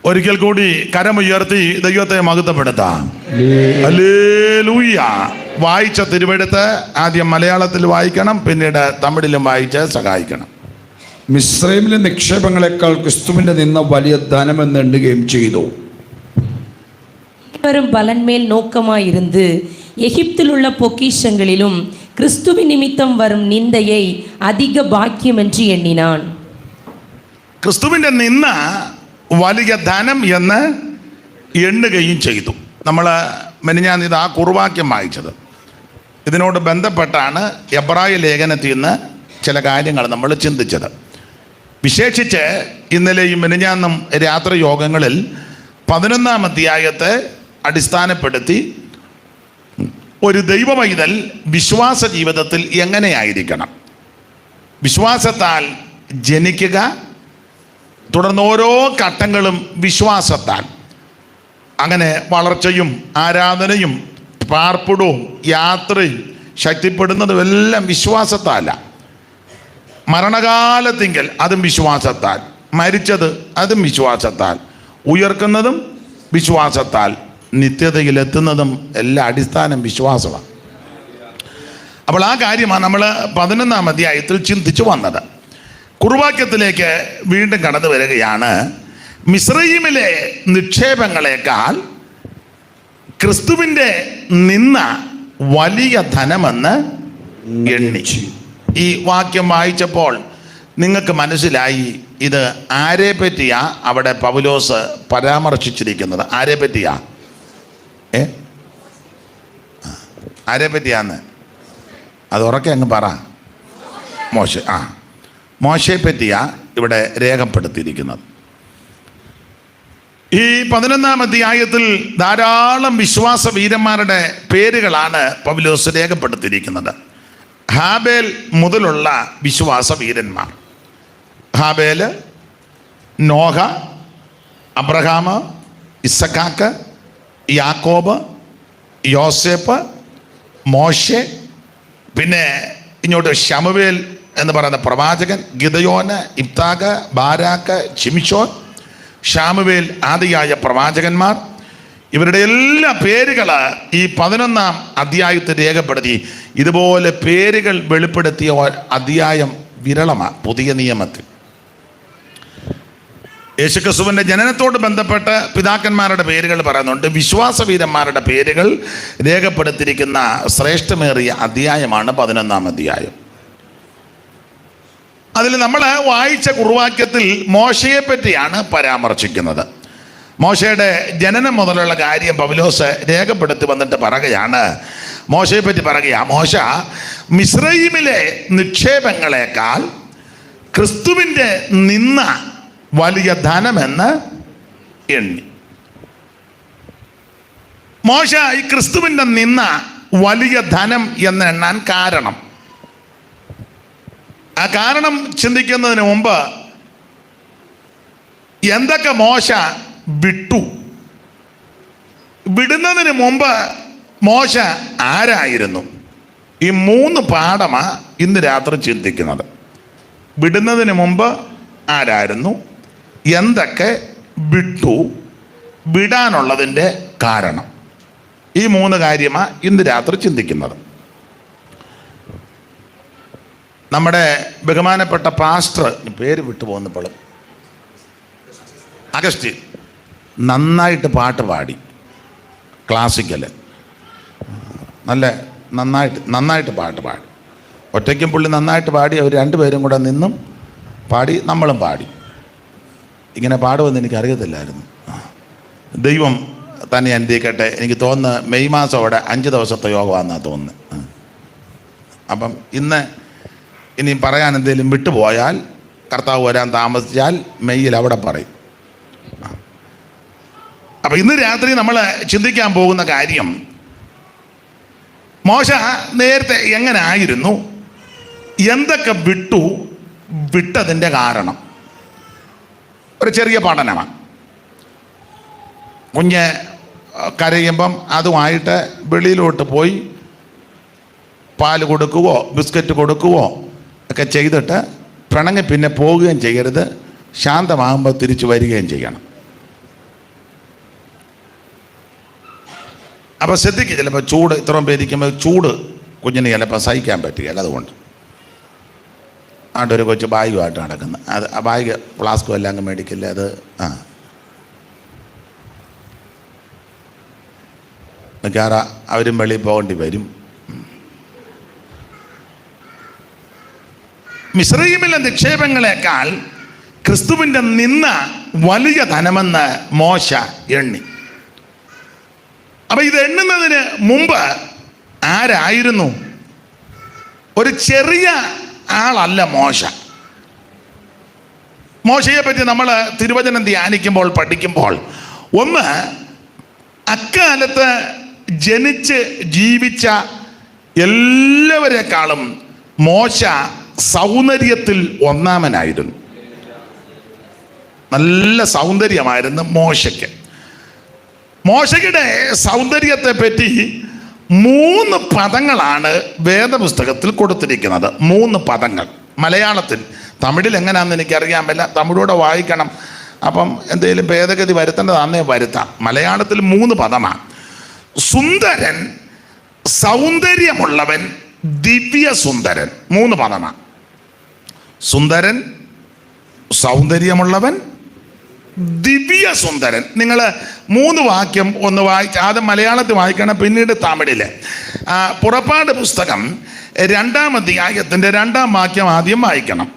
ഒരിക്കൽ കൂടി കരമുയർത്തി ദൈവത്തെ മഹത്വപ്പെടുത്താം. ഹല്ലേലൂയ. വായിച്ച തിരുവെടുത്ത് ആദ്യം മലയാളത്തിൽ വായിക്കണം, പിന്നീട് തമിഴിലും വായിച്ച് സഹായിക്കണം. മിസ്രൈമിലെ നിക്ഷേപങ്ങളെക്കാൾ ക്രിസ്തുവിന്റെ നിന്ന വലിയ ധനമെന്ന് എണ്ണുകയും ചെയ്തു. வரும் பலன் மேல் நோக்கமாயிருந்து எகிப்தில் உள்ள பொக்கிஷங்களிலும் கிறிஸ்துவின் நிமித்தம் வரும் நிந்தையை அதிக பாக்கியம் என்று எண்ணினான். ക്രിസ്തുവിന്റെ നിന്ന വലിയ ധനം എന്ന് എണ്ണുകയും ചെയ്തു. നമ്മൾ മെനിഞ്ഞാന്ന് ഇത് ആ കുറുവാക്യം വായിച്ചത്. ഇതിനോട് ബന്ധപ്പെട്ടാണ് എബ്രായ ലേഖനത്തിൽ നിന്ന് ചില കാര്യങ്ങൾ നമ്മൾ ചിന്തിച്ചത്. വിശേഷിച്ച് ഇന്നലെയും മെനിഞ്ഞാന്നും രാത്രി യോഗങ്ങളിൽ 11-ാം അധ്യായത്തെ അടിസ്ഥാനപ്പെടുത്തി ഒരു ദൈവവൈതൽ വിശ്വാസ ജീവിതത്തിൽ എങ്ങനെയായിരിക്കണം, വിശ്വാസത്താൽ ജനിക്കുക, തുടർന്ന് ഓരോ ഘട്ടങ്ങളും വിശ്വാസത്താൽ, അങ്ങനെ വളർച്ചയും ആരാധനയും പാർപ്പിടവും യാത്രയും ശക്തിപ്പെടുന്നതും എല്ലാം വിശ്വാസത്താല. മരണകാലത്തിങ്കൽ അതും വിശ്വാസത്താൽ, മരിച്ചത് അതും വിശ്വാസത്താൽ, ഉയർക്കുന്നതും വിശ്വാസത്താൽ, നിത്യതയിലെത്തുന്നതും എല്ലാ അടിസ്ഥാനം വിശ്വാസമാണ്. അപ്പോൾ ആ കാര്യമാണ് നമ്മൾ 11-ാം അധ്യായത്തിൽ ചിന്തിച്ചു വന്നത്. കുറുവാക്യത്തിലേക്ക് വീണ്ടും കടന്നു വരികയാണ്. മിസ്രയീമിലെ നിക്ഷേപങ്ങളെക്കാൾ ക്രിസ്തുവിൻ്റെ നിന്ന വലിയ ധനമെന്ന് എണ്ണി. ഈ വാക്യം വായിച്ചപ്പോൾ നിങ്ങൾക്ക് മനസ്സിലായി ഇത് ആരെ പറ്റിയാ അവിടെ പൗലോസ് പരാമർശിച്ചിരിക്കുന്നത്? ആരെ പറ്റിയാ? ആരെ പറ്റിയാന്ന് അത് ഉറക്കെ അങ്ങ് പറ. മോശയെ പറ്റിയാ ഇവിടെ രേഖപ്പെടുത്തിയിരിക്കുന്നത്. ഈ 11-ാം അധ്യായത്തിൽ ധാരാളം വിശ്വാസ വീരന്മാരുടെ പേരുകളാണ് പൗലോസ് രേഖപ്പെടുത്തിയിരിക്കുന്നത്. ഹാബേൽ മുതലുള്ള വിശ്വാസ വീരന്മാർ. ഹാബേൽ, നോഹ, അബ്രഹാം, ഇസഹാക്ക്, യാക്കോബ്, യോസേപ്പ്, മോശെ, പിന്നെ ഇങ്ങോട്ട് ശമൂവേൽ എന്ന് പറയുന്ന പ്രവാചകൻ, ഗിദയോന്, ഇബ്താക്ക്, ബാരാക്ക്, ശിംശോൻ, ശാമുവേൽ ആദിയായ പ്രവാചകന്മാർ. ഇവരുടെ എല്ലാ പേരുകൾ ഈ 11-ാം അധ്യായത്തിൽ രേഖപ്പെടുത്തി. ഇതുപോലെ പേരുകൾ വെളിപ്പെടുത്തിയ അധ്യായം വിരളമാണ് പുതിയ നിയമത്തിൽ. യേശുക്രിസ്തുവിൻ്റെ ജനനത്തോട് ബന്ധപ്പെട്ട് പിതാക്കന്മാരുടെ പേരുകൾ പറയുന്നുണ്ട്. വിശ്വാസവീരന്മാരുടെ പേരുകൾ രേഖപ്പെടുത്തിയിരിക്കുന്ന ശ്രേഷ്ഠമേറിയ അധ്യായമാണ് 11-ാം അധ്യായം. അതിൽ നമ്മൾ വായിച്ച കുറുവാക്യത്തിൽ മോശയെ പറ്റിയാണ് പരാമർശിക്കുന്നത്. മോശയുടെ ജനനം മുതലുള്ള കാര്യം പൗലോസ് രേഖപ്പെടുത്തി വന്നിട്ട് പറയുകയാണ്. മോശയെ പറ്റി പറയുക, മോശ മിസ്രയീമിലെ നിക്ഷേപങ്ങളെക്കാൾ ക്രിസ്തുവിൻ്റെ നിന്ന വലിയ ധനമെന്ന് എണ്ണി. മോശ ഈ ക്രിസ്തുവിൻ്റെ നിന്ന വലിയ ധനം എന്ന് എണ്ണാൻ കാരണം, ആ കാരണം ചിന്തിക്കുന്നതിന് മുമ്പ് എന്തൊക്കെ മോശ വിട്ടു, വിടുന്നതിന് മുമ്പ് മോശ ആരായിരുന്നു, ഈ 3 പാഠമാണ് ഇന്ന് രാത്രി ചിന്തിക്കുന്നത്. വിടുന്നതിന് മുമ്പ് ആരായിരുന്നു, എന്തൊക്കെ വിട്ടു, വിടാനുള്ളതിൻ്റെ കാരണം, ഈ 3 കാര്യമാണ് ഇന്ന് രാത്രി ചിന്തിക്കുന്നത്. നമ്മുടെ ബഹുമാനപ്പെട്ട പാസ്റ്റർ, പേര് വിട്ടുപോകുന്നപ്പോൾ, അഗസ്റ്റിൻ നന്നായിട്ട് പാട്ട് പാടി. ക്ലാസിക്കൽ നന്നായിട്ട് പാട്ട് പാടി. ഒറ്റയ്ക്കും പുള്ളി നന്നായിട്ട് പാടി. അവർ 2 പേരും കൂടെ നിന്നും പാടി, നമ്മളും പാടി. ഇങ്ങനെ പാടുമെന്ന് എനിക്കറിയത്തില്ലായിരുന്നു. ദൈവം തന്നെ അനുഗ്രഹിക്കട്ടെ. എനിക്ക് തോന്നുന്നു മെയ് മാസം അവിടെ 5 ദിവസത്തെ യോഗമാണെന്നാണ് തോന്നുന്നത്. അപ്പം ഇനി പറയാൻ എന്തെങ്കിലും വിട്ടുപോയാൽ, കർത്താവ് വരാൻ താമസിച്ചാൽ മെയ്യിൽ അവിടെ പറയും. അപ്പം ഇന്ന് രാത്രി നമ്മൾ ചിന്തിക്കാൻ പോകുന്ന കാര്യം, മോശ നേരത്തെ എങ്ങനെ ആയിരുന്നു, എന്തൊക്കെ വിട്ടതിൻ്റെ കാരണം. ഒരു ചെറിയ പഠനമാണ്. കുഞ്ഞ് കരയുമ്പം അതുമായിട്ട് വെളിയിലോട്ട് പോയി പാല് കൊടുക്കുകയോ ബിസ്ക്കറ്റ് കൊടുക്കുകയോ ഒക്കെ ചെയ്തിട്ട് പിണങ്ങി പിന്നെ പോവുകയും ചെയ്യരുത്. ശാന്തമാകുമ്പോൾ തിരിച്ചു വരികയും ചെയ്യണം. അപ്പോൾ ശ്രദ്ധിക്കുക, ചിലപ്പോൾ ചൂട് ഇത്രയും പേരിക്കുമ്പോൾ ചൂട് കുഞ്ഞിന് ചിലപ്പോൾ സഹിക്കാൻ പറ്റുകയില്ല. അതുകൊണ്ട് ഒരു കൊച്ചു ബാഗുമായിട്ട് നടക്കുന്നത്, അത് ആ ബാഗ് ഫ്ലാസ്കും എല്ലാം അങ്ങ് മേടിക്കില്ല. അത് മിക്കവാറും അവരും വെളിയിൽ പോകേണ്ടി വരും. മിസ്രയീമിലെ നിക്ഷേപങ്ങളെക്കാൾ ക്രിസ്തുവിൻ്റെ നിന്ന വലിയ ധനമെന്ന് മോശ എണ്ണി. അപ്പൊ ഇത് എണ്ണുന്നതിന് മുമ്പ് ആരായിരുന്നു? ഒരു ചെറിയ ആളല്ല മോശ. മോശയെ പറ്റി നമ്മൾ തിരുവചനം ധ്യാനിക്കുമ്പോൾ പഠിക്കുമ്പോൾ ഒന്ന്, അക്കാലത്ത് ജനിച്ച് ജീവിച്ച എല്ലാവരെക്കാളും മോശ സൗന്ദര്യത്തിൽ ഒന്നാമനായിരുന്നു. നല്ല സൗന്ദര്യമായിരുന്നു മോശയ്ക്ക്. മോശയുടെ സൗന്ദര്യത്തെ പറ്റി 3 പദങ്ങളാണ് വേദപുസ്തകത്തിൽ കൊടുത്തിരിക്കുന്നത്. 3 പദങ്ങൾ മലയാളത്തിൽ. തമിഴിൽ എങ്ങനെയാണെന്ന് എനിക്കറിയാൻ പറ്റില്ല, തമിഴോടെ വായിക്കണം. അപ്പം എന്തെങ്കിലും ഭേദഗതി വരുത്തേണ്ടതാന്നേ വരുത്താം. മലയാളത്തിൽ 3 പദമാണ്. സുന്ദരൻ, സൗന്ദര്യമുള്ളവൻ, ദിവ്യ സുന്ദരൻ. 3 പദമാണ്. സുന്ദരൻ, സൗന്ദര്യമുള്ളവൻ, ദിവ്യ സുന്ദരൻ. നിങ്ങൾ 3 വാക്യം ഒന്ന് വായിച്ച്, ആദ്യം മലയാളത്തിൽ വായിക്കണം, പിന്നീട് തമിഴില്. പുറപ്പാട് പുസ്തകം 2-ാം അധ്യായത്തിന്റെ 2-ാം വാക്യം ആദ്യം വായിക്കണം.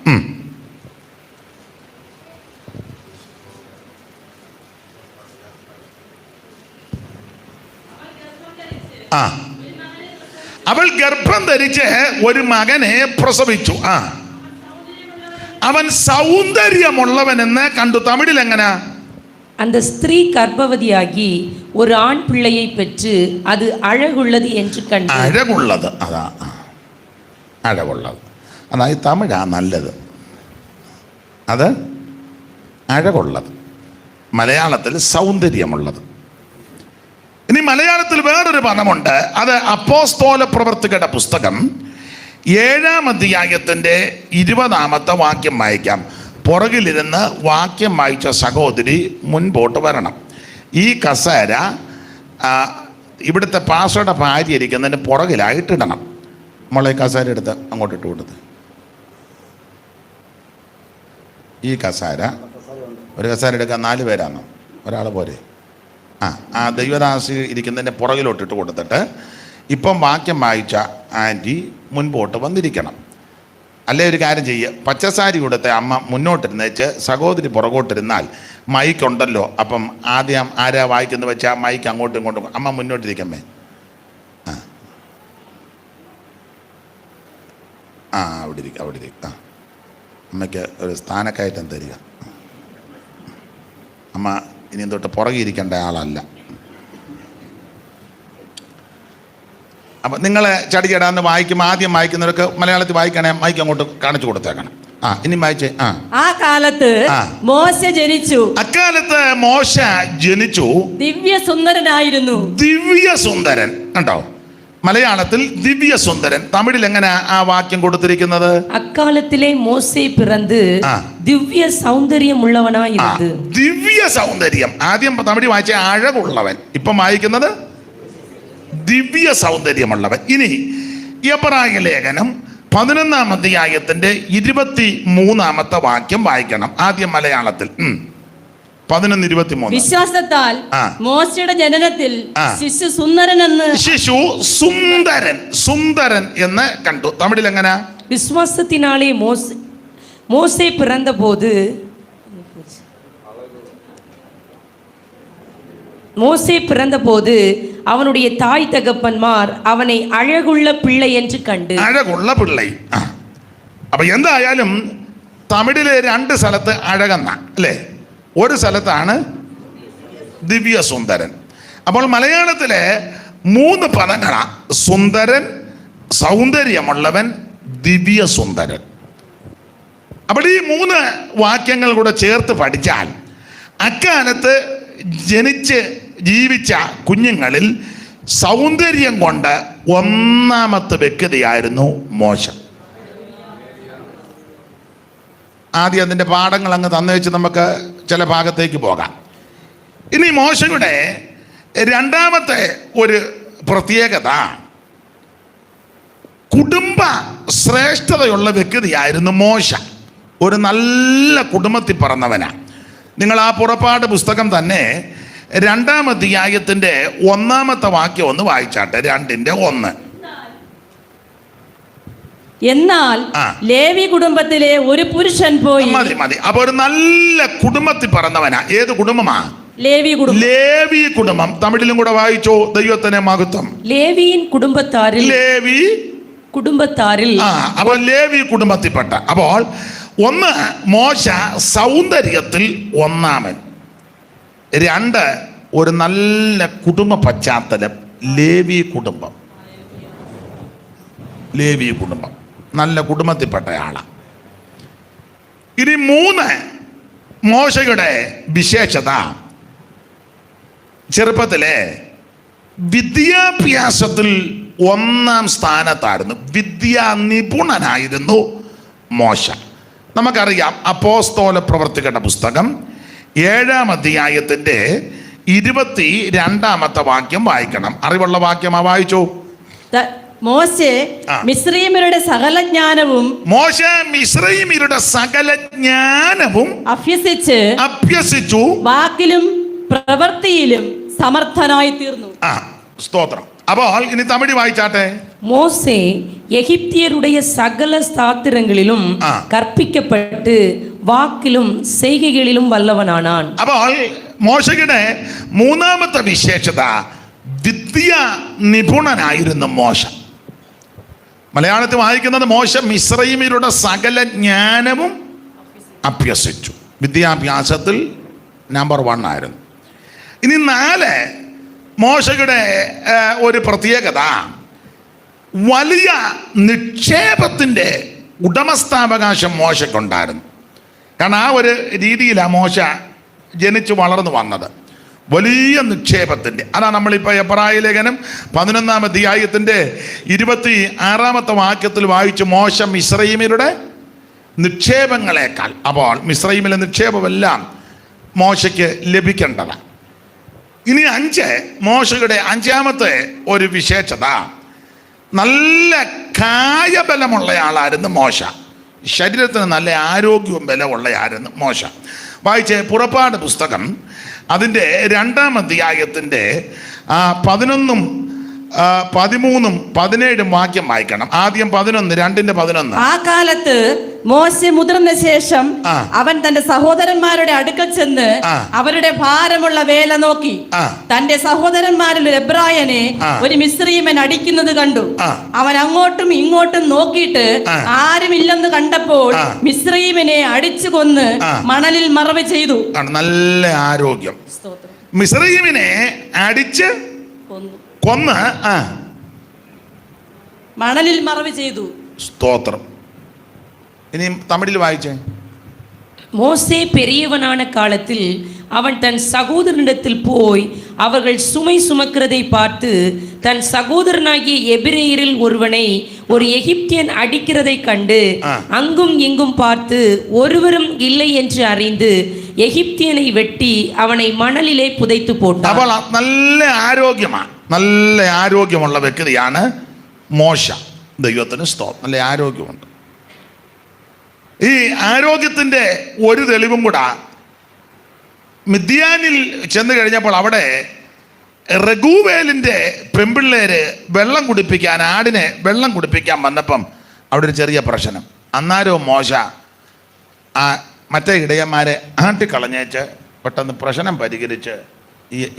അവൾ ഗർഭം ധരിച്ച് ഒരു മകനെ പ്രസവിച്ചു. അവൻ സൗന്ദര്യമുള്ളവനെന്ന് കണ്ടു. തമിഴിൽ എങ്ങനെ? அந்த ஸ்திரீ கர்ப்பவதியாகி ஒரு ஆண் பிள்ளையை பெற்று அது அழகுள்ளது என்று கண்டு. അഴകുള്ളത്, അതാ അഴകുള്ളത്. അതായത് തമിഴാ നല്ലത്, അത് അഴകുള്ളത്. മലയാളത്തിൽ സൗന്ദര്യമുള്ളത്. ഇനി മലയാളത്തിൽ വേറൊരു പദമുണ്ട്. അത് അപ്പോസ്തോല പ്രവർത്തികളുടെ പുസ്തകം 7-ാം അധ്യായത്തിന്റെ 20-ാമത്തെ വാക്യം വായിക്കാം. പുറകിലിരുന്ന് വാക്യം വായിച്ച സഹോദരി മുൻപോട്ട് വരണം. ഈ കസേര ഇവിടുത്തെ പാസ്റ്ററുടെ ഭാര്യ ഇരിക്കുന്നതിന് പുറകിലായിട്ടിടണം. മോളെ കസേര എടുത്ത് അങ്ങോട്ട് ഇട്ട് കൊടുത്ത്. ഈ കസേര, ഒരു കസേര എടുക്കാൻ 4 പേരാണോ? ഒരാൾ പോരെ? ആ ദൈവദാസി ഇരിക്കുന്നതിൻ്റെ പുറകിലോട്ടിട്ട് കൊടുത്തിട്ട് ഇപ്പം വാക്യം വായിച്ച ആൻറ്റി മുൻപോട്ട് വന്നിരിക്കണം. അല്ലേ ഒരു കാര്യം ചെയ്യുക, പച്ചസാരി കൊടുത്ത അമ്മ മുന്നോട്ടിരുന്നേച്ച് സഹോദരി പുറകോട്ടിരുന്നാൽ മൈക്ക് ഉണ്ടല്ലോ. അപ്പം ആദ്യം ആരാ വായിക്കുന്നത് വെച്ചാൽ മൈക്ക് അങ്ങോട്ടും ഇങ്ങോട്ടും, അമ്മ മുന്നോട്ടിരിക്കമ്മേ. അവിടെ ഇരിക്കും. അമ്മയ്ക്ക് ഒരു സ്ഥാനക്കയറ്റം തരിക. അമ്മ ഇനി തൊട്ട് പുറകെ ഇരിക്കേണ്ട ആളല്ല. അപ്പം നിങ്ങൾ ചടിചടാന്ന് വായിക്കുമ്പോൾ ആദ്യം വായിക്കുന്നവർക്ക് മലയാളത്തിൽ വായിക്കണേ, മൈക്ക് അങ്ങോട്ട് കാണിച്ചു കൊടുത്തേക്കണം. ഇനി വായിച്ചേ. അക്കാലത്ത് മോശ ജനിച്ചു. അക്കാലത്ത് മോശ ജനിച്ചു, ദിവ്യ സുന്ദരനായിരുന്നു. ദിവ്യ സുന്ദരൻ കണ്ടോ? മലയാളത്തിൽ ദിവ്യ സുന്ദരൻ. തമിഴിൽ എങ്ങനെ ആ വാക്യം കൊടുത്തിരിക്കുന്നത്? അക്കാലത്തിലെ മോശെ പിറന്ന് ദിവ്യ സൗന്ദര്യമുള്ളവനായിരുന്നു. ദിവ്യ സൗന്ദര്യം. ആദ്യം തമിഴ് വായിച്ച അഴകുള്ളവൻ, ഇപ്പം വായിക്കുന്നത് ദിവ്യ സൗന്ദര്യമുള്ളവൻ. ഇനി എബ്രായ ലേഖനം 11-ാം അധ്യായത്തിന്റെ 23-ാമത്തെ വാക്യം വായിക്കണം. ആദ്യം മലയാളത്തിൽ 11:23. വിശ്വാസത്താൽ മോശയുടെ ജനനത്തിൽ ശിശു സുന്ദരൻ എന്ന് കണ്ടു. തമിഴിൽ എങ്ങനെ? വിശ്വാസത്തിനാലേ മോശെ பிறந்தபோது அவனுடைய தாய் தகப்பன்மார் அவனை அழகுள்ள பிள்ளை என்று கண்டு. അഴകുള്ള പിള്ളை. അപ്പൊ എന്തായാലും തമിഴിലെ 2 സ്ഥലത്ത് അഴകെന്ന അല്ലേ, ഒരു സ്ഥലത്താണ് ദിവ്യ സുന്ദരൻ. അപ്പോൾ മലയാളത്തിലെ 3 പദങ്ങളാ: സുന്ദരൻ, സൗന്ദര്യമുള്ളവൻ, ദിവ്യ സുന്ദരൻ. അപ്പോൾ ഈ 3 വാക്യങ്ങൾ കൂടെ ചേർത്ത് പഠിച്ചാൽ അക്കാലത്ത് ജനിച്ച് ജീവിച്ച കുഞ്ഞുങ്ങളിൽ സൗന്ദര്യം കൊണ്ട് ഒന്നാമത്തെ വ്യക്തിയായിരുന്നു മോശ. ആദ്യം അതിൻ്റെ പാഠങ്ങൾ അങ്ങ് തന്നു വെച്ച് നമുക്ക് ചില ഭാഗത്തേക്ക് പോകാം. ഇനി മോശയുടെ രണ്ടാമത്തെ ഒരു പ്രത്യേകത, കുടുംബ ശ്രേഷ്ഠതയുള്ള വ്യക്തിയായിരുന്നു മോശ. ഒരു നല്ല കുടുംബത്തിൽ പിറന്നവനാ. നിങ്ങൾ ആ പുറപ്പാട് പുസ്തകം തന്നെ 2-ാം അധ്യായത്തിന്റെ 1-ാമത്തെ വാക്യം ഒന്ന് വായിച്ചാട്ടെ. 2:1. എന്നാൽ ലേവി കുടുംബത്തിലെ ഒരു പുരുഷൻ പോയി. മതി. അപ്പൊ ഒരു നല്ല കുടുംബത്തിൽ പിറന്നവനാ. ഏത് കുടുംബമാ? ലേവി കുടുംബം. തമിഴിലും കൂടെ വായിച്ചോ. ദൈവത്തിനെ മഹത്വം. ലേവിയിൻ കുടുംബത്താരിൽ. അപ്പോൾ ലേവി കുടുംബത്തിൽപ്പെട്ട. അപ്പോൾ ഒന്ന്, മോശ സൗന്ദര്യത്തിൽ ഒന്നാമൻ. 2, ഒരു നല്ല കുടുംബ പശ്ചാത്തലം. ലേവി കുടുംബം നല്ല കുടുംബത്തിൽപ്പെട്ടയാളാണ്. ഇനി 3, മോശയുടെ വിശേഷത, ചെറുപ്പത്തിലെ വിദ്യാഭ്യാസത്തിൽ 1-ാം സ്ഥാനത്തായിരുന്നു. വിദ്യാ നിപുണനായിരുന്നു മോശ. നമുക്കറിയാം, അപ്പോസ്തല പ്രവർത്തികളുടെ പുസ്തകം 7-ാം അധ്യായത്തിന്റെ 22-ാമത്തെ വാക്യം വായിക്കണം. അറിവുള്ള വാക്യമാ, വായിച്ചു. മോശെ മിസ്രയീമ്യരുടെ സകല ജ്ഞാനവും അഭ്യസിച്ചു വാക്കിലും പ്രവൃത്തിയിലും സമർത്ഥനായി തീർന്നു. സ്തോത്രം. അപ്പോൾ ഇനി തമിഴ് വായിച്ചാട്ടെ. മോശെ எகிப்தியருடைய சகல ஸ்தாத்திரங்களிலும் கற்பிக்கப்பட்டு വാക്കിലും செய்கைகளிலும் വല്ലവനാനാൻ. അപ്പോൾ മോശയുടെ 3-ാമത്തെ വിശേഷത, വിദ്യാ നിപുണനായിരുന്നു മോശ. മലയാളത്തിൽ വായിക്കുന്നത്, മോശ മിസ്രയീമ്യരുടെ സകല ജ്ഞാനവും അഭ്യസിച്ചു. വിദ്യാഭ്യാസത്തിൽ നമ്പർ 1 ആയിരുന്നു. ഇനി 4, മോശയുടെ ഒരു പ്രത്യേകത, വലിയ നിക്ഷേപത്തിൻ്റെ ഉടമസ്ഥാവകാശം മോശക്കുണ്ടായിരുന്നു. കാരണം ആ ഒരു രീതിയിലാണ് മോശ ജനിച്ചു വളർന്നു വന്നത്. വലിയ നിക്ഷേപത്തിൻ്റെ. അതാണ് നമ്മളിപ്പോൾ എബ്രായ ലേഖനം 11-ാം അധ്യായത്തിൻ്റെ 26-ാമത്തെ വാക്യത്തിൽ വായിച്ചു. മോശ മിസ്രയീമ്യരുടെ നിക്ഷേപങ്ങളെക്കാൾ. അപ്പോൾ മിസ്രയീമിലെ നിക്ഷേപമെല്ലാം മോശയ്ക്ക് ലഭിക്കേണ്ടതാണ്. ഇനി 5, മോശയുടെ 5-ാമത്തെ ഒരു വിശേഷത, നല്ല കായബലമുള്ളയാളായിരുന്നു മോശ. ശരീരത്തിന് നല്ല ആരോഗ്യവും ബലമുള്ളയായിരുന്നു മോശ. വായിച്ചേ പുറപ്പാട് പുസ്തകം അതിൻ്റെ 2-ാം അധ്യായത്തിൻ്റെ 11-ഉം 13-ഉം 17-ഉം വാക്യം വായിക്കണം. ആദ്യം 11, 2:11. ആ കാലത്ത് മോശ മുതിർന്ന ശേഷം അവൻ തന്റെ സഹോദരന്മാരുടെ അടുക്കൽ ചെന്ന് അവരുടെ ഭാരമുള്ള വേല നോക്കി. തന്റെ സഹോദരന്മാരിൽ ഒരു എബ്രായനെ ഒരു മിസ്രയീമൻ അടിക്കുന്നത് കണ്ടു. അവൻ അങ്ങോട്ടും ഇങ്ങോട്ടും നോക്കിയിട്ട് ആരുമില്ലെന്ന് കണ്ടപ്പോൾ മിസ്രയീമനെ അടിച്ചു കൊന്ന് മണലിൽ മറവ് ചെയ്തു. നല്ല ആരോഗ്യം. മിസ്രയീമിനെ അടിച്ച് കൊന്ന് മണലിൽ മറവ് ചെയ്തു. സ്തോത്രം. ഇനി തമിഴിൽ വായിച്ചേ. மோசே பெரியவனான காலத்தில் அவன் தன் சகோதரனிடத்தில் போய் அவர்கள் சுமை சுமக்கிறதை பார்த்து தன் சகோதரனாகிய எபிரேயரில் ஒருவனை ஒரு எகிப்தியன் அடிக்கிறதை கண்டு அங்கும் இங்கும் பார்த்து ஒருவரும் இல்லை என்று அறிந்து எகிப்தியனை வெட்டி அவனை மணலிலே புதைத்து போட்டான். അപ്പോൾ നല്ല ആരോഗ്യമുള്ള വ്യക്തിയാണ് മോശ. ദൈവത്തിന് സ്തോത്രം. നല്ല ആരോഗ്യമുണ്ട്. ഈ ആരോഗ്യത്തിൻ്റെ ഒരു തെളിവും കൂടെ, മിദ്യാനിൽ ചെന്ന് കഴിഞ്ഞപ്പോൾ അവിടെ റഗൂവേലിൻ്റെ പെൺപിള്ളേര് ആടിനെ വെള്ളം കുടിപ്പിക്കാൻ വന്നപ്പം അവിടെ ഒരു ചെറിയ പ്രശ്നം. അന്നേരവും മോശ മറ്റേ ഇടയന്മാരെ ആട്ടിക്കളഞ്ഞേച്ച് പെട്ടെന്ന് പ്രശ്നം പരിഹരിച്ച്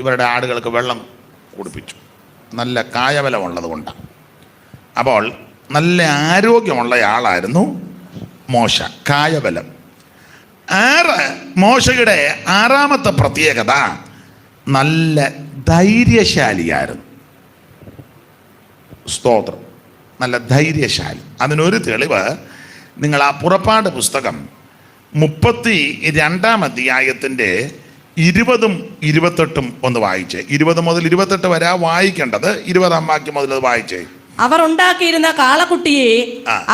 ഇവരുടെ ആടുകൾക്ക് വെള്ളം കുടിപ്പിച്ചു. നല്ല കായബലമുള്ളത് കൊണ്ടാണ്. അപ്പോൾ നല്ല ആരോഗ്യമുള്ള ആളായിരുന്നു മോശ. കായബലം. 6, മോശയുടെ 6-ാമത്തെ പ്രത്യേകത, നല്ല ധൈര്യശാലിയായിരുന്നു. സ്തോത്രം. നല്ല ധൈര്യശാലി. അതിനൊരു തെളിവ്, നിങ്ങൾ ആ പുറപ്പാട് പുസ്തകം 32-ാം അധ്യായത്തിൻ്റെ 20-ഉം 28-ഉം ഒന്ന് വായിച്ചേ. 20 മുതൽ 28 വരെ വായിക്കേണ്ടത്. 20-ാം വാക്യം മുതൽ അത് വായിച്ചേ. അവർ ഉണ്ടാക്കിയിരുന്ന കാളക്കുട്ടിയെ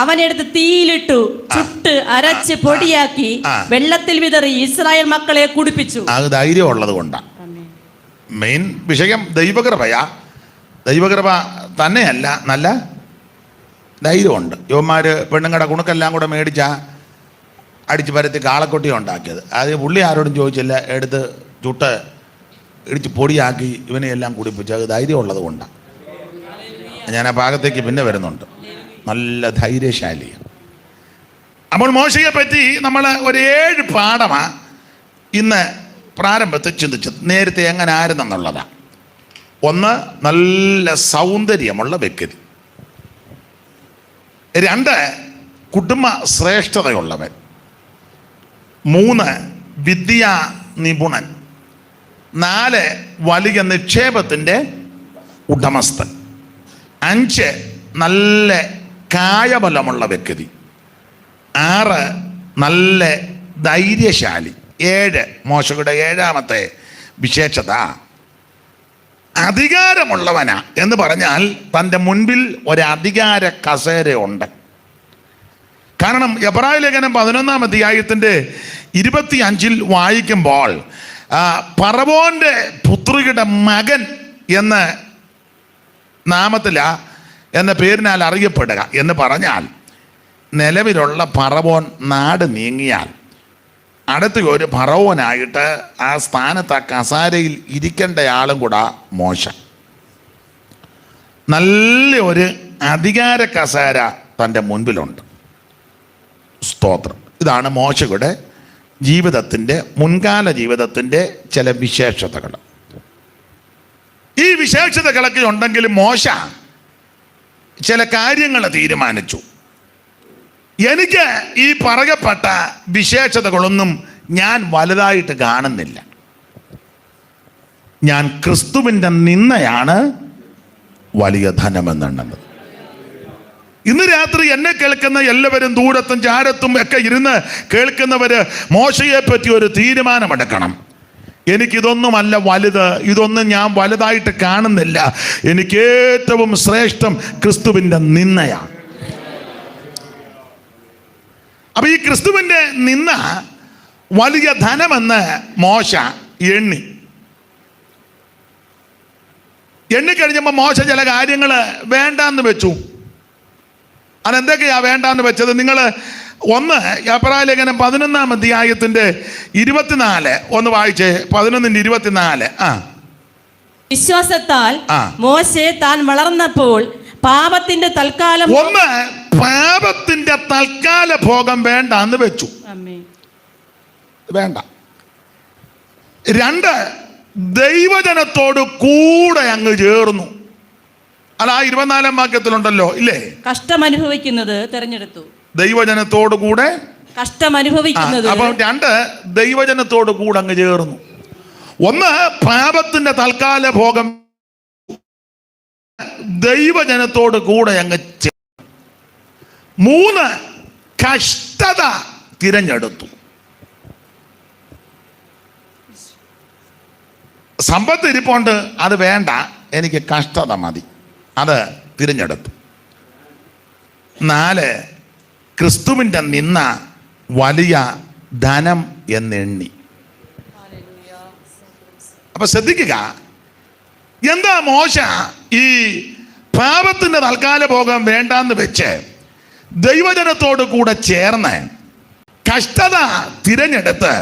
അവനെടുത്ത് തീയിലിട്ടു ചുട്ട് അരച്ച് പൊടിയാക്കി വെള്ളത്തിൽ വിതറി ഇസ്രായേൽ മക്കളെ കുടിപ്പിച്ചു. അത് ധൈര്യമുള്ളത് കൊണ്ടാണ്. മെയിൻ വിഷയം ദൈവകൃപയാ. ദൈവകൃപ തന്നെയല്ല, നല്ല ധൈര്യമുണ്ട്. യുവന്മാർ പെണ്ണുങ്ങളുടെ കുണുക്കെല്ലാം കൂടെ മേടിച്ചാ അടിച്ച് പരത്തി കാളക്കൊട്ടി ഉണ്ടാക്കിയത്. അത് പുള്ളി ആരോടും ചോദിച്ചില്ല, എടുത്ത് ചുട്ട് ഇടിച്ച് പൊടിയാക്കി ഇവനെ എല്ലാം കുടിപ്പിച്ച്. അത് ധൈര്യമുള്ളത് കൊണ്ടാണ്. ഞാൻ ആ ഭാഗത്തേക്ക് പിന്നെ വരുന്നുണ്ട്. നല്ല ധൈര്യശാലിയാണ്. അപ്പോൾ മോശയെ പറ്റി നമ്മൾ ഒരു 7 പാഠമാണ് ഇന്ന് പ്രാരംഭത്തിൽ ചിന്തിച്ചത്. നേരത്തെ എങ്ങനെ ആയിരുന്നെന്നുള്ളതാണ്. 1, നല്ല സൗന്ദര്യമുള്ള വ്യക്തി. 2, കുടുംബ ശ്രേഷ്ഠതയുള്ളവൻ. 3, വിദ്യാ നിപുണൻ. 4, വലിയ നിക്ഷേപത്തിൻ്റെ ഉടമസ്ഥൻ. 5, നല്ല കായബലമുള്ള വ്യക്തി. 6, നല്ല ധൈര്യശാലി. 7, മോശയുടെ 7ാമത്തെ വിശേഷത അധികാരമുള്ളവനാ. എന്ന് പറഞ്ഞാൽ തൻ്റെ മുൻപിൽ ഒരു അധികാര കസേരയുണ്ട്. കാരണം എബ്രായ ലേഖനം 11-ാം അധ്യായത്തിൻ്റെ 25 വായിക്കുമ്പോൾ ഫറവോന്റെ പുത്രിയുടെ മകൻ എന്ന നാമത്തിലാ, എന്ന പേരിനാൽ അറിയപ്പെടുക. എന്ന് പറഞ്ഞാൽ നിലവിലുള്ള ഫറവോൻ നാട് നീങ്ങിയാൽ അടുത്ത ഒരു ഫറവോനായിട്ട് ആ സ്ഥാനത്ത് ആ കസാരയിൽ ഇരിക്കേണ്ട ആളും കൂടെ മോശ. നല്ല ഒരു അധികാര കസാര തൻ്റെ മുൻപിലുണ്ട്. സ്തോത്രം. ഇതാണ് മോശയുടെ ജീവിതത്തിൻ്റെ, മുൻകാല ജീവിതത്തിൻ്റെ ചില വിശേഷതകൾ. ഈ വിശേഷതകളൊക്കെ ഉണ്ടെങ്കിലും മോശ ചില കാര്യങ്ങൾ തീരുമാനിച്ചു. എനിക്ക് ഈ പറയപ്പെട്ട വിശേഷതകളൊന്നും ഞാൻ വലുതായിട്ട് കാണുന്നില്ല. ഞാൻ ക്രിസ്തുവിൻ്റെ നിന്നയാണ് വലിയ ധനമെന്നുള്ളത്. ഇന്ന് രാത്രി എന്നെ കേൾക്കുന്ന എല്ലാവരും, ദൂരത്തും ചാരത്തും ഒക്കെ ഇരുന്ന് കേൾക്കുന്നവര് മോശയെ പറ്റി ഒരു തീരുമാനമെടുക്കണം. എനിക്കിതൊന്നുമല്ല വലുത്, ഇതൊന്നും ഞാൻ വലുതായിട്ട് കാണുന്നില്ല. എനിക്ക് ഏറ്റവും ശ്രേഷ്ഠം ക്രിസ്തുവിൻ്റെ നിന്നയാണ്. അപ്പൊ ഈ ക്രിസ്തുവിൻ്റെ നിന്ന വലിയ ധനമെന്ന് മോശ എണ്ണിക്കഴിഞ്ഞപ്പോൾ മോശ ചില കാര്യങ്ങൾ വേണ്ടാന്ന് വെച്ചു. അതെന്തൊക്കെയാ വേണ്ടാന്ന് വെച്ചത്? നിങ്ങൾ 1 എബ്രായ ലേഖനം 11-ാം അധ്യായത്തിൻ്റെ 24 ഒന്ന് വായിച്ചേ. 11-24. വിശ്വാസത്താൽ മോശെ താൻ വളർന്നപ്പോൾ പാപത്തിന്റെ തൽക്കാലം പാപത്തിന്റെ തൽക്കാല ഭോഗം വേണ്ട എന്ന് വെച്ചു. വേണ്ട. 2, ദൈവജനത്തോട് കൂടെ അങ്ങ് ചേർന്നു. അല്ല, 24-ാം വാക്യത്തിലുണ്ടല്ലോ, ഇല്ലേ? കഷ്ടം അനുഭവിക്കുന്നത് തെരഞ്ഞെടുത്തു. ദൈവജനത്തോട് കൂടെ കഷ്ടം അനുഭവിക്കുന്നത്. അപ്പം 2, ദൈവജനത്തോട് കൂടെ അങ്ങ് ചേർന്നു. 1, പാപത്തിന്റെ തൽക്കാല ഭോഗം, ദൈവജനത്തോട് കൂടെ അങ്ങ് 3, കഷ്ടത തിരഞ്ഞെടുത്തു. സമ്പത്ത് ഇരിപ്പുണ്ട്, അത് വേണ്ട, എനിക്ക് കഷ്ടത മതി, അത് തിരഞ്ഞെടുത്തു. 4, ക്രിസ്തുവിൻ്റെ നിന്ന വലിയ ധനം എന്നെണ്ണി. അപ്പൊ ശ്രദ്ധിക്കുക, എന്താ മോശ ഈ പാപത്തിന്റെ തൽക്കാല ഭോഗം വേണ്ടാന്ന് വെച്ച് ദൈവജനത്തോട് കൂടെ ചേർന്ന് കഷ്ടത തിരഞ്ഞെടുത്ത്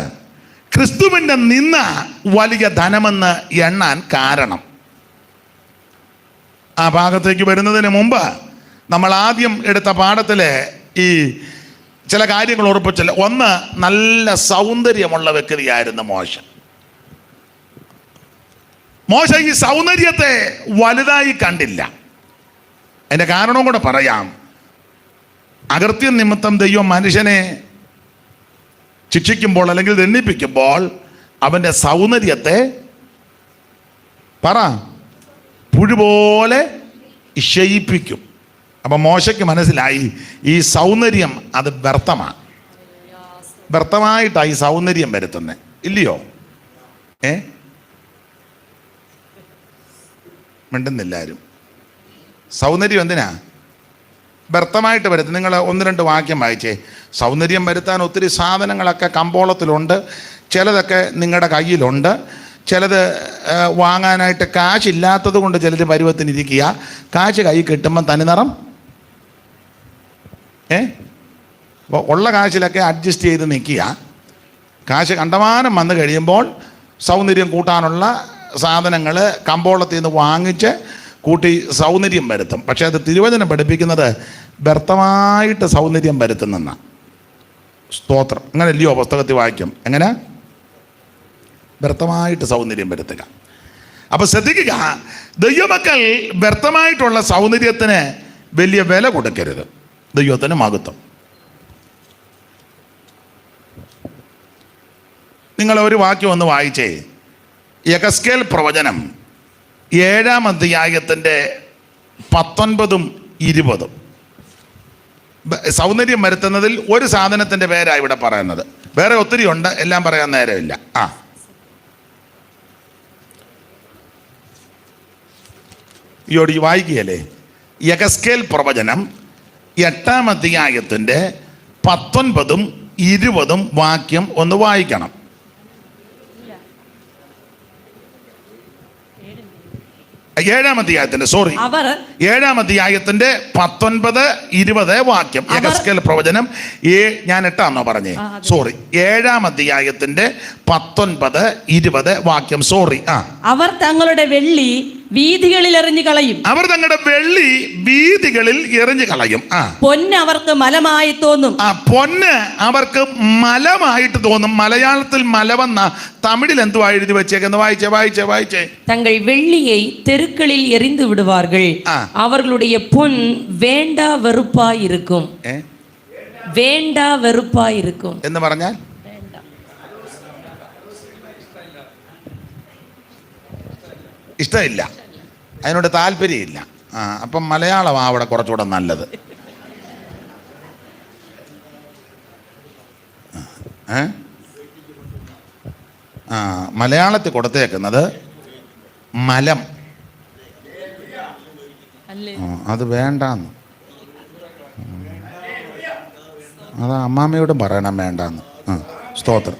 ക്രിസ്തുവിൻ്റെ നിന്ന വലിയ ധനമെന്ന് എണ്ണാൻ കാരണം? ആ ഭാഗത്തേക്ക് വരുന്നതിന് മുമ്പ് നമ്മൾ ആദ്യം എടുത്ത പാഠത്തിലെ ഈ ചില കാര്യങ്ങൾ ഉറപ്പിച്ചല്ലോ. 1, നല്ല സൗന്ദര്യമുള്ള വ്യക്തിയായിരുന്നു മോശ. മോശ ഈ സൗന്ദര്യത്തെ വലുതായി കണ്ടില്ല. അതിൻ്റെ കാരണവും കൂടെ പറയാം. അകൃത്യം നിമിത്തം ദൈവം മനുഷ്യനെ ശിക്ഷിക്കുമ്പോൾ അല്ലെങ്കിൽ ദണ്ഡിപ്പിക്കുമ്പോൾ അവൻ്റെ സൗന്ദര്യത്തെ പുഴുപോലെ ക്ഷയിപ്പിക്കും. അപ്പം മോശയ്ക്ക് മനസ്സിലായി ഈ സൗന്ദര്യം അത് വ്യർത്ഥമാണ്. വ്യർത്ഥമായിട്ടാണ് ഈ സൗന്ദര്യം വരുത്തുന്നത്, ഇല്ലയോ? മിണ്ടുന്നില്ലാരും. സൗന്ദര്യം എന്തിനാ വ്യർത്ഥമായിട്ട് വരുത്തുന്നത്? നിങ്ങൾ 1-2 വാക്യം വായിച്ചേ. സൗന്ദര്യം വരുത്താൻ ഒത്തിരി സാധനങ്ങളൊക്കെ കമ്പോളത്തിലുണ്ട്. ചിലതൊക്കെ നിങ്ങളുടെ കയ്യിലുണ്ട്, ചിലത് വാങ്ങാനായിട്ട് കാശില്ലാത്തത് കൊണ്ട് ചിലർ പരുവത്തിനിരിക്കുക. കാശ് കൈ കിട്ടുമ്പം തനിനിറം അപ്പോൾ ഉള്ള കാശിലൊക്കെ അഡ്ജസ്റ്റ് ചെയ്ത് നിൽക്കുക. കാശ് കണ്ടമാനം വന്നു കഴിയുമ്പോൾ സൗന്ദര്യം കൂട്ടാനുള്ള സാധനങ്ങൾ കമ്പോളത്തിൽ നിന്ന് വാങ്ങിച്ച് കൂട്ടി സൗന്ദര്യം വരുത്തും. പക്ഷേ അത് തിരുവചനം പഠിപ്പിക്കുന്നത് വ്യർത്ഥമായിട്ട് സൗന്ദര്യം വരുത്തുന്ന സ്തോത്രം. അങ്ങനെയല്ലയോ പുസ്തകത്തിൽ വായിക്കും? എങ്ങനെ? വ്യർത്ഥമായിട്ട് സൗന്ദര്യം വരുത്തുക. അപ്പോൾ ശ്രദ്ധിക്കുക, ദൈവമക്കൾ വ്യർത്ഥമായിട്ടുള്ള സൗന്ദര്യത്തിന് വലിയ വില കൊടുക്കരുത്. ദൈവത്തിന് മഹത്വം. നിങ്ങൾ ഒരു വാക്യം ഒന്ന് വായിച്ചേ. യെഹെസ്കേൽ പ്രവചനം 7-ാം അധ്യായത്തിൻ്റെ 19-ഉം 20-ഉം. സൗന്ദര്യം വരുത്തുന്നതിൽ ഒരു സാധനത്തിൻ്റെ പേരാണ് ഇവിടെ പറയുന്നത്. വേറെ ഒത്തിരി ഉണ്ട്, എല്ലാം പറയാൻ നേരമില്ല. ഈ വായിക്കുകയല്ലേ? യെഹെസ്കേൽ പ്രവചനം 8-ാം അധ്യായത്തിൻ്റെ 19-ഉം 20-ഉം വാക്യം ഒന്ന് വായിക്കണം. ഏഴാം അധ്യായത്തിന്റെ 19, 20 വാക്യം. യെഹെസ്കേൽ പ്രവചനം ഞാൻ 8 പറഞ്ഞേ, 7-ാം അധ്യായത്തിന്റെ 19, 20 വാക്യം. അവർ തങ്ങളുടെ വെള്ളി വീഥികളിൽ എറിഞ്ഞു കളയും. പൊന്ന് അവർക്ക് മലമായി തോന്നും. പൊന്ന് അവർക്ക് മലമായിട്ട് തോന്നും. മലയാളത്തിൽ മലവെന്ന, തമിഴിൽ എന്തുവാ എഴുതി വെച്ചേക്കെന്ന് വായിച്ചേ. തങ്ങൾ വെള്ളിயை தெருக்களில் எறிந்து விடுவார்கள். அவர்களுடைய பொன் வேண்டா வெறுப்பாயிருக்கும். வேண்டா வெறுப்பாயிருக்கும் എന്ന് പറഞ്ഞാൽ ഇഷ്ടമില്ല, അതിനോട് താല്പര്യമില്ല. അപ്പം മലയാളമാണ് അവിടെ കുറച്ചുകൂടെ നല്ലത്. മലയാളത്തിൽ കൊടുത്തേക്കുന്നത് മലം. അത് വേണ്ടാന്ന്. അത് അമ്മാമ്മയോടും പറയണം വേണ്ടാന്ന്. സ്തോത്രം.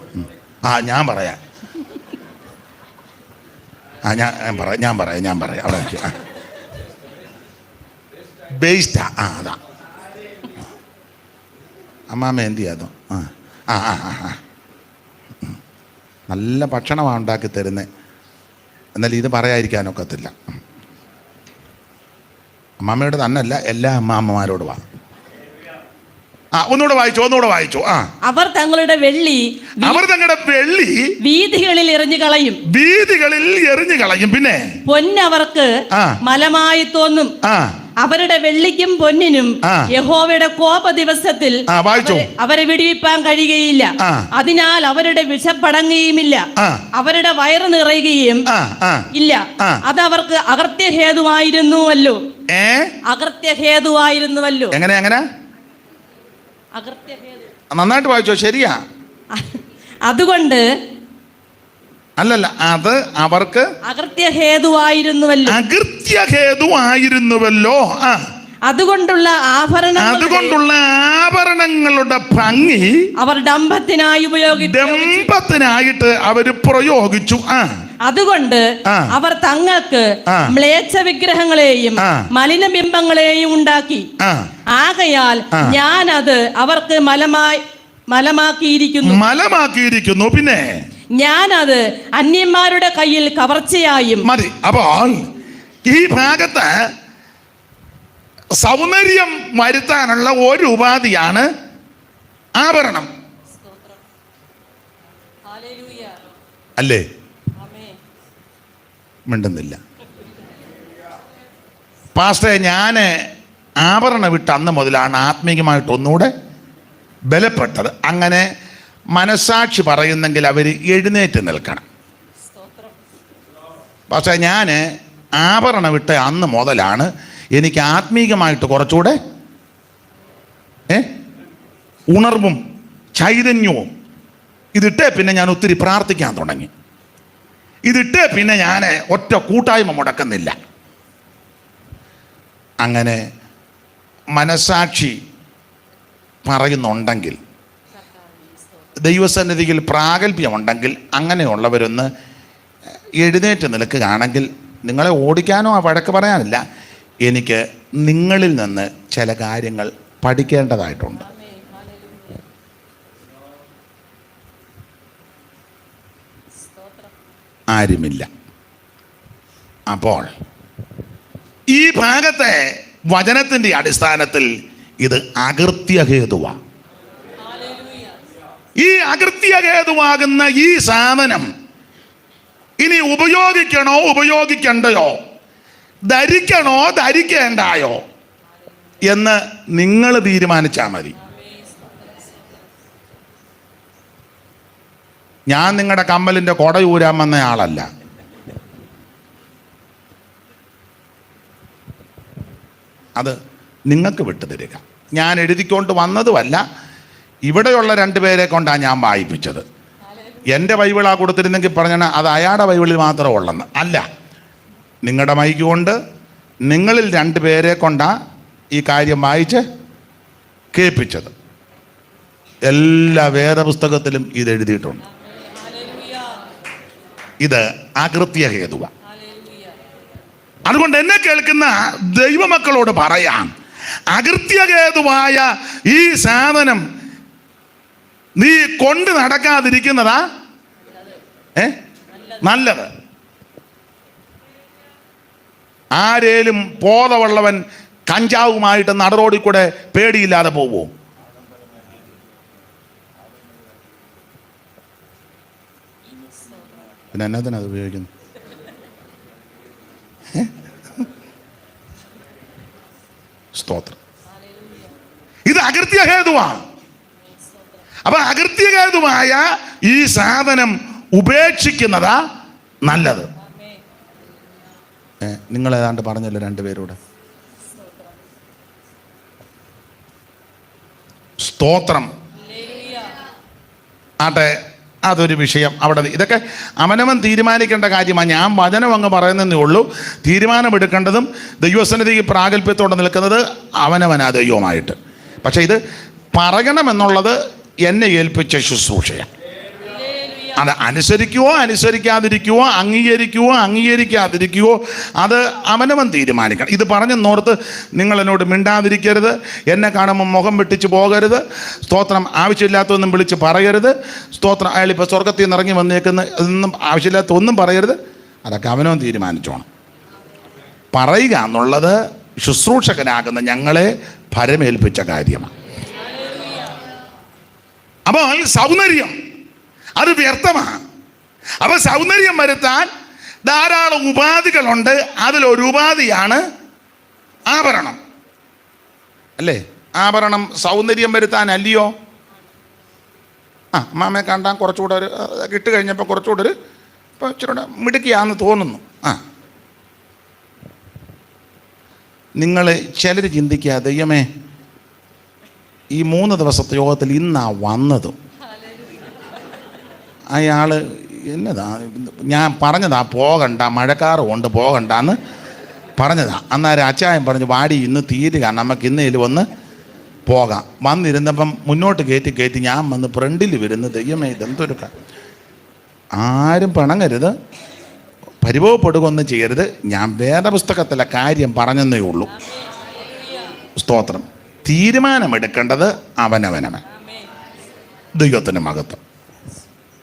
ഞാൻ പറയാം. ഞാൻ പറയാം അവിടെ ബേസ്റ്റാ. അതാ അമ്മാമ്മ എന്ത് ചെയ്യാതോ. നല്ല ഭക്ഷണമാണ് ഉണ്ടാക്കി തരുന്നത്. എന്നാൽ ഇത് പറയാതിരിക്കാനൊക്കത്തില്ല. അമ്മാമ്മയോട് തന്നല്ല, എല്ലാ അമ്മാമ്മമാരോടും ഒന്നുകൂടെ വായിച്ചു. അവർ തങ്ങളുടെ വെള്ളി വീഥികളിൽ എറിഞ്ഞു കളയും. പിന്നെ പൊന്ന് അവർക്ക് മലമായി തോന്നും. അവരുടെ വെള്ളിക്കും പൊന്നിനും യഹോവയുടെ കോപ ദിവസത്തിൽ അവരെ വിടിവിപ്പാൻ കഴിയുകയില്ല. അതിനാൽ അവരുടെ വിശപ്പടങ്ങുകയുമില്ല, അവരുടെ വയറ് നിറയുകയും ഇല്ല. അത് അവർക്ക് അകൃത്യഹേതുവായിരുന്നുവല്ലോ. എങ്ങനെ നന്നായിട്ട് വായിച്ചോ. ശരിയാ. അതുകൊണ്ട് അല്ലല്ല, അത് അവർക്ക് അകൃത്യഹേതുവായിരുന്നുവല്ലോ. അതുകൊണ്ടുള്ള ആഭരണങ്ങളുടെ ഭംഗി അവർ ഡംഭത്തിനായിട്ട് അവര് പ്രയോഗിച്ചു. അതുകൊണ്ട് അവർ തങ്ങൾക്ക് മ്ലേച്ഛ വിഗ്രഹങ്ങളെയും മലിനബിംബങ്ങളെയും ഉണ്ടാക്കി. ആകയാൽ ഞാൻ അത് അവർക്ക് മലമാക്കിയിരിക്കുന്നു. പിന്നെ ഞാനത് അന്യന്മാരുടെ കയ്യിൽ കവർച്ചയായും. മതി. അപ്പോൾ ഈ ഭാഗത്ത് സൗന്ദര്യം വരുത്താനുള്ള ഒരു ഉപാധിയാണ് ആഭരണം. അല്ലേ? മിണ്ടുന്നില്ല. പാസ്റ്ററെ, ഞാൻ ആഭരണം വിട്ട് അന്ന് മുതലാണ് ആത്മീയമായിട്ട് ഒന്നുകൂടെ ബലപ്പെട്ടത്. അങ്ങനെ മനസാക്ഷി പറയുന്നെങ്കിൽ അവർ എഴുന്നേറ്റ് നിൽക്കണം. പക്ഷേ ഞാൻ ആഭരണം വിട്ട് അന്ന് മുതലാണ് എനിക്ക് ആത്മീകമായിട്ട് കുറച്ചുകൂടെ ഉണർവും ചൈതന്യവും. ഇതിട്ടേ പിന്നെ ഞാൻ ഒത്തിരി പ്രാർത്ഥിക്കാൻ തുടങ്ങി. ഇതിട്ടേ പിന്നെ ഞാൻ ഒറ്റ കൂട്ടായ്മ മുടക്കുന്നില്ല. അങ്ങനെ മനസാക്ഷി പറയുന്നുണ്ടെങ്കിൽ, ദൈവസന്നിധിയിൽ പ്രാഗൽഭ്യമുണ്ടെങ്കിൽ അങ്ങനെയുള്ളവരൊന്ന് എഴുന്നേറ്റ് നിൽക്കുകയാണെങ്കിൽ നിങ്ങളെ ഓടിക്കാനോ വഴക്ക് പറയാനില്ല, എനിക്ക് നിങ്ങളിൽ നിന്ന് ചില കാര്യങ്ങൾ പഠിക്കേണ്ടതായിട്ടുണ്ട്. ആരുമില്ല. അപ്പോൾ ഈ ഭാഗത്തെ വചനത്തിൻ്റെ അടിസ്ഥാനത്തിൽ ഇത് അകൃത്യഹേതുവാണ്. ഈ അകൃത്യഹേതുവാകുന്ന ഈ സാധനം ഇനി ഉപയോഗിക്കണോ ഉപയോഗിക്കണ്ടയോ, ധരിക്കണോ ധരിക്കേണ്ടായോ എന്ന് നിങ്ങൾ തീരുമാനിച്ചാൽ മതി. ഞാൻ നിങ്ങളുടെ കമ്മലിൻ്റെ കൊടയൂരാൻ വന്ന ആളല്ല. അത് നിങ്ങൾക്ക് വിട്ടുതരിക. ഞാൻ എഴുതിക്കൊണ്ട് വന്നതുമല്ല, ഇവിടെയുള്ള രണ്ടുപേരെ കൊണ്ടാണ് ഞാൻ വായിപ്പിച്ചത്. എൻ്റെ ബൈബിളാ കൊടുത്തിരുന്നെങ്കിൽ പറഞ്ഞാൽ അത് അയാളുടെ ബൈബിളിൽ മാത്രമേ ഉള്ളെന്ന്. അല്ല, നിങ്ങളുടെ മൈക്ക് കൊണ്ട് നിങ്ങളിൽ രണ്ടുപേരെ കൊണ്ടാണ് ഈ കാര്യം വായിച്ച് കേൾപ്പിച്ചത്. എല്ലാ വേദപുസ്തകത്തിലും ഇത് എഴുതിയിട്ടുണ്ട്. ഇത് അകൃത്യഹേതുവ. അതുകൊണ്ട് എന്നെ കേൾക്കുന്ന ദൈവമക്കളോട് പറയാം, അകൃത്യഹേതുവായ ഈ സാധനം നീ കൊണ്ട് നടക്കാതിരിക്കുന്നതാ നല്ലത്. ആരേലും ബോധമുള്ളവൻ കഞ്ചാവുമായിട്ട് നടറോഡിൽ കൂടെ പേടിയില്ലാതെ പോവോ? പിന്നെ എന്നതിനാ അത് ഉപയോഗിക്കുന്നു? സ്തോത്രം. ഇത് അകൃത്യഹേതുവാണ്. അപ്പൊ അകൃത്യഹേതുവായ ഈ സാധനം ഉപേക്ഷിക്കുന്നതാ നല്ലത്. നിങ്ങൾ ഏതാണ്ട് പറഞ്ഞല്ലോ രണ്ടുപേരോട്. സ്തോത്രം. ആട്ടെ, അതൊരു വിഷയം. അവിടെ ഇതൊക്കെ അവനവൻ തീരുമാനിക്കേണ്ട കാര്യമാണ്. ഞാൻ വചനം അങ്ങ് പറയുന്നതേ ഉള്ളൂ. തീരുമാനമെടുക്കേണ്ടതും ദൈവസന്നിധിക്ക് പ്രാഗൽഭ്യത്തോടെ നിൽക്കുന്നത് അവനവനാ ദൈവമായിട്ട്. പക്ഷെ ഇത് പറയണമെന്നുള്ളത് എന്നെ ഏൽപ്പിച്ച ശുശ്രൂഷയാണ്. അത് അനുസരിക്കുവോ അനുസരിക്കാതിരിക്കുവോ, അംഗീകരിക്കുവോ അംഗീകരിക്കാതിരിക്കുവോ, അത് അവനവൻ തീരുമാനിക്കണം. ഇത് പറഞ്ഞെന്നോർത്ത് നിങ്ങൾ എന്നോട് മിണ്ടാതിരിക്കരുത്, എന്നെ കാണുമ്പോൾ മുഖം വെട്ടിച്ച് പോകരുത്. സ്തോത്രം. ആവശ്യമില്ലാത്തൊന്നും വിളിച്ച് പറയരുത്. സ്തോത്രം. അയാളിപ്പോൾ സ്വർഗത്തിൽ നിന്ന് ഇറങ്ങി വന്നേക്കുന്ന ഒന്നും ആവശ്യമില്ലാത്ത ഒന്നും പറയരുത്. അതൊക്കെ അവനവൻ തീരുമാനിച്ചോണം. പറയുക എന്നുള്ളത് ശുശ്രൂഷകനാകുന്ന ഞങ്ങളെ ഭരമേൽപ്പിച്ച കാര്യമാണ്. അപ്പോൾ സൗന്ദര്യം അത് വ്യർത്ഥമാണ്. അപ്പൊ സൗന്ദര്യം വരുത്താൻ ധാരാളം ഉപാധികളുണ്ട്. അതിലൊരു ഉപാധിയാണ് ആഭരണം. അല്ലേ? ആഭരണം സൗന്ദര്യം വരുത്താൻ അല്ലയോ? അമ്മാമ്മയെ കണ്ടാൽ കുറച്ചുകൂടെ ഒരു ഇട്ട് കഴിഞ്ഞപ്പോൾ കുറച്ചുകൂടെ ഒരു ഇപ്പോൾ ഇച്ചിരി മിടുക്കിയാന്ന് തോന്നുന്നു. നിങ്ങൾ ചിലർ ചിന്തിക്കുക, ദൈവമേ ഈ 3 ദിവസത്തെ യോഗത്തിൽ ഇന്നാ വന്നതും അയാൾ എന്നതാ ഞാൻ പറഞ്ഞതാ പോകണ്ട, മഴക്കാറ് കൊണ്ട് പോകണ്ടെന്ന് പറഞ്ഞതാ. അന്നേരം അച്ചായൻ പറഞ്ഞു, വാടി ഇന്ന് തീരുക, നമുക്ക് ഇന്നേലും ഒന്ന് പോകാം. വന്നിരുന്നപ്പം മുന്നോട്ട് കയറ്റി ഞാൻ വന്ന് ഫ്രണ്ടിൽ വരുന്നു. ദൈവമേ ഇതെന്തൊരു ആരും പിണങ്ങരുത്, പരിഭവപ്പെടുകയൊന്നും ചെയ്യരുത്. ഞാൻ വേദപുസ്തകത്തിലെ കാര്യം പറഞ്ഞെന്നേ ഉള്ളൂ. സ്തോത്രം. തീരുമാനമെടുക്കേണ്ടത് അവനവനവൻ. ദൈവത്തിന് മഹത്വം.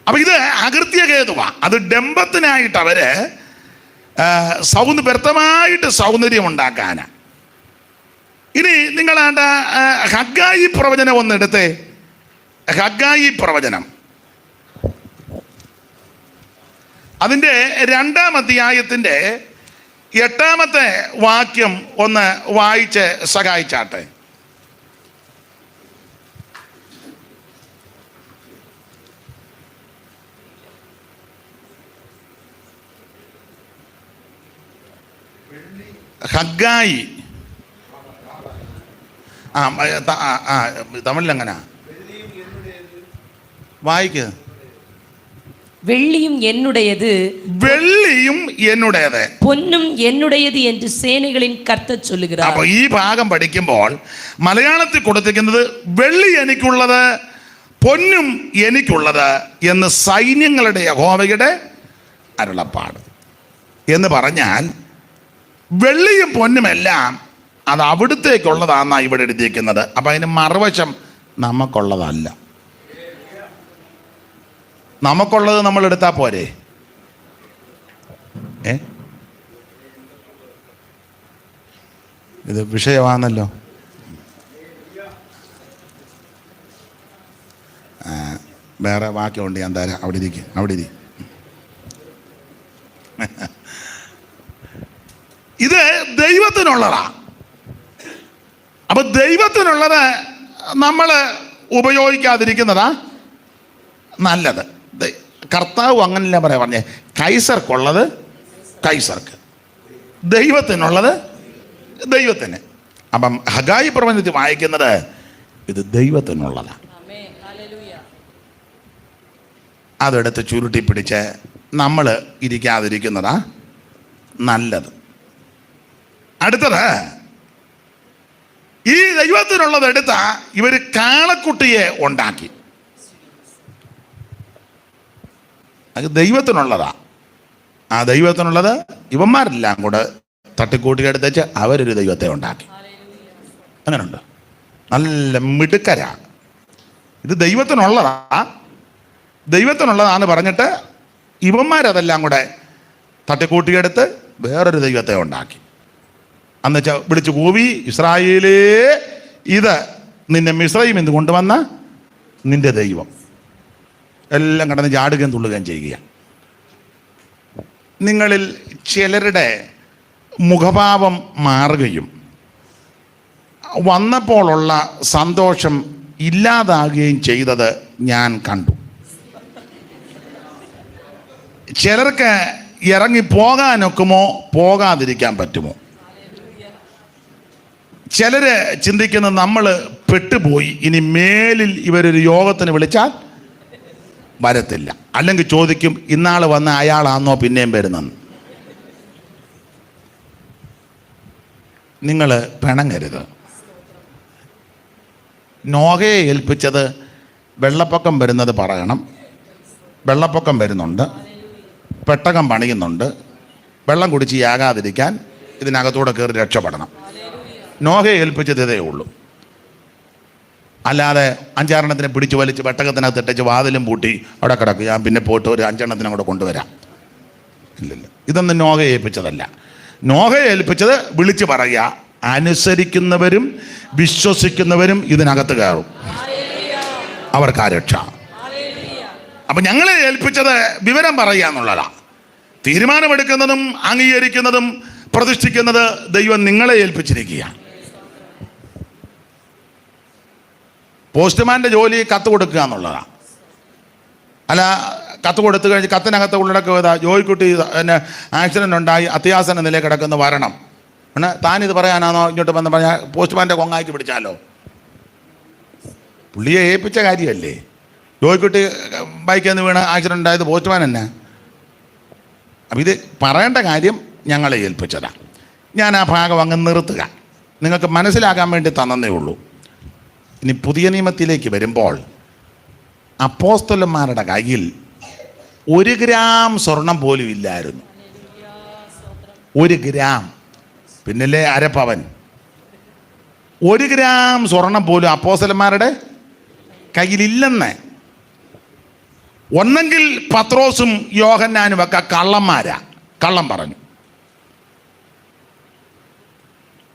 അപ്പൊ ഇത് അകൃത്യഹേതുവാ. അത് ഡംബത്തിനായിട്ട് അവര് വ്യർത്ഥമായിട്ട് സൗന്ദര്യം ഉണ്ടാക്കാനാ. ഇനി നിങ്ങളാണ്ട ഹഗ്ഗായി പ്രവചനം ഒന്നെടുത്തേ. ഹഗ്ഗായി പ്രവചനം അതിൻ്റെ 2-ാം അധ്യായത്തിൻ്റെ 8-ാമത്തെ വാക്യം ഒന്ന് വായിച്ച് സഹായിച്ചാട്ടെ. ഹഗ്ഗായി തമിഴിലെങ്ങനാ വായിക്ക്? വെള്ളിയും എന്നുടേത്, വെള്ളിയും എന്നുടേത്, പൊന്നും എന്നുടേത് എന്ന് സേനകളിൻ കർത്താവ് ചൊല്ലുகிறார். അപ്പൊ ഈ ഭാഗം പഠിക്കുമ്പോൾ മലയാളത്തിൽ കൊടുത്തിരിക്കുന്നത് വെള്ളി എനിക്കുള്ളത് പൊന്നും എനിക്കുള്ളത് എന്ന് സൈന്യങ്ങളുടെ യഹോവയുടെ അരുളപ്പാട്. എന്ന് പറഞ്ഞാൽ വെള്ളിയും പൊന്നുമെല്ലാം അത് അവിടുത്തേക്കുള്ളതാണെന്നാണ് ഇവിടെ എഴുതിയിരിക്കുന്നത്. അപ്പം അതിന് മറുവശം നമുക്കുള്ളതല്ല. നമുക്കുള്ളത് നമ്മൾ എടുത്താൽ പോരെ? ഇത് വിഷയമാണല്ലോ. വേറെ വാക്യമുണ്ട്, ഞാൻ തരാം. അവിടെ ഇരിക്കും, അവിടെ ഇരി. ഇത് ദൈവത്തിനുള്ളതാ. അപ്പൊ ദൈവത്തിനുള്ളത് നമ്മൾ ഉപയോഗിക്കാതിരിക്കുന്നതാ നല്ലത്. കർത്താവ് അങ്ങനെയല്ല പറഞ്ഞേ, കൈസർക്കുള്ളത് കൈസർക്ക്, ദൈവത്തിനുള്ളത് ദൈവത്തിന്. അപ്പം ഹഗായി പ്രവചനത്തിൽ വായിക്കുന്നത് ഇത് ദൈവത്തിനുള്ളതാണ്. അതെടുത്ത് ചുരുട്ടി പിടിച്ച് നമ്മൾ ഇരിക്കാതിരിക്കുന്നതാ നല്ലത്. അടുത്തത്, ഈ ദൈവത്തിനുള്ളത് എടുത്ത ഇവർ കാളക്കുട്ടിയെ ഉണ്ടാക്കി. അത് ദൈവത്തിനുള്ളതാ. ആ ദൈവത്തിനുള്ളത് ഇവന്മാരെല്ലാം കൂടെ തട്ടിക്കൂട്ടി എടുത്തേച്ച് അവരൊരു ദൈവത്തെ ഉണ്ടാക്കി. അങ്ങനെയുണ്ട്, നല്ല മിടുക്കരാ. ഇത് ദൈവത്തിനുള്ളതാ, ദൈവത്തിനുള്ളതാന്ന് പറഞ്ഞിട്ട് ഇവന്മാരതെല്ലാം കൂടെ തട്ടിക്കൂട്ടിയെടുത്ത് വേറൊരു ദൈവത്തെ ഉണ്ടാക്കി. എന്നുവെച്ചാൽ വിളിച്ചു കൂവി, ഇസ്രായേലേ, ഇത് നിന്നെ മിസ്രയീമിൽ നിന്ന് കൊണ്ടുവന്ന നിന്റെ ദൈവം. എല്ലാം കിടന്ന് ചാടുകയും തുള്ളുകയും ചെയ്യുക. നിങ്ങളിൽ ചിലരുടെ മുഖഭാവം മാറുകയും വന്നപ്പോഴുള്ള സന്തോഷം ഇല്ലാതാകുകയും ചെയ്തത് ഞാൻ കണ്ടു. ചിലർക്ക് ഇറങ്ങി പോകാനൊക്കുമോ, പോകാതിരിക്കാൻ പറ്റുമോ? ചിലര് ചിന്തിക്കുന്നത് നമ്മൾ പെട്ടുപോയി, ഇനി മേലിൽ ഇവരൊരു യോഗത്തിന് വിളിച്ചാൽ വരത്തില്ല. അല്ലെങ്കിൽ ചോദിക്കും, ഇന്നാൾ വന്ന അയാളാണോ പിന്നെയും വരുന്നെന്ന്. നിങ്ങൾ പിണങ്ങരുത്. നോഹയെ ഏൽപ്പിച്ചത് വെള്ളപ്പൊക്കം വരുന്നത് പറയണം. വെള്ളപ്പൊക്കം വരുന്നുണ്ട്, പെട്ടകം പണിയുന്നുണ്ട്, വെള്ളം കുടിച്ച് യാകാതിരിക്കാൻ ഇതിനകത്തൂടെ കയറി രക്ഷപ്പെടണം. നോഹയെ ഏൽപ്പിച്ചത് ഇതേ ഉള്ളൂ. അല്ലാതെ 5-6 പിടിച്ച് വലിച്ച് പെട്ടകത്തിനകത്ത് ഇട്ടച്ച് വാതിലും പൂട്ടി അവിടെ കിടക്കും, ഞാൻ പിന്നെ പോയിട്ട് ഒരു 5 കൂടെ കൊണ്ടുവരാം. ഇല്ലില്ല, ഇതൊന്നും നോഹയെ ഏൽപ്പിച്ചതല്ല. നോഹയെ ഏൽപ്പിച്ചത് വിളിച്ചു പറയുക, അനുസരിക്കുന്നവരും വിശ്വസിക്കുന്നവരും ഇതിനകത്ത് കയറും, അവർക്ക് ആ രക്ഷ. അപ്പൊ ഞങ്ങളെ ഏൽപ്പിച്ചത് വിവരം പറയുക എന്നുള്ളതാ. തീരുമാനമെടുക്കുന്നതും അംഗീകരിക്കുന്നതും പ്രതിഷ്ഠിക്കുന്നത് ദൈവം നിങ്ങളെ ഏൽപ്പിച്ചിരിക്കുക. പോസ്റ്റ്മാൻ്റെ ജോലി കത്ത് കൊടുക്കുക എന്നുള്ളതാണ്. അല്ല, കത്ത് കൊടുത്തു കഴിഞ്ഞ് കത്തിനകത്ത് ഉള്ളടക്കുക, ജോയിക്കുട്ടി പിന്നെ ആക്സിഡൻ്റ് ഉണ്ടായി അത്യാസന്ന നിലയിൽ കിടക്കുന്ന വരണം. പിന്നെ താനിത് പറയാനാണോ ഇങ്ങോട്ട് വന്ന് പറഞ്ഞാൽ പോസ്റ്റ്മാൻ്റെ കൊങ്ങായിക്ക് പിടിച്ചാലോ? പുള്ളിയെ ഏൽപ്പിച്ച കാര്യമല്ലേ. ജോയിക്കുട്ടി ബൈക്കിൽ നിന്ന് വീണ് ആക്സിഡൻ്റ് ഉണ്ടായത് പോസ്റ്റ്മാൻ തന്നെ. അപ്പം ഇത് പറയേണ്ട കാര്യം ഞങ്ങളെ ഏൽപ്പിച്ചതാണ്. ഞാൻ ആ ഭാഗം അങ്ങ് നിർത്തുക, നിങ്ങൾക്ക് മനസ്സിലാക്കാൻ വേണ്ടി തന്നേ ഉള്ളൂ. ഇനി പുതിയ നിയമത്തിലേക്ക് വരുമ്പോൾ അപ്പോസ്തലന്മാരുടെ കയ്യിൽ 1 ഗ്രാം സ്വർണം പോലും ഇല്ലായിരുന്നു. 1 ഗ്രാം, പിന്നല്ലേ അരപ്പവൻ. 1 ഗ്രാം സ്വർണം പോലും അപ്പോസ്തലന്മാരുടെ കയ്യിലില്ലെന്ന്. ഒന്നെങ്കിൽ പത്രോസും യോഹന്നാനും ഒക്കെ കള്ളന്മാരാ, കള്ളം പറഞ്ഞു,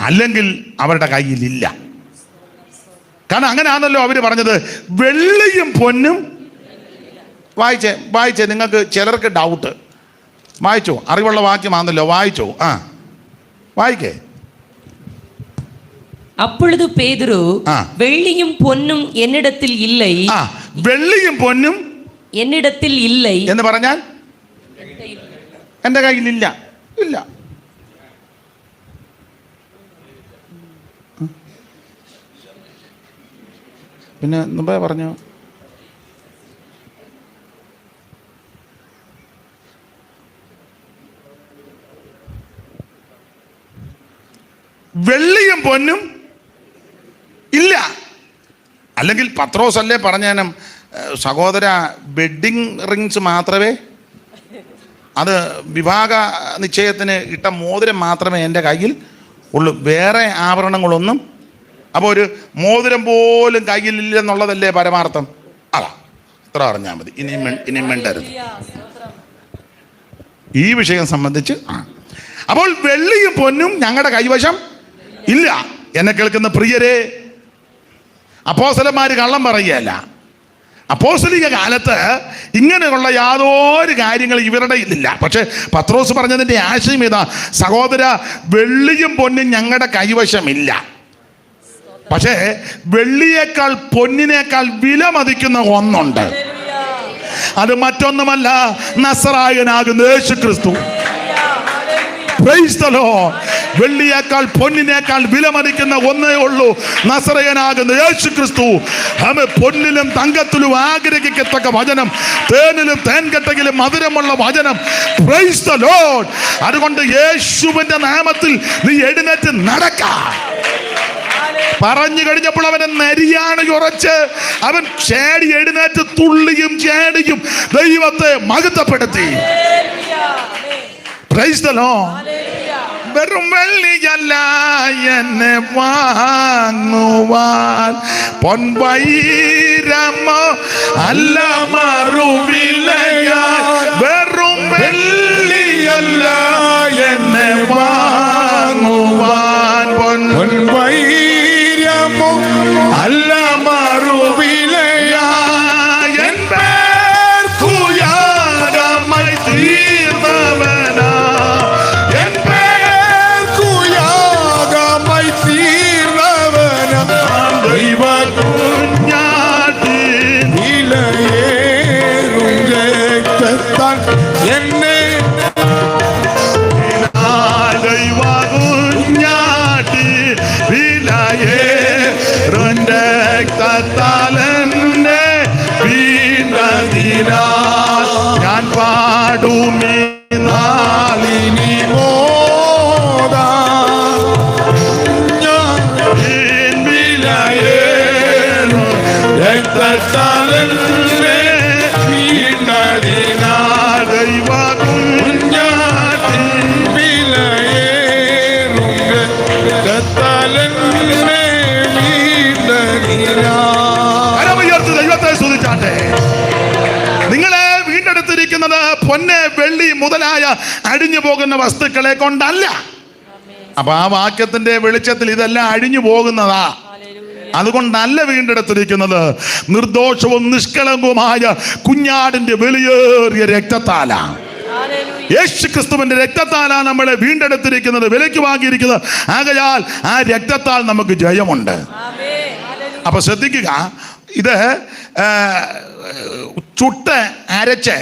അല്ലെങ്കിൽ അവരുടെ കയ്യിലില്ല. കാരണം അങ്ങനെയാണല്ലോ അവർ പറഞ്ഞത്, വെള്ളിയും പൊന്നും. വായിച്ചേ നിങ്ങൾക്ക് ചിലർക്ക് ഡൗട്ട്. വായിച്ചോ, അറിവുള്ള വാക്യമാണല്ലോ, വായിച്ചോ. വായിക്കേ. அப்பொழுது பேதுரு, வெள்ளியும் பொன்னும் என்னிடத்தில் இல்லை. വെള്ളിയും പൊന്നും என்னிடத்தில் இல்லை എന്ന് പറഞ്ഞാൽ എൻ്റെ കയ്യിലില്ല. ഇല്ല. പിന്നെ മുമ്പേ പറഞ്ഞു, വെള്ളിയും പൊന്നും ഇല്ല. അല്ലെങ്കിൽ പത്രോസ് അല്ലേ പറഞ്ഞാലും, സഹോദര, വെഡ്ഡിങ് റിങ്സ് മാത്രമേ അത് വിവാഹ നിശ്ചയത്തിന് ഇട്ട മോതിരം മാത്രമേ എൻ്റെ കയ്യിൽ ഉള്ളൂ, വേറെ ആഭരണങ്ങളൊന്നും. അപ്പോൾ ഒരു മോതിരം പോലും കയ്യിലില്ലെന്നുള്ളതല്ലേ പരമാർത്ഥം? അതാ, ഇത്ര അറിഞ്ഞാൽ മതി. ഇനിയും മിണ്ടരുത് ഈ വിഷയം സംബന്ധിച്ച്. അപ്പോൾ വെള്ളിയും പൊന്നും ഞങ്ങളുടെ കൈവശം ഇല്ല. എന്നെ കേൾക്കുന്ന പ്രിയരെ, അപ്പോസ്തലന്മാർ കള്ളം പറയുകയല്ല. അപ്പോസ്തലിക കാലത്ത് ഇങ്ങനെയുള്ള യാതൊരു കാര്യങ്ങൾ ഇവരുടെ ഇല്ല. പക്ഷെ പത്രോസ് പറഞ്ഞതിൻ്റെ ആശയം ഇതാ, സഹോദര, വെള്ളിയും പൊന്നും ഞങ്ങളുടെ കൈവശമില്ല. പക്ഷേ വെള്ളിയേക്കാൾ പൊന്നിനേക്കാൾ വില മതിക്കുന്ന ഒന്നുണ്ട്. അത് മറ്റൊന്നുമല്ല, നസറായനാകുന്ന യേശുക്രിസ്തു. Praise the Lord. വെള്ളിയേക്കാൾ പൊന്നിനേക്കാൾ വിലമതിക്കുന്ന ഒന്നേ ഉള്ളൂ, നസറയനാകുന്ന യേശുക്രിസ്തു. പൊന്നിലും തങ്കത്തിലും ആഗ്രഹിക്കത്തക്ക വചനം, തേനിലും തേൻകട്ടയിലും മധുരമുള്ള വചനം. Praise the Lord. അതുകൊണ്ട് യേശുവിന്റെ നാമത്തിൽ നീ എഴുന്നേറ്റ് നടക്കാം. പറഞ്ഞു കഴിഞ്ഞപ്പോൾ അവനെ നരിയാണ് ഉറച്ച് അവൻ ചാടി എഴുന്നേറ്റ് തുള്ളിയും ചാടിയും ദൈവത്തെ മഹത്വപ്പെടുത്തി. Praise the Lord. വെറും വെള്ളിയല്ല എന്നെ വാങ്ങുവാൻ, പൊൻവൈരമോ അല്ല മറുവിലയാ. വെറും വെള്ളിയല്ല എന്നെ വാങ്ങുവാൻ, പൊൻവൈരമോ അല്ല മറുവിലയാ. എൻ പേർക്കു യാഗമായി തീർന്നവനാ, എൻ പേർക്കു യാഗമായി തീർന്നവനാ. ദൈവ കുഞ്ഞാട്ടിൻ വിലയേറും രക്തത്താൽ എന്നെ, ദൈവ കുഞ്ഞാട്ടിൻ വിലയേറും രക്തത്താൽ എന്നെ വീണതിനാൽ ഞാൻ പാടുമേ നാളിനി മോദാ. ഞാൻ വിലയേറും രക്തത്താൽ എന്നെ വീണതിനാൽ ദൈവ കുഞ്ഞാട്ടിൻ വിലയേറും രക്തത്താൽ എന്നെ വീണതിനാൽ. കരമുയർത്തി ദൈവത്തെ സ്തുതിച്ചാട്ടെ. നിങ്ങളെ വീണ്ടെടുത്തിരിക്കുന്നത് പൊന്ന്, വെള്ളി മുതലായ അഴിഞ്ഞു പോകുന്ന വസ്തുക്കളെ കൊണ്ടല്ല. അപ്പൊ ആ വാക്യത്തിന്റെ വെളിച്ചത്തിൽ ഇതെല്ലാം അഴിഞ്ഞു പോകുന്നതാ. അതുകൊണ്ടല്ല വീണ്ടെടുത്തിരിക്കുന്നത്, നിർദോഷവും നിഷ്കളങ്കവുമായ കുഞ്ഞാടിന്റെ വിലയേറിയ രക്തത്താലാണ്. യേശുക്രിസ്തുവിന്റെ രക്തത്താലാണ് നമ്മളെ വീണ്ടെടുത്തിരിക്കുന്നത്, വിലയ്ക്ക് വാങ്ങിയിരിക്കുന്നത്. ആകയാൽ ആ രക്തത്താൽ നമുക്ക് ജയമുണ്ട്. അപ്പൊ ശ്രദ്ധിക്കുക, ഇത് ചുട്ട് അരച്ച്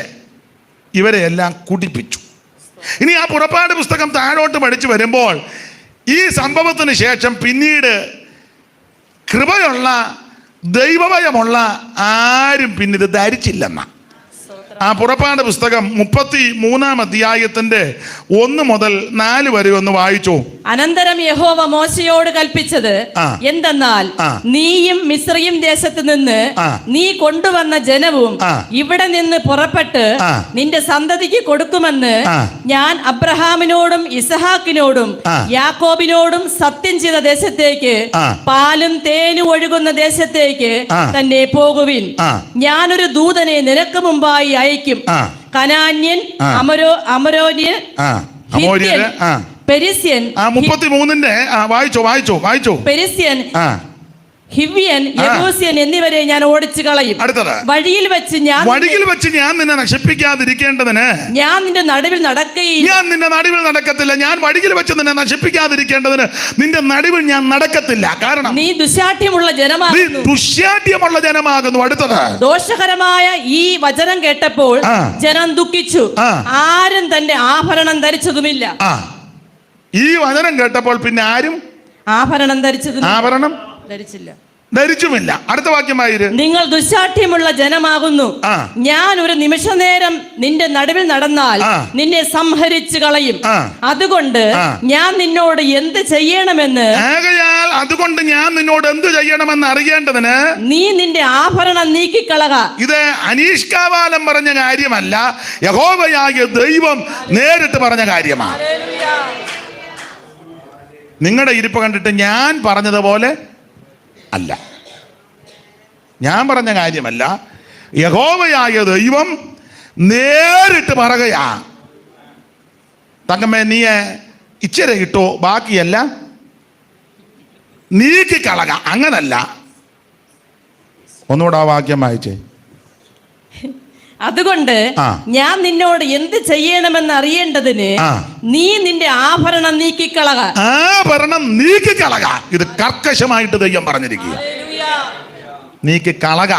ഇവരെ എല്ലാം കുടിപ്പിച്ചു. ഇനി ആ പുറപ്പാട് പുസ്തകം താഴോട്ട് പഠിച്ചു വരുമ്പോൾ ഈ സംഭവത്തിന് ശേഷം പിന്നീട് കൃപയുള്ള ദൈവഭയമുള്ള ആരും പിന്നിത് ധരിച്ചില്ലെന്ന. ആ പുറപ്പാട് പുസ്തകം 33 അധ്യായത്തിന്റെ 1 മുതൽ 4 വരെ ഒന്ന് വായിച്ചു. അനന്തരം യഹോവ മോശയോട് കൽപ്പിച്ചത് എന്തെന്നാൽ, നീയും മിസ്രയീം ദേശത്ത് നിന്ന് നീ കൊണ്ടുവന്ന ജനവും ഇവിടെ നിന്ന് പുറപ്പെട്ട് നിന്റെ സന്തതിക്ക് കൊടുക്കുമെന്ന് ഞാൻ അബ്രഹാമിനോടും ഇസഹാക്കിനോടും യാക്കോബിനോടും സത്യം ചെയ്ത ദേശത്തേക്ക്, പാലും തേനും ഒഴുകുന്ന ദേശത്തേക്ക് തന്നെ പോകുവിൻ. ഞാനൊരു ദൂതനെ നിനക്ക് മുമ്പായി അയക്കും. കനാന്യൻ, അമരോന്യൻ, ഹിത്യൻ, പെരിസ്യൻ. 33 വായിച്ചോ. പെരിസ്യൻ, ഹിവ്യൻ, യെബൂസ്യൻ എന്നിവരെ ഞാൻ ഓടിച്ചു കളയും. അടുത്തത്, വഴിയിൽ വെച്ച് ഞാൻ നിന്നെ നശിപ്പിക്കാതിരിക്കേണ്ടതിന് ഞാൻ നിന്റെ നടുവിൽ നടക്കുകയില്ല. ഞാൻ നിന്റെ നടുവിൽ നടക്കത്തില്ല. ഞാൻ വഴിയിൽ വെച്ച് നിന്നെ നശിപ്പിക്കാതിരിക്കേണ്ടതിന് നിന്റെ നടുവിൽ ഞാൻ നടക്കത്തില്ല. കാരണം നീ ദുശാഠ്യമുള്ള ജനമാകുന്നു. അടുത്തത്, ദോഷകരമായ ഈ വചനം കേട്ടപ്പോൾ ജനം ദുഃഖിച്ചു, ആരും തന്റെ ആഭരണം ധരിച്ചതുമില്ല. ഈ വചനം കേട്ടപ്പോൾ പിന്നെ ആരും ആഭരണം ധരിച്ചില്ല. ധരിച്ചുമില്ല. അടുത്ത വാക്യമായിര്. നിങ്ങൾ ദുശ്ശാഠ്യമുള്ള ജനമാകുന്നു. ആ. ഞാൻ ഒരു നിമിഷനേരം നിന്റെ നടുവിൽ നടന്നാൽ ആ. നിന്നെ സംഹരിച്ചു കളയും. ആ. അതുകൊണ്ട് ആ. ഞാൻ നിന്നോട് എന്ത് ചെയ്യണമെന്ന് ആകയാൽ അതുകൊണ്ട് ഞാൻ നിന്നോട് എന്ത് ചെയ്യണമെന്ന് അറിയേണ്ടതിന് നീ നിന്റെ ആഭരണം നീക്കിക്കളക. ഇത് അനീഷ്കാവാലം പറഞ്ഞ കാര്യമല്ല, യഹോവയായ ദൈവം നേരിട്ട് പറഞ്ഞ കാര്യമാണ്. നിങ്ങളുടെ ഇരിപ്പ് കണ്ടിട്ട് ഞാൻ പറഞ്ഞതുപോലെ അല്ല, ഞാൻ പറഞ്ഞ കാര്യമല്ല, യഹോവയായ ദൈവം നേരിട്ട് പറയുകയാ. തങ്കമ്മേ, നീ ഇച്ചിരി ഇട്ടോ, ബാക്കിയല്ല നീക്കിക്കളക. അങ്ങനല്ല. ഒന്നുകൂടെ ആ വാക്യം വായിച്ചേ. അതുകൊണ്ട് ആ. ഞാൻ നിന്നോട് എന്ത് ചെയ്യണമെന്ന് അറിയേണ്ടതിന് ആ. നീ നിന്റെ ആഭരണം നീക്കിക്കളക. ആഭരണം നീക്കിക്കളക. ഇത് കർക്കശമായിട്ട് ദൈവം പറഞ്ഞിരിക്കുക. നീക്കിക്കളക.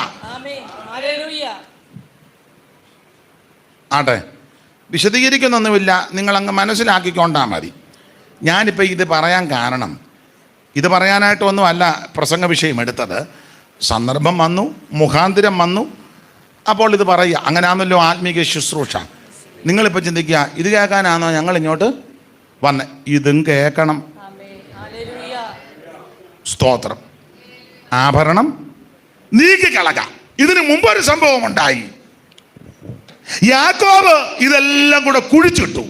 ആട്ടെ, വിശദീകരിക്കുന്നൊന്നുമില്ല, നിങ്ങൾ അങ്ങ് മനസ്സിലാക്കിക്കൊണ്ടാൽ മതി. ഞാനിപ്പോൾ ഇത് പറയാൻ കാരണം, ഇത് പറയാനായിട്ടൊന്നുമല്ല പ്രസംഗ വിഷയം എടുത്തത്. സന്ദർഭം വന്നു, മുഖാന്തിരം വന്നു, അപ്പോൾ ഇത് പറയുക. അങ്ങനെയാണല്ലോ ആത്മീക ശുശ്രൂഷ. നിങ്ങളിപ്പോൾ ചിന്തിക്കുക, ഇത് കേൾക്കാനാണോ ഞങ്ങൾ ഇങ്ങോട്ട് വന്ന്? ഇതും കേൾക്കണം. സ്തോത്രം. ആഭരണം നീക്കിക്കളക. ഇതിനു മുമ്പൊരു സംഭവം ഉണ്ടായി. യാക്കോബ് ഇതെല്ലാം കൂടെ കുഴിച്ചിട്ടു.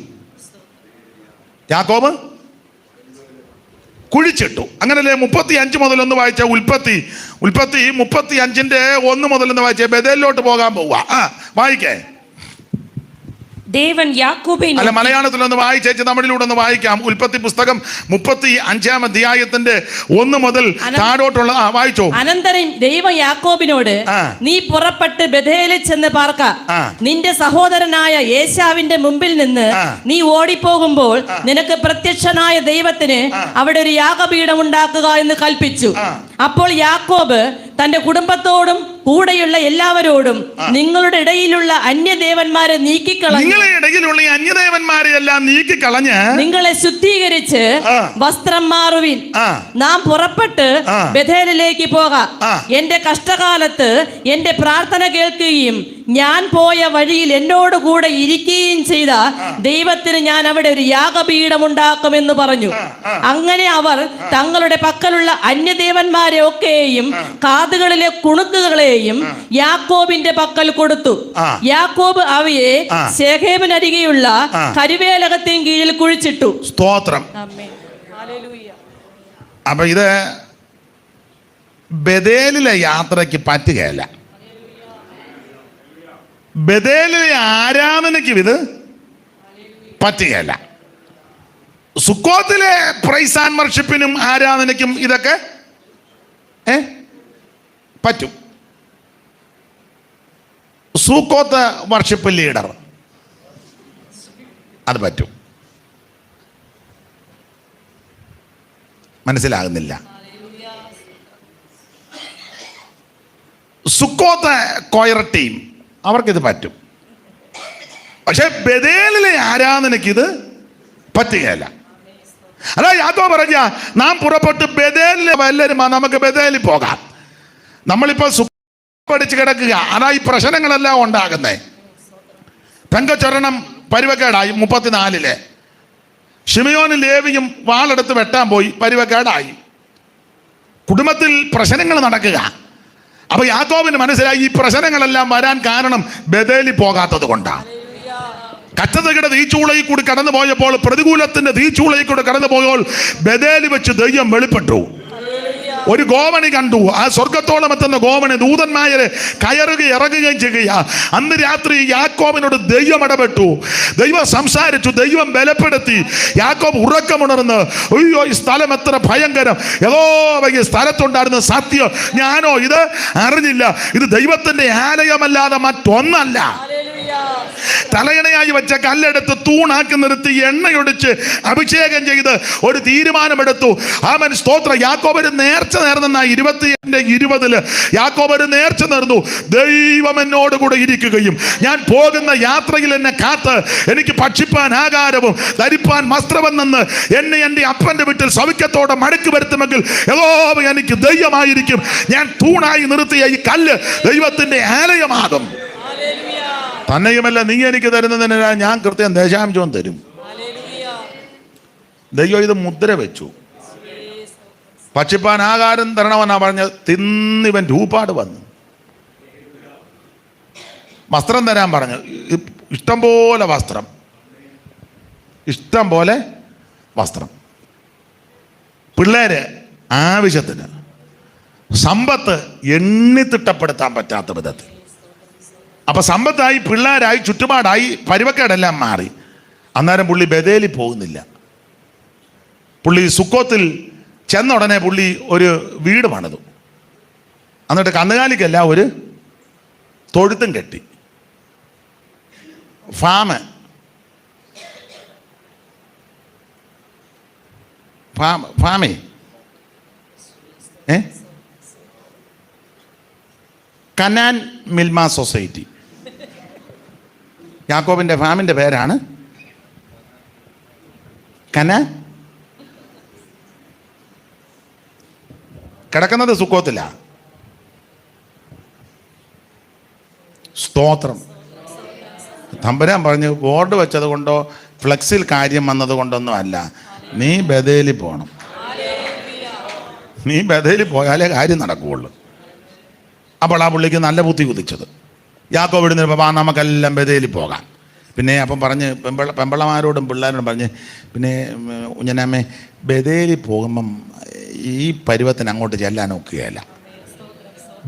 യാക്കോബ് കുഴിച്ചിട്ടു. അങ്ങനല്ലേ 35 മുതൽ ഒന്ന് വായിച്ച ഉൽപ്പത്തി 35:1 മുതൽ ഒന്ന് വായിച്ച ബേഥേലിലോട്ട് പോകാൻ പോവുക. വായിക്കേ. ദേവൻ യാക്കോബെ അല്ല, മലയാളത്തിൽ ഒന്ന് വായിച്ചേച്ച് നമ്മളിലൂടെ ഒന്ന് വായിക്കാം. ഉൽപ്പത്തി പുസ്തകം 35-ാം അധ്യായത്തിന്റെ 1 മുതൽ താഴോട്ടുള്ള വായിച്ചോ. അനന്തരം ദൈവം യാക്കോബിനോട്, നീ പുറപ്പെട്ട് ബേഥേലിൽ ചെന്ന് പാർക്ക. നിന്റെ സഹോദരനായ ഏശാവിന്റെ മുമ്പിൽ നിന്ന് നീ ഓടിപ്പോകുമ്പോൾ നിനക്ക് പ്രത്യക്ഷനായ ദൈവത്തിന് അവിടെ ഒരു യാഗപീഠം ഉണ്ടാക്കുക എന്ന് കൽപ്പിച്ചു. അപ്പോൾ യാക്കോബ് തന്റെ കുടുംബത്തോടും കൂടെയുള്ള എല്ലാവരോടും നിങ്ങളുടെ ഇടയിലുള്ള അന്യദേവന്മാരെ നീക്കിക്കളഞ്ഞ് എല്ലാം നീക്കിക്കളഞ്ഞ് നിങ്ങളെ ശുദ്ധീകരിച്ച് വസ്ത്രം മാറുവിൻ. നാം പുറപ്പെട്ട് ബേഥേലിലേക്ക് പോകാം. എന്റെ കഷ്ടകാലത്ത് എന്റെ പ്രാർത്ഥന കേൾക്കുകയും ഞാൻ പോയ വഴിയിൽ എന്നോട് കൂടെ ഇരിക്കുകയും ചെയ്ത ദൈവത്തിന് ഞാൻ അവിടെ ഒരു യാഗപീഠം ഉണ്ടാക്കുമെന്ന് പറഞ്ഞു. അങ്ങനെ അവർ തങ്ങളുടെ പക്കലുള്ള അന്യദേവന്മാരെ ഒക്കെയും കാതുകളിലെ കുണുക്കുകളെയും യാക്കോബിന്റെ പക്കൽ കൊടുത്തു. യാക്കോബ് അവയെ ശെഖേമിനരികെയുള്ള കരുവേലകത്തിന് കീഴിൽ കുഴിച്ചിട്ടു. സ്തോത്രം. അപ്പൊ ഇത് ബേഥേലിലെ യാത്രയ്ക്ക് പറ്റുകയല്ല. ബേഥേലിലെ ആരാധനയ്ക്കും ഇത് പറ്റുകയല്ല. സുക്കോത്തിലെ പ്രൈസ് ആൻഡ് വർഷിപ്പിനും ആരാധനയ്ക്കും ഇതൊക്കെ പറ്റും. സൂക്കോത്ത് വർഷിപ്പ് ലീഡർ അത് പറ്റും. മനസ്സിലാകുന്നില്ല. സുക്കോത്ത് കൊയർ ടീം അവർക്കിത് പറ്റും. പക്ഷെ ബേഥേലിലെ ആരാധനയ്ക്ക് ഇത് പറ്റുകയല്ല. അതാ യാക്കോബ് പറഞ്ഞ, നാം പുറപ്പെട്ട് ബേഥേലിലെ എല്ലാവരും നമുക്ക് ബേഥേലിൽ പോകാം. നമ്മളിപ്പോ പഠിച്ച് കിടക്കുക. അതാ ഈ പ്രശ്നങ്ങളെല്ലാം ഉണ്ടാകുന്നേ. പെങ്കച്ചൊരണം പരുവക്കേടായി. 34 ശിമയോനും ലേവിയും വാളെടുത്ത് വെട്ടാൻ പോയി, പരുവക്കേടായി. കുടുംബത്തിൽ പ്രശ്നങ്ങൾ നടക്കുക. അപ്പൊ യാക്കോബിന് മനസ്സിലായി ഈ പ്രശ്നങ്ങളെല്ലാം വരാൻ കാരണം ബേഥേലിൽ പോകാത്തത് കൊണ്ടാണ്. കച്ചതയുടെ തീച്ചൂളയിൽ കൂടി കടന്നു പോയപ്പോൾ, പ്രതികൂലത്തിന്റെ തീച്ചൂളയിൽ കൂടി കടന്നു പോയപ്പോൾ ബേഥേലിൽ വെച്ച് ദൈവം വെളിപ്പെട്ടു. ഒരു ഗോവണി കണ്ടു. ആ സ്വർഗത്തോളം എത്തുന്ന ഗോവണി ദൂതന്മാരെ കയറുകയും ഇറങ്ങുകയും ചെയ്യുക. അന്ന് രാത്രി യാക്കോബിനോട് ദൈവം ഇടപെട്ടു. ദൈവം സംസാരിച്ചു. ദൈവം ബലപ്പെടുത്തി. യാക്കോബ് ഉറക്കമുണർന്ന്, അയ്യോ ഈ സ്ഥലം എത്ര ഭയങ്കരം, യഹോവ സ്ഥലത്തുണ്ടായിരുന്ന സത്യം ഞാനോ ഇത് അറിഞ്ഞില്ല. ഇത് ദൈവത്തിന്റെ ആലയമല്ലാതെ മറ്റൊന്നല്ല. തലയണയായി വെച്ച കല്ലെടുത്ത് തൂണാക്കി നിർത്തി എണ്ണയൊടിച്ച് അഭിഷേകം ചെയ്ത് ഒരു തീരുമാനമെടുത്തു. ആമേൻ, സ്തോത്രം. യാക്കോബ് ഒരു നേർച്ച നേർന്ന 27:20 യാക്കോബ് ഒരു നേർച്ച നേർന്നു. ദൈവം എന്നോട് കൂടെ ഇരിക്കുകയും ഞാൻ പോകുന്ന യാത്രയിൽ എന്നെ കാത്ത് എനിക്ക് ഭക്ഷിപ്പാൻ ആഹാരവും ധരിപ്പാൻ വസ്ത്രമെന്ന് എന്നെ എൻ്റെ അപ്പൻ്റെ വീട്ടിൽ സൗഖ്യത്തോടെ മടക്കി വരുത്തുമെങ്കിൽ യഹോവ എനിക്ക് ദൈവമായിരിക്കും. ഞാൻ തൂണായി നിർത്തിയ ഈ കല്ല് ദൈവത്തിന്റെ ആലയമാകും. തന്നെയുമല്ല, നീ എനിക്ക് തരുന്നതിന് ഞാൻ കൃത്യം ദശാംശവും തരും. ദൈവം ഇത് മുദ്ര വെച്ചു. ഭക്ഷിപ്പാൻ ആഹാരം തരണമെന്നാ പറഞ്ഞത്. തിന്നിവൻ രൂപാട് വന്നു. വസ്ത്രം തരാൻ പറഞ്ഞു. ഇഷ്ടം പോലെ വസ്ത്രം, ഇഷ്ടം പോലെ വസ്ത്രം. പിള്ളേര് ആവശ്യത്തിന്, സമ്പത്ത് എണ്ണിത്തിട്ടപ്പെടുത്താൻ പറ്റാത്ത വിധത്തിൽ. അപ്പൊ സമ്പത്തായി, പിള്ളേരായി, ചുറ്റുപാടായി, പരുവക്കേടെല്ലാം മാറി. അന്നേരം പുള്ളി ബഥേലിൽ പോകുന്നില്ല. പുള്ളി സുക്കോത്തിൽ ചെന്ന ഉടനെ പുള്ളി ഒരു വീട് പണിതു. എന്നിട്ട് കന്നുകാലിക്കല്ല ഒരു തൊഴുത്തും കെട്ടി. ഫാമേ കനാൻ മിൽമ സൊസൈറ്റി. യാക്കോബിന്റെ ഫാമിന്റെ പേരാണ് കനാൻ. കിടക്കുന്നത് സുക്കോത്തില്ല. സ്തോത്രം. തമ്പുരാൻ പറഞ്ഞു, ബോർഡ് വെച്ചത് കൊണ്ടോ ഫ്ലെക്സിൽ കാര്യം വന്നത് കൊണ്ടൊന്നും അല്ല, നീ ബഥേലിൽ പോകണം. നീ ബഥേലിൽ പോയാലേ കാര്യം നടക്കുകയുള്ളൂ. അപ്പോൾ ആ പുള്ളിക്ക് നല്ല ബുദ്ധി കുതിച്ചത്. യാക്കോബ് ഇടുന്ന നമുക്കെല്ലാം ബഥേലിൽ പോകാം. പിന്നെ അപ്പം പറഞ്ഞ് പെമ്പളമാരോടും പിള്ളേരോടും പറഞ്ഞ്, പിന്നെ കുഞ്ഞനാമ്മേ, ബഥേലിൽ പോകുമ്പം ഈ പരുവത്തിന് അങ്ങോട്ട് ചെല്ലാൻ ഒക്കുകയല്ല.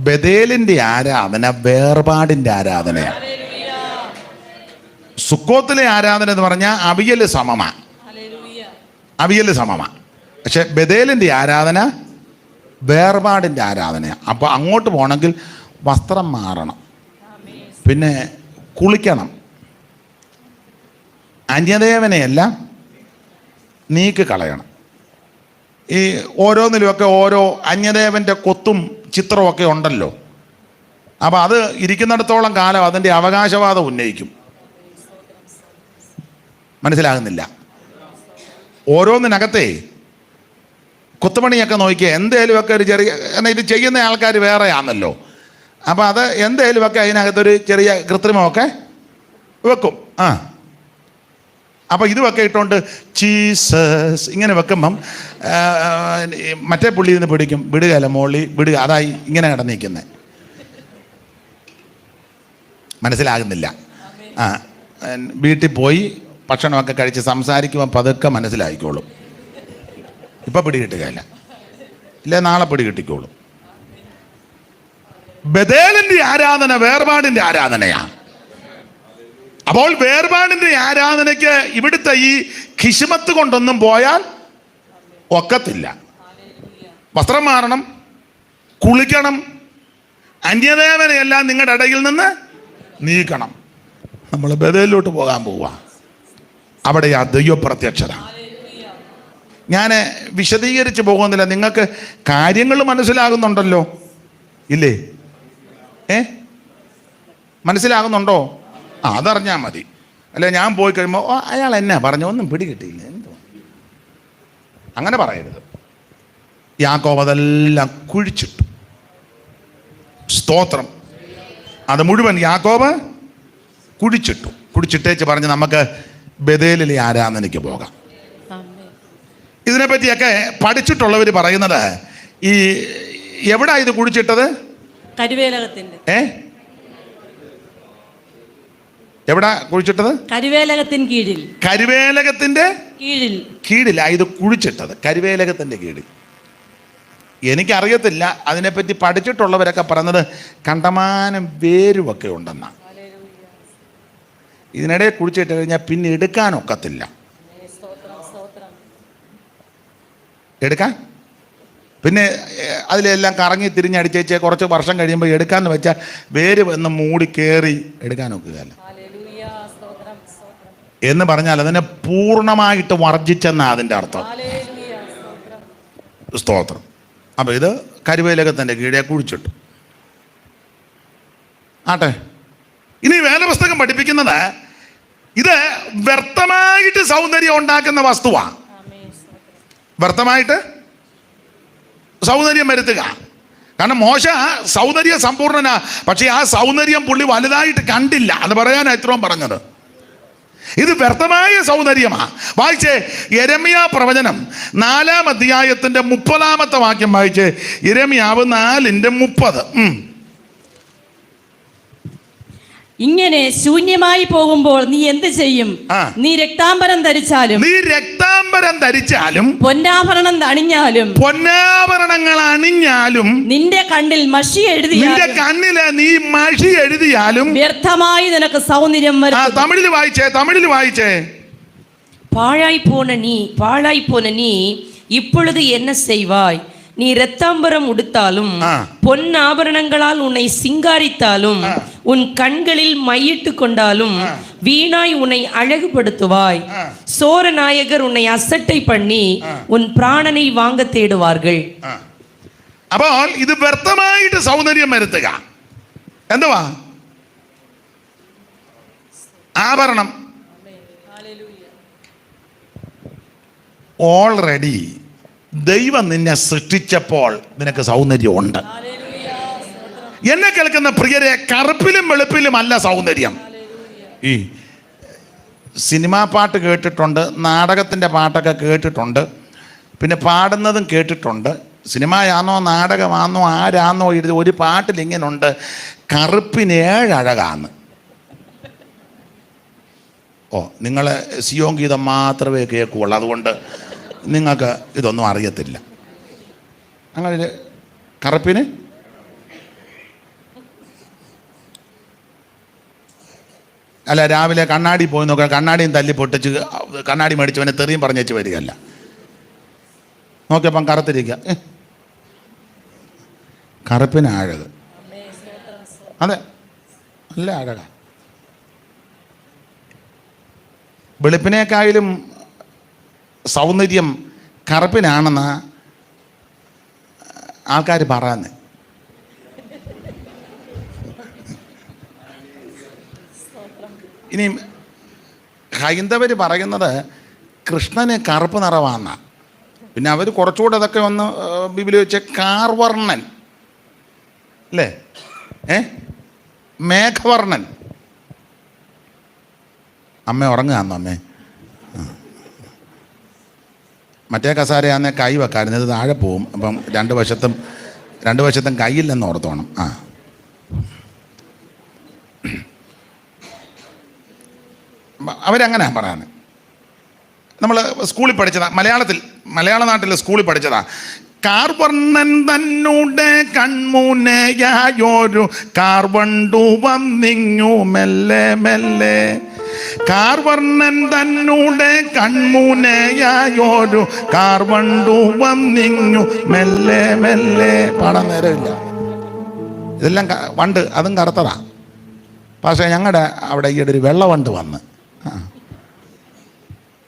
ബഥേലിൻ്റെ ആരാധന വേർപാടിൻ്റെ ആരാധനയാണ്. സുക്കോത്തിലെ ആരാധന എന്ന് പറഞ്ഞാൽ അവിയൽ സമമാ. പക്ഷെ ബഥേലിൻ്റെ ആരാധന വേർപാടിൻ്റെ ആരാധനയാണ്. അപ്പോൾ അങ്ങോട്ട് പോകണമെങ്കിൽ വസ്ത്രം മാറണം, പിന്നെ കുളിക്കണം, അന്യദേവനെയെല്ലാം നീക്കി കളയണം. ഈ ഓരോന്നിലുമൊക്കെ ഓരോ അന്യദേവൻ്റെ കൊത്തും ചിത്രമൊക്കെ ഉണ്ടല്ലോ. അപ്പം അത് ഇരിക്കുന്നിടത്തോളം കാലം അതിൻ്റെ അവകാശവാദം ഉന്നയിക്കും. മനസ്സിലാകുന്നില്ല? ഓരോന്നിനകത്തെ കൊത്തുപണിയൊക്കെ നോക്കിയ എന്തേലുമൊക്കെ ഒരു ചെറിയ, എന്നാൽ ഇത് ചെയ്യുന്ന ആൾക്കാർ വേറെയാണല്ലോ. അപ്പം അത് എന്തേലുമൊക്കെ അതിനകത്തൊരു ചെറിയ കൃത്രിമമൊക്കെ വെക്കും. അപ്പം ഇതുമൊക്കെ ഇട്ടുകൊണ്ട് ജീസസ് ഇങ്ങനെ വെക്കുമ്പം മറ്റേ പുള്ളി നിന്ന് പിടിക്കും. വിടുകയല്ല, മോളി വിടുക. അതായി ഇങ്ങനെ കിടന്നിരിക്കുന്നത്. മനസ്സിലാകുന്നില്ല? വീട്ടിൽ പോയി ഭക്ഷണമൊക്കെ കഴിച്ച് സംസാരിക്കുമ്പോൾ പതുക്കെ മനസ്സിലായിക്കോളും. ഇപ്പം പിടി കിട്ടുകയില്ല, ഇല്ലേ നാളെ പിടി കിട്ടിക്കോളും. ബഥേലിന്റെ ആരാധന വേർപാടിന്റെ ആരാധനയാണ്. അപ്പോൾ വേർപാടിന്റെ ആരാധനയ്ക്ക് ഇവിടുത്തെ ഈ ഖിശ്മത്ത് കൊണ്ടൊന്നും പോയാൽ ഒക്കത്തില്ല. വസ്ത്രം മാറണം, കുളിക്കണം, അന്യദേവനെയെല്ലാം നിങ്ങളുടെ ഇടയിൽ നിന്ന് നീക്കണം. നമ്മൾ ബഥേലിലോട്ട് പോകാൻ പോവുക. അവിടെയാ ദൈവപ്രത്യക്ഷത. ഞാൻ വിശദീകരിച്ച് പോകുന്നില്ല. നിങ്ങൾക്ക് കാര്യങ്ങൾ മനസ്സിലാകുന്നുണ്ടല്ലോ, ഇല്ലേ? മനസ്സിലാകുന്നുണ്ടോ? അതറിഞ്ഞാൽ മതി. അല്ലെ ഞാൻ പോയി കഴിയുമ്പോൾ അയാൾ എന്നാ പറഞ്ഞു, ഒന്നും പിടികിട്ടിയില്ല, എന്തോ അങ്ങനെ പറയരുത്. യാക്കോബ് അതെല്ലാം കുഴിച്ചിട്ടു. സ്തോത്രം. അത് മുഴുവൻ യാക്കോബ് കുഴിച്ചിട്ടേച്ച് പറഞ്ഞ് നമുക്ക് ബഥേലിലെ ആരാധനയ്ക്ക് പോകാം. ഇതിനെപ്പറ്റിയൊക്കെ പഠിച്ചിട്ടുള്ളവർ പറയുന്നത്, ഈ എവിടാ ഇത് കുഴിച്ചിട്ടത്? കരുവേലകത്തിന്റെ. എവിടാ കുഴിച്ചിട്ടത്? കരുവേലകത്തിന് കീഴിൽ. കരുവേലകത്തിന്റെ കീഴിലാ ഇത് കുഴിച്ചിട്ടത്. കരുവേലകത്തിന്റെ കീഴിൽ. എനിക്കറിയത്തില്ല, അതിനെപ്പറ്റി പഠിച്ചിട്ടുള്ളവരൊക്കെ പറഞ്ഞത് കണ്ടമാനം വേരുമൊക്കെ ഉണ്ടെന്നാണ്. ഇതിനിടയിൽ കുഴിച്ചിട്ട് കഴിഞ്ഞാൽ പിന്നെ എടുക്കാനൊക്കത്തില്ല. എടുക്കാൻ പിന്നെ അതിലെല്ലാം കറങ്ങി തിരിഞ്ഞടിച്ചേച്ച് കുറച്ച് വർഷം കഴിയുമ്പോൾ എടുക്കാമെന്ന് വെച്ചാൽ വേര് വന്ന് മൂടി കയറി എടുക്കാനൊക്കുകയല്ല. എന്ന് പറഞ്ഞാൽ അതിനെ പൂർണ്ണമായിട്ട് വർജിച്ചെന്നാ അതിൻ്റെ അർത്ഥം. സ്തോത്രം. അപ്പം ഇത് കരുവേലകത്തിൻ്റെ കീഴെ കുഴിച്ചിട്ടു. ആട്ടെ, ഇനി വേദപുസ്തകം പഠിപ്പിക്കുന്നത് ഇത് വ്യർത്ഥമായിട്ട് സൗന്ദര്യം ഉണ്ടാക്കുന്ന വസ്തുവാണ്. വ്യർത്ഥമായിട്ട് സൗന്ദര്യം വരുത്തുക. കാരണം മോശ സൗന്ദര്യ സമ്പൂർണനാ, പക്ഷേ ആ സൗന്ദര്യം പുള്ളി വലുതായിട്ട് കണ്ടില്ല. അത് പറയാനാണ് ഇത്രയും പറഞ്ഞത്. ഇത് വ്യർത്ഥമായ സൗന്ദര്യമാണ്. വായിച്ചേ യെരമ്യാ പ്രവചനം 4-ാം അധ്യായത്തിൻ്റെ 30-ാമത്തെ വാക്യം വായിച്ചേ. യെരമ്യാവ് 4:30. ഇങ്ങനെ ശൂന്യമായി പോകുമ്പോൾ നീ എന്ത് ചെയ്യും? നീ രക്താംബരം ധരിച്ചാലും പൊന്നാഭരണം അണിഞ്ഞാലും നിന്റെ കണ്ണിൽ മഷി എഴുതിയാലും വ്യർത്ഥമായി നിനക്ക് സൗന്ദര്യം വരും. തമിഴിൽ വായിച്ചേ. பாழாய் போன நீ இப்பொழுது என்ன செய்வாய்? நீ இரத்தாம்பரம் உடுத்தாலும் பொன் ஆபரணங்களால் உன்னை சிங்காரித்தாலும் உன் கண்களில் மையிட்டு கொண்டாலும் வீணாய் உன்னை அழகுபடுத்துவாய். சோர நாயகர் உன்னை அசட்டை பண்ணி உன் பிராணனை வாங்க தேடுவார்கள். അപ്പോൾ ഇത് വ്യർത്ഥമായിട്ട് സൗന്ദര്യം വരുത്തുക. എന്തുവാ? ആഭരണം. ഓൾറെഡി ദൈവം നിന്നെ സൃഷ്ടിച്ചപ്പോൾ നിനക്ക് സൗന്ദര്യം ഉണ്ട്. എന്നെ കേൾക്കുന്ന പ്രിയരെ, കറുപ്പിലും വെളുപ്പിലും അല്ല സൗന്ദര്യം. ഈ സിനിമാ പാട്ട് കേട്ടിട്ടുണ്ട്, നാടകത്തിൻ്റെ പാട്ടൊക്കെ കേട്ടിട്ടുണ്ട്, പിന്നെ പാടുന്നതും കേട്ടിട്ടുണ്ട്. സിനിമയാണോ നാടകമാണോ ആരാന്നോ എഴുതി ഒരു പാട്ടിൽ ഇങ്ങനുണ്ട്, കറുപ്പിന് 7 അഴകാന്ന്. നിങ്ങൾ സിയോൻ ഗീതം മാത്രമേ കേൾക്കുകയുള്ളൂ, അതുകൊണ്ട് നിങ്ങൾക്ക് ഇതൊന്നും അറിയത്തില്ല. അങ്ങനെ കറുപ്പിന് അല്ല, രാവിലെ കണ്ണാടി പോയി നോക്കുക, കണ്ണാടിയും തല്ലി പൊട്ടിച്ച് കണ്ണാടി മേടിച്ചവനെ തെറിയും പറഞ്ഞേച്ച് വരികയല്ല. നോക്കിയപ്പം കറുത്തിരിക്കുക. കറുപ്പിന് അഴക്. അതെ, നല്ല അഴകാ. വെളുപ്പിനേക്കായാലും സൗന്ദര്യം കറുപ്പിനാണെന്ന് ആൾക്കാർ പറയുന്നത്. ഇനി ഹൈന്ദവർ പറയുന്നത് കൃഷ്ണന് കറുപ്പ് നിറവാന്ന. പിന്നെ അവർ കുറച്ചുകൂടെ അതൊക്കെ ഒന്ന് ബൈബിളിൽ വെച്ച് കാർവർണ്ണൻ അല്ലേ, മേഘവർണ്ണൻ. അമ്മ ഉറങ്ങുകയാന്നോ? അമ്മേ മറ്റേ കസാരയാന്നേ കൈ വെക്കാറുണ്ട്, ഇത് താഴെ പോവും. അപ്പം രണ്ട് വശത്തും കൈയില്ലെന്ന് ഓർത്തോണം. അവരങ്ങനെ പറയാൻ. നമ്മൾ സ്കൂളിൽ പഠിച്ചതാ, മലയാള നാട്ടിൽ സ്കൂളിൽ പഠിച്ചതാ. കാർവർണ്ണൻ തന്നൂടെ കൺമുനയായൊരു കാർവണ്ടു വന്നിങ്ങു മെല്ലെ മെല്ലെ. കാർവർണ്ണൻ തന്നൂടെ കൺമുനയായൊരു കാർവണ്ടു വന്നിങ്ങു മെല്ലെ മെല്ലെ. പാടാൻ നേരമില്ല. ഇതെല്ലാം വണ്ട്, അതും കറുത്തതാ. പക്ഷേ ഞങ്ങളുടെ അവിടെ ഈയിടെ ഒരു വെള്ളവണ്ട് വന്ന്.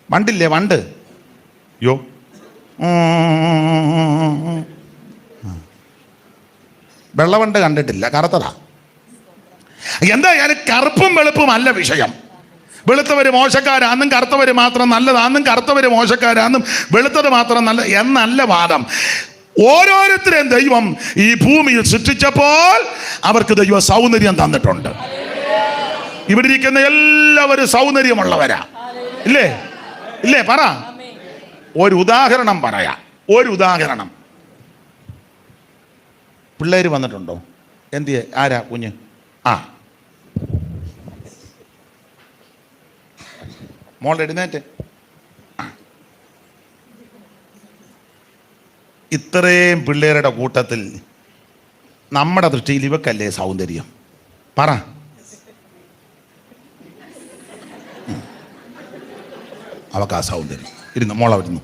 വണ്ടില്ലേ, വണ്ട്. യോ വെള്ളവണ്ട് കണ്ടിട്ടില്ല, കറുത്തതാ. എന്തായാലും കറുപ്പും വെളുപ്പും അല്ല വിഷയം. വെളുത്തവർ മോശക്കാരാന്നും കറുത്തവർ മാത്രം നല്ലതാന്നും കറുത്തവർ മോശക്കാരാന്നും വെളുത്തത് മാത്രം നല്ല എന്നല്ല വാദം. ഓരോരുത്തരെയും ദൈവം ഈ ഭൂമിയിൽ സൃഷ്ടിച്ചപ്പോൾ അവർക്ക് ദൈവം സൗന്ദര്യം തന്നിട്ടുണ്ട്. ഇവിടെ ഇരിക്കുന്ന എല്ലാവരും സൗന്ദര്യമുള്ളവരാ, ഇല്ലേ? ഇല്ലേ? പറ. ഒരു ഉദാഹരണം പറയാം. ഒരു ഉദാഹരണം. പിള്ളേര് വന്നിട്ടുണ്ടോ? എന്തിയെ? ആരാ കുഞ്ഞ്? മോൾ എഴുന്നേറ്റ്. ഇത്രയും പിള്ളേരുടെ കൂട്ടത്തിൽ നമ്മുടെ ദൃഷ്ടിയിൽ ഇവക്കല്ലേ സൗന്ദര്യം? പറ. അവക്കാ സൗന്ദര്യം. മോളവിരുന്നു.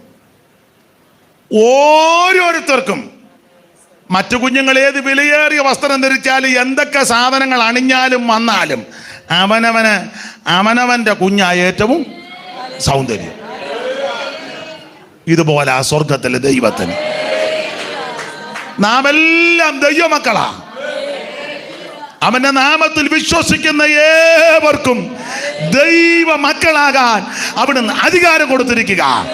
ഓരോരുത്തർക്കും മറ്റു കുഞ്ഞുങ്ങൾ ഏത് വിലയേറിയ വസ്ത്രം ധരിച്ചാലും എന്തൊക്കെ സാധനങ്ങൾ അണിഞ്ഞാലും വന്നാലും അവനവൻ്റെ കുഞ്ഞായ ഏറ്റവും സൗന്ദര്യം. ഇതുപോലെ ആ സ്വർഗത്തിലെ ദൈവത്തിന്. നാം എല്ലാം ദൈവമക്കളാ. അവന്റെ നാമത്തിൽ വിശ്വസിക്കുന്ന ഏവർക്കും ദൈവ മക്കളാകാൻ അവിടുന്ന് അധികാരം കൊടുത്തിരിക്കുക.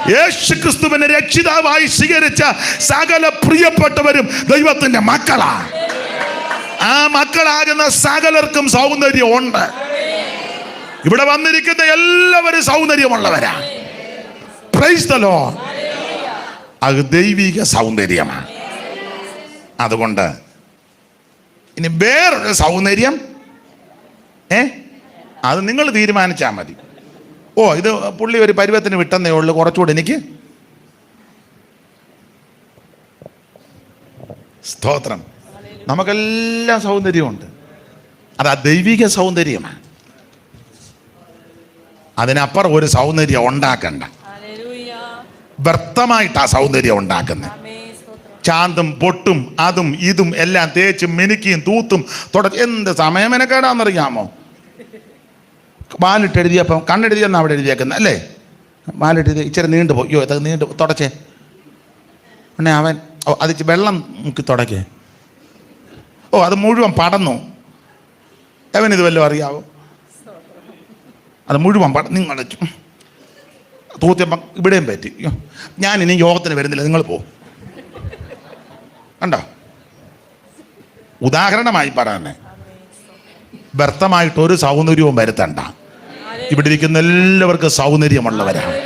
യേശുക്രിസ്തുവിനെ രക്ഷിതാവായി സ്വീകരിച്ച സകല പ്രിയപ്പെട്ടവരും ദൈവത്തിന്റെ മക്കളാ. ആ മക്കളാകുന്ന സകലർക്കും സൗന്ദര്യം ഉണ്ട്. ഇവിടെ വന്നിരിക്കുന്ന എല്ലാവരും സൗന്ദര്യമുള്ളവരാ. Praise the Lord. അത് ദൈവിക സൗന്ദര്യമാണ്. അതുകൊണ്ട് ഇനി വേറൊരു സൗന്ദര്യം അത് നിങ്ങൾ തീരുമാനിച്ചാൽ മതി. ഓ, ഇത് പുള്ളി ഒരു പരുവത്തിന് വിട്ടെന്നേ ഉള്ളൂ, കുറച്ചുകൂടെ എനിക്ക്. സ്തോത്രം. നമുക്കെല്ലാം സൗന്ദര്യമുണ്ട്. അത് ആ ദൈവിക സൗന്ദര്യമാണ്. അതിനപ്പുറം ഒരു സൗന്ദര്യം ഉണ്ടാക്കണ്ട. വ്യർത്ഥമായിട്ട് ആ സൗന്ദര്യം ഉണ്ടാക്കുന്നത്. ചാന്തും പൊട്ടും അതും ഇതും എല്ലാം തേച്ചും മിനുക്കിയും തൂത്തും എന്ത് സമയം മെനക്കേടാന്നറിയാമോ? വാലിട്ടെഴുതിയപ്പം കണ്ണെഴുതിയെന്നാണ് അവിടെ എഴുതിയേക്കുന്നത് അല്ലേ? വാലിട്ടെഴുതി ഇച്ചിരി നീണ്ടു പോയി. അയ്യോ, അത് നീണ്ടു തുടച്ചേ. പിന്നെ അവൻ അത് വെള്ളം മുക്കി തുടക്കേ. ഓ, അത് മുഴുവൻ പടന്നു. അവനിത് വല്ലതും അറിയാവോ? അത് മുഴുവൻ നിങ്ങൾ തൂത്തിയപ്പം ഇവിടെയും പറ്റി. ഞാൻ ഇനി യോഗത്തിന് വരുന്നില്ല, നിങ്ങൾ പോ. കണ്ടോ? ഉദാഹരണമായി പറയാനേ, വ്യർത്ഥമായിട്ട് ഒരു സൗന്ദര്യവും വരുത്തണ്ട. ഇവിടെ ഇരിക്കുന്ന എല്ലാവർക്കും സൗന്ദര്യമുള്ളവരാണ്.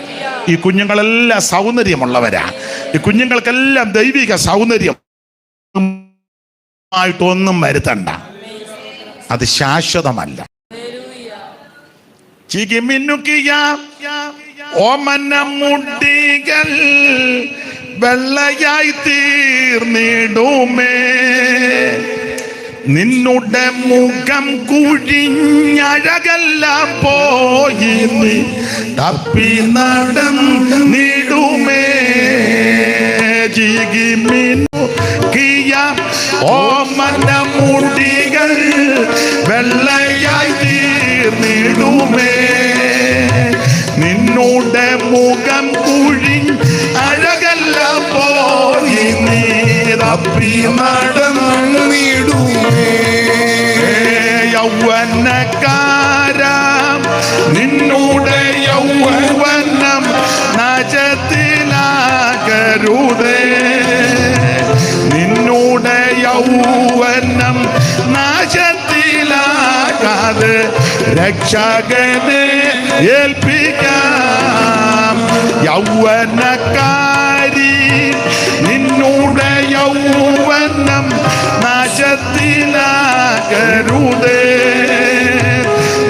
ഈ കുഞ്ഞുങ്ങളെല്ലാം സൗന്ദര്യമുള്ളവരാ. ഈ കുഞ്ഞുങ്ങൾക്കെല്ലാം ദൈവിക സൗന്ദര്യം ആയിട്ടൊന്നും വരുത്തണ്ട. അത് ശാശ്വതമല്ല. ചികിമിന്നുക്കിയ ഓമന മുടികൾ വെള്ളയായി തീർന്നിടുമേ. നിന്നുടെ മുഖം കുഴിഞ്ഞഴകെല്ലാം പോയി നീ തപ്പി നടന്നിടുമേ. ചികിമിന്നുക്കിയ ഓമന മുടികൾ വെള്ളയായി തീർന്നിടുമേ. നിന്നുടെ മുഖം കുഴിഞ്ഞഴകെല്ലാം പോയി നീ തപ്പി നടന്നിടുമേ. യൗവനക്കാരാം നിന്നുടെ യൗവനം നാശത്തിലാകരുതേ. നിന്നുടെ യൗവനം നാശത്തിലാകാതെ രക്ഷകനെ ഏൽപ്പിക്കാം. യൗവനക്കാരി നിന്നുടെ യൗവനം നാശത്തിലാകരുതേ.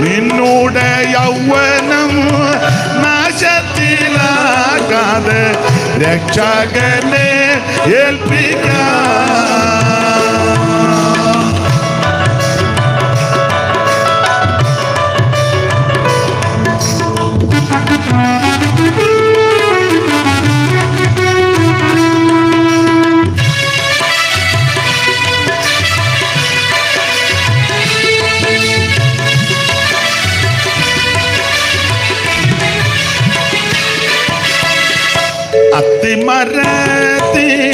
നിന്നുടെ യൗവനം നാശത്തിലാകാതെ രക്ഷകനെ ഏൽപ്പിക്കാം. അത്തിമരത്തിൻ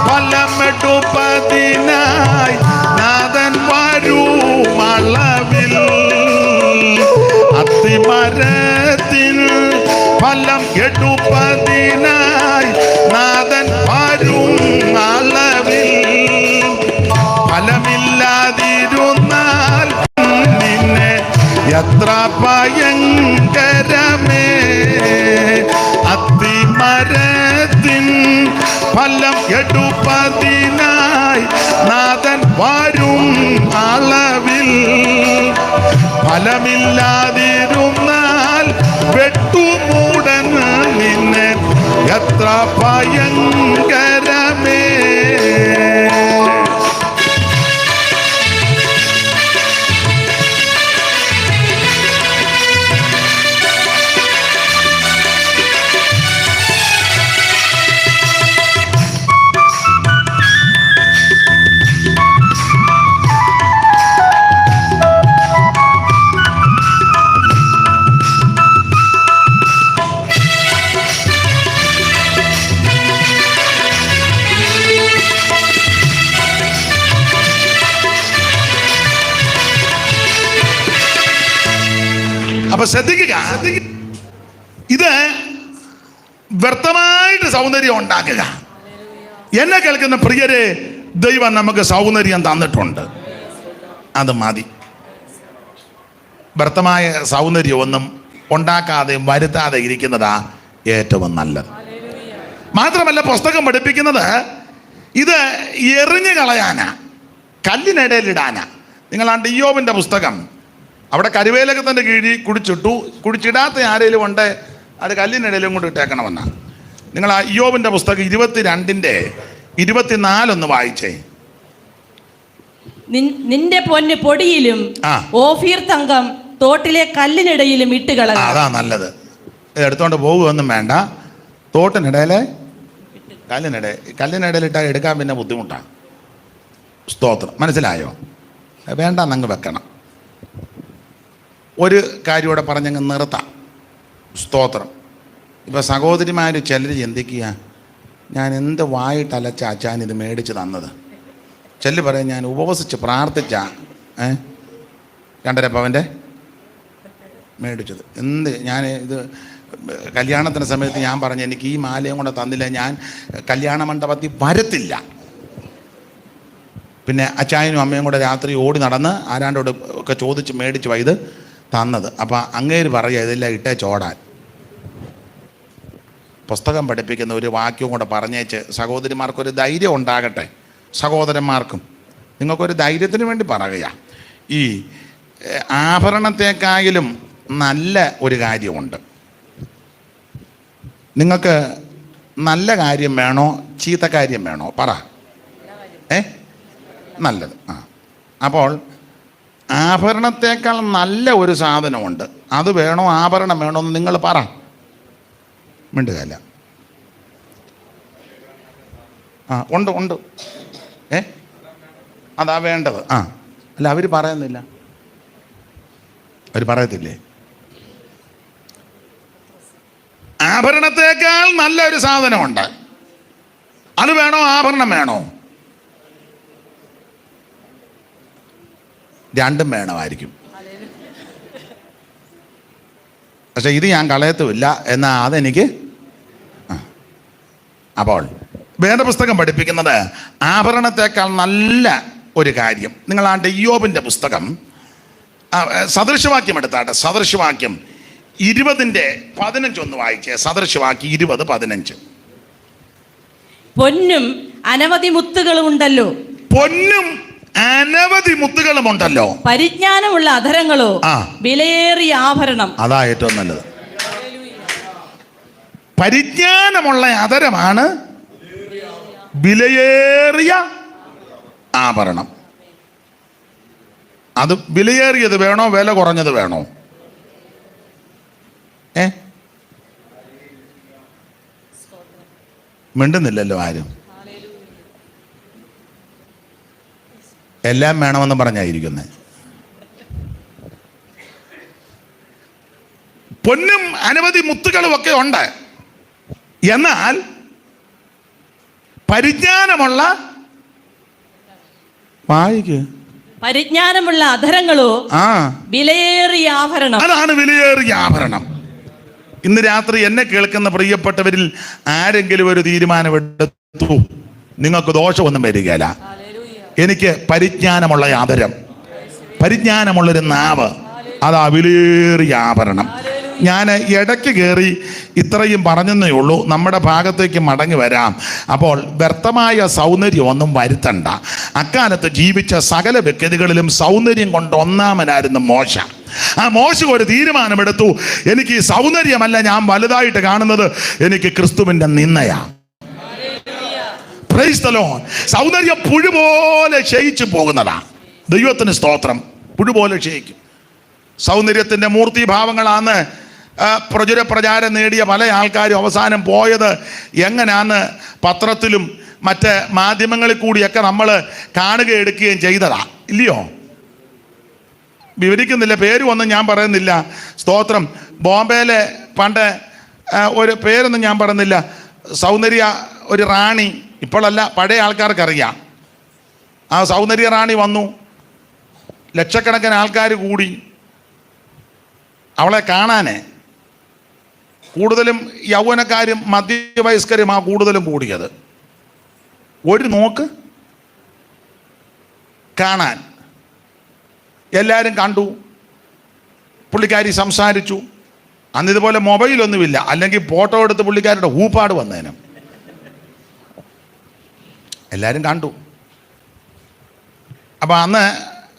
ഫലമെടുപ്പതിനായി നാഥൻ വരും അളവിൽ. അത്തിമരത്തിൻ ഫലം എടുപ്പതിനായി നാഥൻ വരും അളവിൽ. ഫലമില്ലാതിരുന്നാൽ നിന്നെ എത്ര ഭയങ്കരമേ. അത്തിമരത്തിൻ ഫലം എടുപ്പതിനായി നാഥൻ വരും അളവിൽ. ഫലമില്ലാതിരുന്നാൽ വെട്ടുമൂടൻ നിന്നെ എത്ര ഭയങ്കരമേ. ശ്രദ്ധിക്കുക, ഇത് വ്യർത്ഥമായിട്ട് സൗന്ദര്യം ഉണ്ടാക്കുക. എന്നെ കേൾക്കുന്ന പ്രിയരെ, ദൈവം നമുക്ക് സൗന്ദര്യം തന്നിട്ടുണ്ട്, അത് മതി. വ്യർത്ഥമായ സൗന്ദര്യമൊന്നും ഉണ്ടാക്കാതെ വരുത്താതെ ഇരിക്കുന്നതാ ഏറ്റവും നല്ലത്. മാത്രമല്ല, പുസ്തകം പഠിപ്പിക്കുന്നത് ഇത് എറിഞ്ഞു കളയാനാ, കല്ലിനിടയിലിടാനാ. നിങ്ങളാണ്ട് ഇയ്യോബിൻ്റെ പുസ്തകം, അവിടെ കരുവേലകത്തിൻ്റെ കീഴിൽ കുടിച്ചിട്ടു, കുടിച്ചിടാത്ത ആരെങ്കിലും ഉണ്ട് അത് കല്ലിനിടയിലും കൊണ്ട് ഇട്ടേക്കണമെന്നാ. നിങ്ങൾ ആ ഇയ്യോബിൻ്റെ പുസ്തകം 22:24 വായിച്ചേ. നിന്റെ പൊന്ന് പൊടിയിലും ഓഫീർ തങ്കം തോട്ടിലെ കല്ലിനിടയിലും ഇട്ടുകളക. അതാ നല്ലത്. ഇത് എടുത്തോണ്ട് പോകുകയൊന്നും വേണ്ട. തോട്ടിനിടയിലെ കല്ലിനിടയിലിട്ടാൽ എടുക്കാൻ പിന്നെ ബുദ്ധിമുട്ടാണ്. സ്തോത്രം. മനസ്സിലായോ? വേണ്ട, അങ്ങ് വെക്കണം. ഒരു കാര്യം കൂടെ പറഞ്ഞങ്ങ് നിർത്താം. സ്തോത്രം. ഇപ്പോൾ സഹോദരിമാർ ചിലർ ചിന്തിക്കുക, ഞാൻ എന്ത് വായിട്ടലച്ച അച്ഛൻ ഇത് മേടിച്ച് തന്നത്. ചെല്ലു പറയും, ഞാൻ ഉപവസിച്ച് പ്രാർത്ഥിച്ച 2.5 പവൻ്റെ മേടിച്ചത്. എന്ത് ഞാൻ ഇത് കല്യാണത്തിൻ്റെ സമയത്ത് ഞാൻ പറഞ്ഞു, എനിക്ക് ഈ മാലയും കൂടെ തന്നില്ല, ഞാൻ കല്യാണ മണ്ഡപത്തിൽ വരത്തില്ല. പിന്നെ അച്ചായനും അമ്മയും കൂടെ രാത്രി ഓടി നടന്ന് ആരാണ്ടോട് ഒക്കെ ചോദിച്ച് മേടിച്ച് ഇത് തന്നത്. അപ്പം അങ്ങേര് പറയുക, ഇതെല്ലാം ഇട്ടേ ചോടാൻ. പുസ്തകം പഠിപ്പിക്കുന്ന ഒരു വാക്യവും കൂടെ പറഞ്ഞേച്ച് സഹോദരിമാർക്കൊരു ധൈര്യം ഉണ്ടാകട്ടെ. സഹോദരന്മാർക്കും നിങ്ങൾക്കൊരു ധൈര്യത്തിന് വേണ്ടി പറയുക, ഈ ആഭരണത്തെക്കാളും നല്ല ഒരു കാര്യമുണ്ട്. നിങ്ങൾക്ക് നല്ല കാര്യം വേണോ ചീത്ത കാര്യം വേണോ? പറ. നല്ലത്. അപ്പോൾ ആഭരണത്തേക്കാൾ നല്ല ഒരു സാധനമുണ്ട്. അത് വേണോ ആഭരണം വേണോ എന്ന് നിങ്ങൾ പറ. മിണ്ടുകയല്ല. ഉണ്ട്. അതാ വേണ്ടത്. അല്ല, അവർ പറയുന്നില്ല. അവർ പറയത്തില്ലേ? ആഭരണത്തേക്കാൾ നല്ലൊരു സാധനമുണ്ട്. അത് വേണോ ആഭരണം വേണോ? രണ്ടും വേണമായിരിക്കും. പക്ഷെ ഇത് ഞാൻ കളയത്തുമില്ല എന്നാൽ അതെനിക്ക്. അപ്പോൾ വേദപുസ്തകം പഠിപ്പിക്കുന്നത് ആഭരണത്തേക്കാൾ നല്ല ഒരു കാര്യം. നിങ്ങളാണ്ട് ഇയ്യോബിൻ്റെ പുസ്തകം സദൃശവാക്യം എടുത്താട്ടെ. സദൃശവാക്യം 20:15 വായിച്ചേ. സദൃശവാക്യം 20:15. പൊന്നും അനവധി മുത്തുകളുമുണ്ടല്ലോ. പൊന്നും അനവധി മുത്തുകളുമുണ്ടല്ലോ. പരിജ്ഞാനമുള്ള അധരങ്ങളോ വിലയേറിയ ആഭരണം. അതാ ഏറ്റവും നല്ലത്. പരിജ്ഞാനമുള്ള അധരമാണ് വിലയേറിയ ആഭരണം. അത് വിലയേറിയത് വേണോ വില കുറഞ്ഞത് വേണോ? മിണ്ടുന്നില്ലല്ലോ ആരും. എല്ലാം വേണമെന്ന് പറഞ്ഞായിരിക്കുന്നത്. പൊന്നും അനവധി മുത്തുകളും ഒക്കെ ഉണ്ട്. എന്നാൽ പരിജ്ഞാനമുള്ള പരിജ്ഞാനമുള്ള അധരങ്ങളോ വിലയേറിയ ആഭരണം. അതാണ് വിലയേറിയ ആഭരണം. ഇന്ന് രാത്രി എന്നെ കേൾക്കുന്ന പ്രിയപ്പെട്ടവരിൽ ആരെങ്കിലും ഒരു തീരുമാനമെടുത്തു, നിങ്ങൾക്ക് ദോഷമൊന്നും വരികയില്ല. എനിക്ക് പരിജ്ഞാനമുള്ള ആദരം, പരിജ്ഞാനമുള്ളൊരു നാവ്, അതാ വിലയേറിയ ആഭരണം. ഞാൻ ഇടയ്ക്ക് കയറി ഇത്രയും പറഞ്ഞെന്നേ ഉള്ളൂ. നമ്മുടെ ഭാഗത്തേക്ക് മടങ്ങി വരാം. അപ്പോൾ വ്യർത്ഥമായ സൗന്ദര്യം ഒന്നും വരുത്തണ്ട. അക്കാലത്ത് ജീവിച്ച സകല വ്യക്തികളിലും സൗന്ദര്യം കൊണ്ട് ഒന്നാമനായിരുന്നു മോശ. ആ മോശ ഒരു തീരുമാനമെടുത്തു, എനിക്ക് ഈ സൗന്ദര്യമല്ല ഞാൻ വലുതായിട്ട് കാണുന്നത്, എനിക്ക് ക്രിസ്തുവിൻ്റെ നിന്നയാ. Price the Lord. സൗന്ദര്യം പുഴുപോലെ ക്ഷയിച്ചു പോകുന്നതാ. ദൈവത്തിന് സ്തോത്രം. പുഴുപോലെ ക്ഷയിക്കും. സൗന്ദര്യത്തിൻ്റെ മൂർത്തിഭാവങ്ങളാണ് പ്രചാരം നേടിയ പല ആൾക്കാരും അവസാനം പോയത് എങ്ങനെയാന്ന് പത്രത്തിലും മറ്റ് മാധ്യമങ്ങളിൽ കൂടിയൊക്കെ നമ്മൾ കാണുകയും എടുക്കുകയും ചെയ്തതാ, ഇല്ലയോ? വിവരിക്കുന്നില്ല, പേരും ഒന്നും ഞാൻ പറയുന്നില്ല. സ്തോത്രം. ബോംബെയിലെ പണ്ട് ഒരു പേരൊന്നും ഞാൻ പറയുന്നില്ല, സൗന്ദര്യ ഒരു റാണി, ഇപ്പോഴല്ല പഴയ ആൾക്കാർക്കറിയാം. ആ സൗന്ദര്യ റാണി വന്നു, ലക്ഷക്കണക്കിന് ആൾക്കാർ കൂടി. അവളെ കാണാൻ കൂടുതലും യൗവനക്കാരും മധ്യവയസ്കരുമാ കൂടുതലും കൂടിയത്. ഒരു നോക്ക് കാണാൻ എല്ലാവരും കണ്ടു, പുള്ളിക്കാരി സംസാരിച്ചു. അന്നിതുപോലെ മൊബൈലൊന്നുമില്ല, അല്ലെങ്കിൽ ഫോട്ടോ എടുത്ത് പുള്ളിക്കാരുടെ ഊപ്പാട് വന്നേനും. എല്ലാവരും കണ്ടു. അപ്പം അന്ന്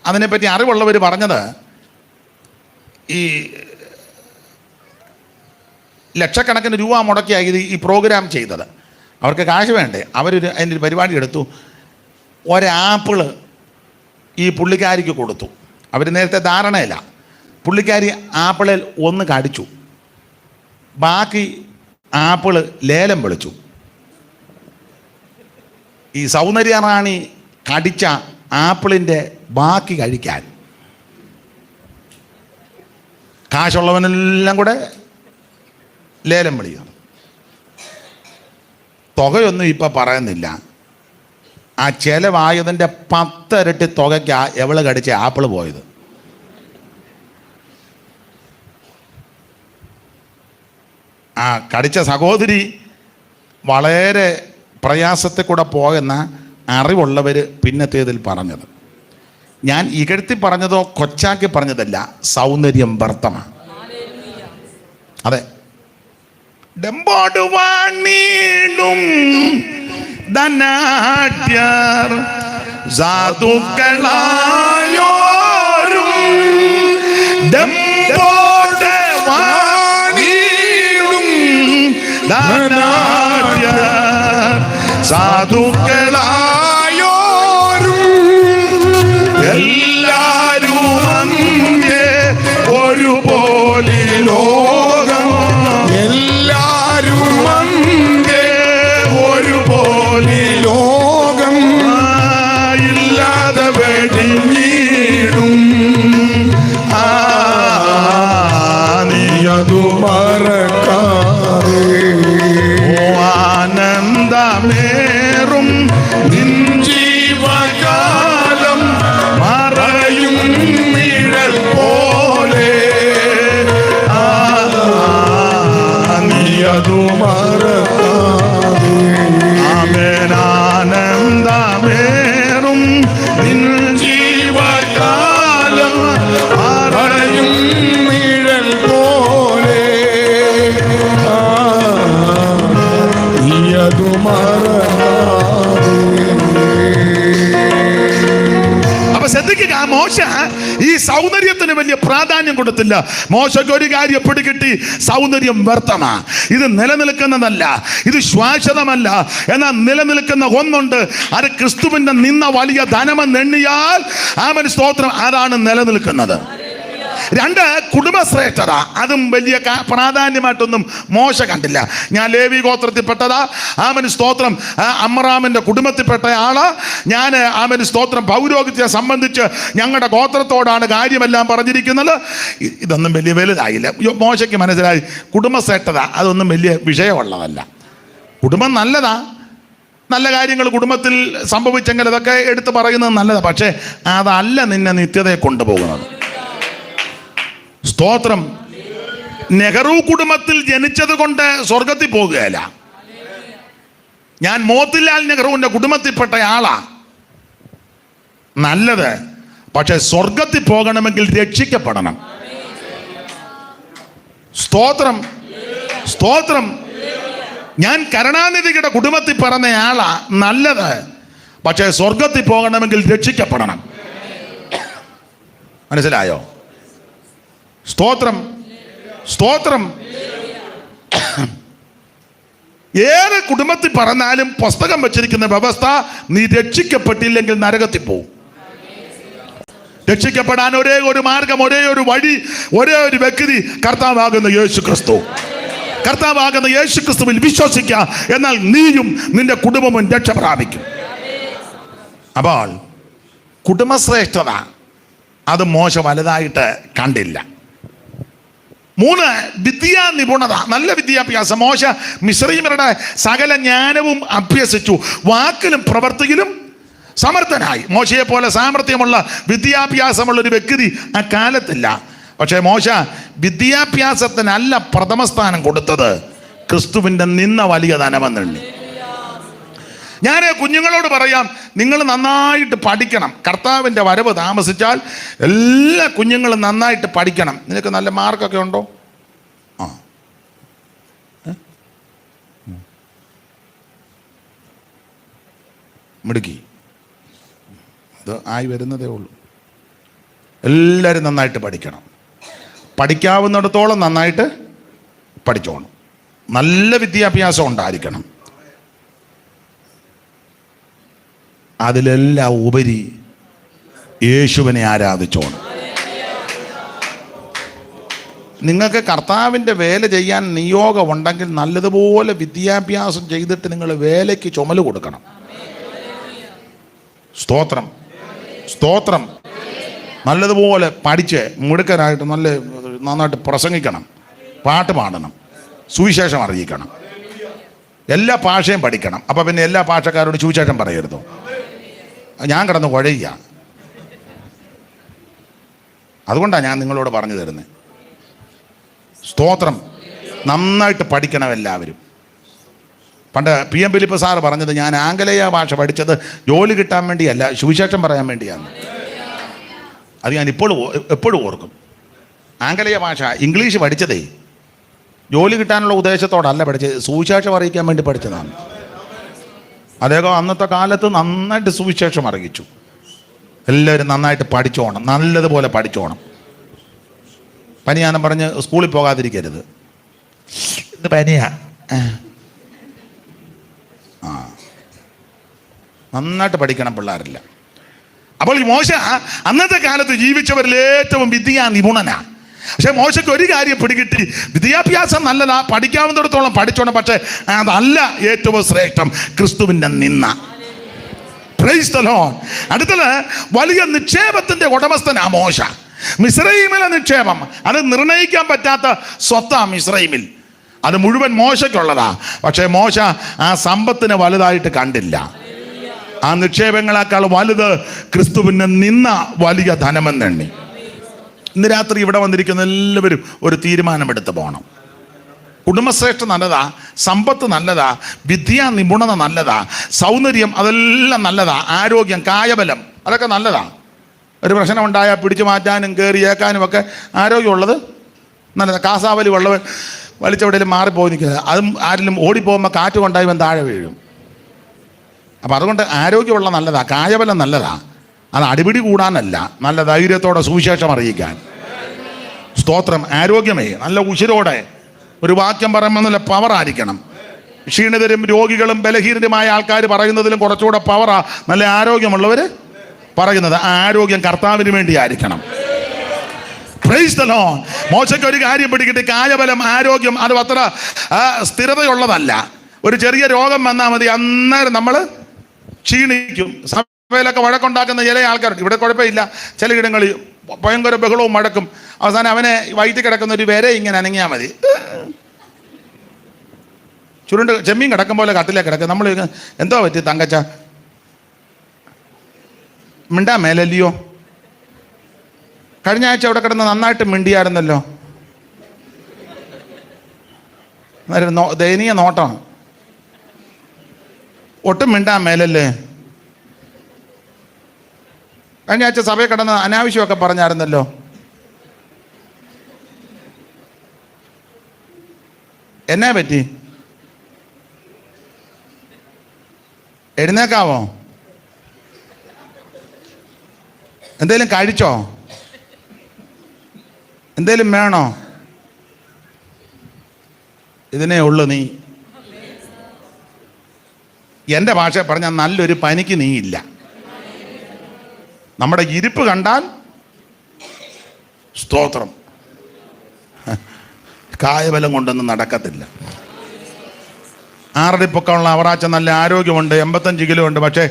അതിനെപ്പറ്റി അറിവുള്ളവർ പറഞ്ഞത്, ഈ ലക്ഷക്കണക്കിന് രൂപ മുടക്കിയായി ഈ പ്രോഗ്രാം ചെയ്തത്. അവർക്ക് കാശ് വേണ്ടേ? അതിൻ്റെ ഒരു പരിപാടി എടുത്തു. ഒരാപ്പിള് ഈ പുള്ളിക്കാരിക്ക് കൊടുത്തു. അവർ നേരത്തെ ധാരണയില്ല. പുള്ളിക്കാരി ആപ്പിളിൽ ഒന്ന് കടിച്ചു, ബാക്കി ആപ്പിള് ലേലം വിളിച്ചു. ഈ സൗന്ദര്യ റാണി കടിച്ച ആപ്പിളിൻ്റെ ബാക്കി കഴിക്കാൻ കാശുള്ളവനെല്ലാം കൂടെ ലേലം വിളിയാണ്. തുകയൊന്നും ഇപ്പം പറയുന്നില്ല. ആ ചെലവായതിൻ്റെ 10 ഇരട്ടി തുകയ്ക്കാ എവള് കടിച്ച ആപ്പിള് പോയത്. ആ കടിച്ച സഹോദരി വളരെ പ്രയാസത്തിൽ കൂടെ പോയെന്ന അറിവുള്ളവർ പിന്നത്തേതിൽ പറഞ്ഞത്. ഞാൻ ഇകഴ്ത്തി പറഞ്ഞതോ കൊച്ചാക്കി പറഞ്ഞതല്ല, സൗന്ദര്യം വ്യർത്ഥമാണ്. അതെ, ഡെമ്പോടുവാൻ നീളും ധനാഢ്യർ സാധുക്കളായോരും ഡെമ്പോടുവാനീളും ധനാഢ്യർ സാധുക്കളായോരും എല്ലാരും അങ്ങേ ഒരുപോലെ ലോകം എല്ലാരും അങ്ങേ ഒരുപോലെ ലോകം ഇല്ലാതെ വെടിഞ്ഞിടും നീയതു മറക്കാതെ ആനന്ദമേറും നിൻ ജീവകാലം മറയും നിഴൽ പോലെ നീയതു മറക്കാതെ ആനന്ദമേറും നിൻ ജീവകാലം മറയും നിഴൽ പോലെ നീയതു മറക്കാതെ. അപ്പൊ ശ്രദ്ധിക്കുക, മോശ ഈ സൗന്ദര്യത്തിന് വലിയ പ്രാധാന്യം കൊടുത്തില്ല. മോശയ്ക്ക് ഒരു കാര്യം പിടികിട്ടി, സൗന്ദര്യം വ്യർത്ഥമാ, ഇത് നിലനിൽക്കുന്നതല്ല, ഇത് ശാശ്വതമല്ല. എന്നാൽ നിലനിൽക്കുന്ന ഒന്നുണ്ട്, അത് ക്രിസ്തുവിന്റെ നിന്ന വലിയ ധനമെന്നെണ്ണിയാൽ ആമേൻ സ്തോത്രം, അതാണ് നിലനിൽക്കുന്നത്. 2, കുടുംബശ്രേഷ്ഠത. അതും വലിയ പ്രാധാന്യമായിട്ടൊന്നും മോശ കണ്ടില്ല. ഞാൻ ലേവി ഗോത്രത്തിൽപ്പെട്ടതാ, ആമേൻ സ്തോത്രം, അമ്രാമിൻ്റെ കുടുംബത്തിൽപ്പെട്ട ആളാ ഞാൻ, ആമേൻ സ്തോത്രം, പൗരോഹിത്യത്തെ സംബന്ധിച്ച് ഞങ്ങളുടെ ഗോത്രത്തോടാണ് കാര്യമെല്ലാം പറഞ്ഞിരിക്കുന്നത്. ഇതൊന്നും വലിയ വലുതായില്ല. മോശയ്ക്ക് മനസ്സിലായി കുടുംബശ്രേഷ്ഠത അതൊന്നും വലിയ വിഷയമുള്ളതല്ല. കുടുംബം നല്ലതാ, നല്ല കാര്യങ്ങൾ കുടുംബത്തിൽ സംഭവിച്ചെങ്കിൽ അതൊക്കെ എടുത്ത് പറയുന്നത് നല്ലതാണ്. പക്ഷേ അതല്ല നിന്നെ നിത്യതയെ കൊണ്ടുപോകുന്നത്. സ്തോത്രം. നെഹ്റു കുടുംബത്തിൽ ജനിച്ചത് കൊണ്ട് സ്വർഗത്തിൽ പോകുകയല്ല. ഞാൻ മോത്തിലാൽ നെഹ്റുവിൻ്റെ കുടുംബത്തിൽപ്പെട്ട ആളാ. നല്ലത്, പക്ഷെ സ്വർഗത്തിൽ പോകണമെങ്കിൽ രക്ഷിക്കപ്പെടണം. സ്തോത്രം, സ്തോത്രം. ഞാൻ കരുണാനിധിയുടെ കുടുംബത്തിൽ പറഞ്ഞ ആളാ. നല്ലത്, പക്ഷെ സ്വർഗത്തിൽ പോകണമെങ്കിൽ രക്ഷിക്കപ്പെടണം. മനസ്സിലായോ? സ്തോത്രം, സ്തോത്രം. ഏത് കുടുംബത്തിൽ പറഞ്ഞാലും പുസ്തകം വെച്ചിരിക്കുന്ന വ്യവസ്ഥ, നീ രക്ഷിക്കപ്പെട്ടില്ലെങ്കിൽ നരകത്തിൽ പോകും. രക്ഷിക്കപ്പെടാൻ ഒരേ ഒരു മാർഗം, ഒരേ ഒരു വഴി, ഒരേ ഒരു വ്യക്തി, കർത്താവാകുന്ന യേശു ക്രിസ്തു. കർത്താവാകുന്ന യേശു ക്രിസ്തുവിൽ വിശ്വസിക്കുക, എന്നാൽ നീയും നിന്റെ കുടുംബവും രക്ഷ പ്രാപിക്കും. അപ്പോൾ കുടുംബശ്രേഷ്ഠത അത് മോശ വലുതായിട്ട് കണ്ടില്ല. 3, വിദ്യാ നിപുണത, നല്ല വിദ്യാഭ്യാസം. മോശ മിസ്രയീമ്യരുടെ സകല ജ്ഞാനവും അഭ്യസിച്ചു, വാക്കിലും പ്രവൃത്തിയിലും സമർത്ഥനായി. മോശയെ പോലെ സാമർത്ഥ്യമുള്ള വിദ്യാഭ്യാസമുള്ളൊരു വ്യക്തി ആ കാലത്തില്ല. പക്ഷേ മോശ വിദ്യാഭ്യാസത്തിനല്ല പ്രഥമ സ്ഥാനം കൊടുത്തത്, ക്രിസ്തുവിൻ്റെ നിന്ന വലിയ ധനമെന്നുണ്ട്. ഞാൻ കുഞ്ഞുങ്ങളോട് പറയാം, നിങ്ങൾ നന്നായിട്ട് പഠിക്കണം. കർത്താവിൻ്റെ വരവ് താമസിച്ചാൽ എല്ലാ കുഞ്ഞുങ്ങളും നന്നായിട്ട് പഠിക്കണം. നിനക്ക് നല്ല മാർക്കൊക്കെ ഉണ്ടോ? ആ, മിടുക്കി, അത് ആയി വരുന്നതേ ഉള്ളൂ. എല്ലാവരും നന്നായിട്ട് പഠിക്കണം. പഠിക്കാവുന്നിടത്തോളം നന്നായിട്ട് പഠിച്ചോണം. നല്ല വിദ്യാഭ്യാസം ഉണ്ടായിരിക്കണം. അതിലെല്ലാം ഉപരി യേശുവിനെ ആരാധിച്ചോണം. നിങ്ങൾക്ക് കർത്താവിൻ്റെ വേല ചെയ്യാൻ നിയോഗമുണ്ടെങ്കിൽ നല്ലതുപോലെ വിദ്യാഭ്യാസം ചെയ്തിട്ട് നിങ്ങൾ വേലയ്ക്ക് ചുമല് കൊടുക്കണം. സ്തോത്രം, സ്തോത്രം. നല്ലതുപോലെ പഠിച്ച് മിടുക്കനായിട്ട് നന്നായിട്ട് പ്രസംഗിക്കണം, പാട്ട് പാടണം, സുവിശേഷം അറിയിക്കണം, എല്ലാ ഭാഷയും പഠിക്കണം. അപ്പം പിന്നെ എല്ലാ ഭാഷക്കാരോട് സുവിശേഷം പറയരുതോ? ഞാൻ കിടന്ന് കുഴയുക. അതുകൊണ്ടാണ് ഞാൻ നിങ്ങളോട് പറഞ്ഞു തരുന്നത്. സ്തോത്രം. നന്നായിട്ട് പഠിക്കണം എല്ലാവരും. പണ്ട് PM ഫിലിപ്പ് സാറ് പറഞ്ഞത്, ഞാൻ ആംഗലേയ ഭാഷ പഠിച്ചത് ജോലി കിട്ടാൻ വേണ്ടിയല്ല, സുവിശേഷം പറയാൻ വേണ്ടിയാണ്. അത് ഞാൻ എപ്പോഴും ഓർക്കും. ആംഗലേയ ഭാഷ, ഇംഗ്ലീഷ് പഠിച്ചതേ ജോലി കിട്ടാനുള്ള ഉദ്ദേശത്തോടല്ല പഠിച്ചത്, സുവിശേഷം അറിയിക്കാൻ വേണ്ടി പഠിച്ചതാണ്. അദ്ദേഹം അന്നത്തെ കാലത്ത് നന്നായിട്ട് സുവിശേഷം അറിയിച്ചു. എല്ലാവരും നന്നായിട്ട് പഠിച്ചോണം, നല്ലതുപോലെ പഠിച്ചോണം. പനിയാനം പറഞ്ഞ് സ്കൂളിൽ പോകാതിരിക്കരുത്. ഇന്ന് പനിയാ. നന്നായിട്ട് പഠിക്കണം പിള്ളേരില്ല. അപ്പോൾ ഈ മോശ അന്നത്തെ കാലത്ത് ജീവിച്ചവരിൽ ഏറ്റവും വിദ്യാ നിപുണനാ. പക്ഷെ മോശയ്ക്ക് ഒരു കാര്യം പിടികിട്ടി, വിദ്യാഭ്യാസം നല്ലതാ, പഠിക്കാവുന്നിടത്തോളം പഠിച്ചോണം. പക്ഷെ അതല്ല ഏറ്റവും ശ്രേഷ്ഠം, ക്രിസ്തുവിൻ്റെ നിന്ന. Price the Lord. അടുത്തത് വലിയ നിക്ഷേപത്തിന്റെ ഉടമസ്ഥനാ മോശ. മിസ്രയീമിലെ നിക്ഷേപം അത് നിർണയിക്കാൻ പറ്റാത്ത സ്വത്താ മിസ്രയീമിൽ. അത് മുഴുവൻ മോശയ്ക്കുള്ളതാ. പക്ഷേ മോശ ആ സമ്പത്തിനെ വലുതായിട്ട് കണ്ടില്ല. ആ നിക്ഷേപങ്ങളെക്കാൾ വലുത് ക്രിസ്തുവിനെ നിന്ന വലിയ ധനമെന്നെണ്ണി. ഇന്ന് രാത്രി ഇവിടെ വന്നിരിക്കുന്ന എല്ലാവരും ഒരു തീരുമാനമെടുത്ത് പോകണം. കുടുംബശ്രേഷ്ഠ നല്ലതാ, സമ്പത്ത് നല്ലതാ, വിദ്യാ നിപുണത നല്ലതാ, സൗന്ദര്യം അതെല്ലാം നല്ലതാ, ആരോഗ്യം, കായബലം അതൊക്കെ നല്ലതാ. ഒരു പ്രശ്നം ഉണ്ടായാൽ പിടിച്ചു മാറ്റാനും കയറി ഏക്കാനും ഒക്കെ ആരോഗ്യമുള്ളത് നല്ലതാ. കാസാവലി ഉള്ളവൻ വലിച്ചെവിടെയും മാറിപ്പോയി നിൽക്കുന്നത്, അതും ആരെങ്കിലും ഓടിപ്പോകുമ്പോൾ കാറ്റ് കൊണ്ടായി ഇവൻ താഴെ വീഴും. അപ്പം അതുകൊണ്ട് ആരോഗ്യമുള്ള നല്ലതാ, കായബലം നല്ലതാ. അത് അടിപിടി കൂടാനല്ല, നല്ല ധൈര്യത്തോടെ സുവിശേഷം അറിയിക്കാൻ. സ്തോത്രം. ആരോഗ്യമേ നല്ല ഉശിരോടെ ഒരു വാക്യം പറയുമ്പോൾ നല്ല പവറായിരിക്കണം. ക്ഷീണിതരും രോഗികളും ബലഹീനരുമായ ആൾക്കാർ പറയുന്നതിലും കുറച്ചുകൂടെ പവറാ നല്ല ആരോഗ്യമുള്ളവർ പറയുന്നത്. ആ ആരോഗ്യം കർത്താവിന് വേണ്ടി ആയിരിക്കണം. Price the Lord. മോശയ്ക്ക് ഒരു കാര്യം പിടിക്കട്ടെ, കായബലം, ആരോഗ്യം അത് അത്ര സ്ഥിരതയുള്ളതല്ല. ഒരു ചെറിയ രോഗം വന്നാൽ മതി, അന്നേരം നമ്മൾ ക്ഷീണിക്കും. സഭയിലൊക്കെ വഴക്കുണ്ടാക്കുന്ന ചില ആൾക്കാരുണ്ട്. ഇവിടെ കുഴപ്പമില്ല, ചിലയിടങ്ങളിൽ ഭയങ്കര ബഹളവും മഴക്കും. അവസാനം അവനെ വയറ്റിൽ കിടക്കുന്ന ഒരു വരെ ഇങ്ങനെ അനങ്ങിയാൽ മതി, ചുരുണ്ട് ചെമ്മീൻ കിടക്കും പോലെ കട്ടിലേക്ക് കിടക്കും. നമ്മൾ എന്തോ പറ്റി തങ്കച്ച, മിണ്ടാ മേലല്ലയോ? കഴിഞ്ഞ ആഴ്ച അവിടെ കിടന്ന് നന്നായിട്ട് മിണ്ടിയായിരുന്നല്ലോ. ദയനീയ നോട്ടമാണ്. ഒട്ടും മിണ്ടാൻ മേലല്ലേ? കഴിഞ്ഞ ആഴ്ച സഭയിൽ കിടന്ന് അനാവശ്യമൊക്കെ പറഞ്ഞായിരുന്നല്ലോ. എന്നാ പറ്റി? എഴുന്നേക്കാവോ? എന്തേലും കഴിച്ചോ? എന്തേലും വേണോ? ഇതിനേ ഉള്ളു നീ. എൻ്റെ ഭാഷ പറഞ്ഞാൽ നല്ലൊരു പനിക്ക് നീ ഇല്ല. നമ്മുടെ ഇരിപ്പ് കണ്ടാൽ സ്തോത്രം, കായബലം കൊണ്ടൊന്നും നടക്കത്തില്ല. 6 അടി പൊക്കമുള്ള അവറാച്ച നല്ല ആരോഗ്യമുണ്ട്, 85 കിലോ ഉണ്ട്. പക്ഷേ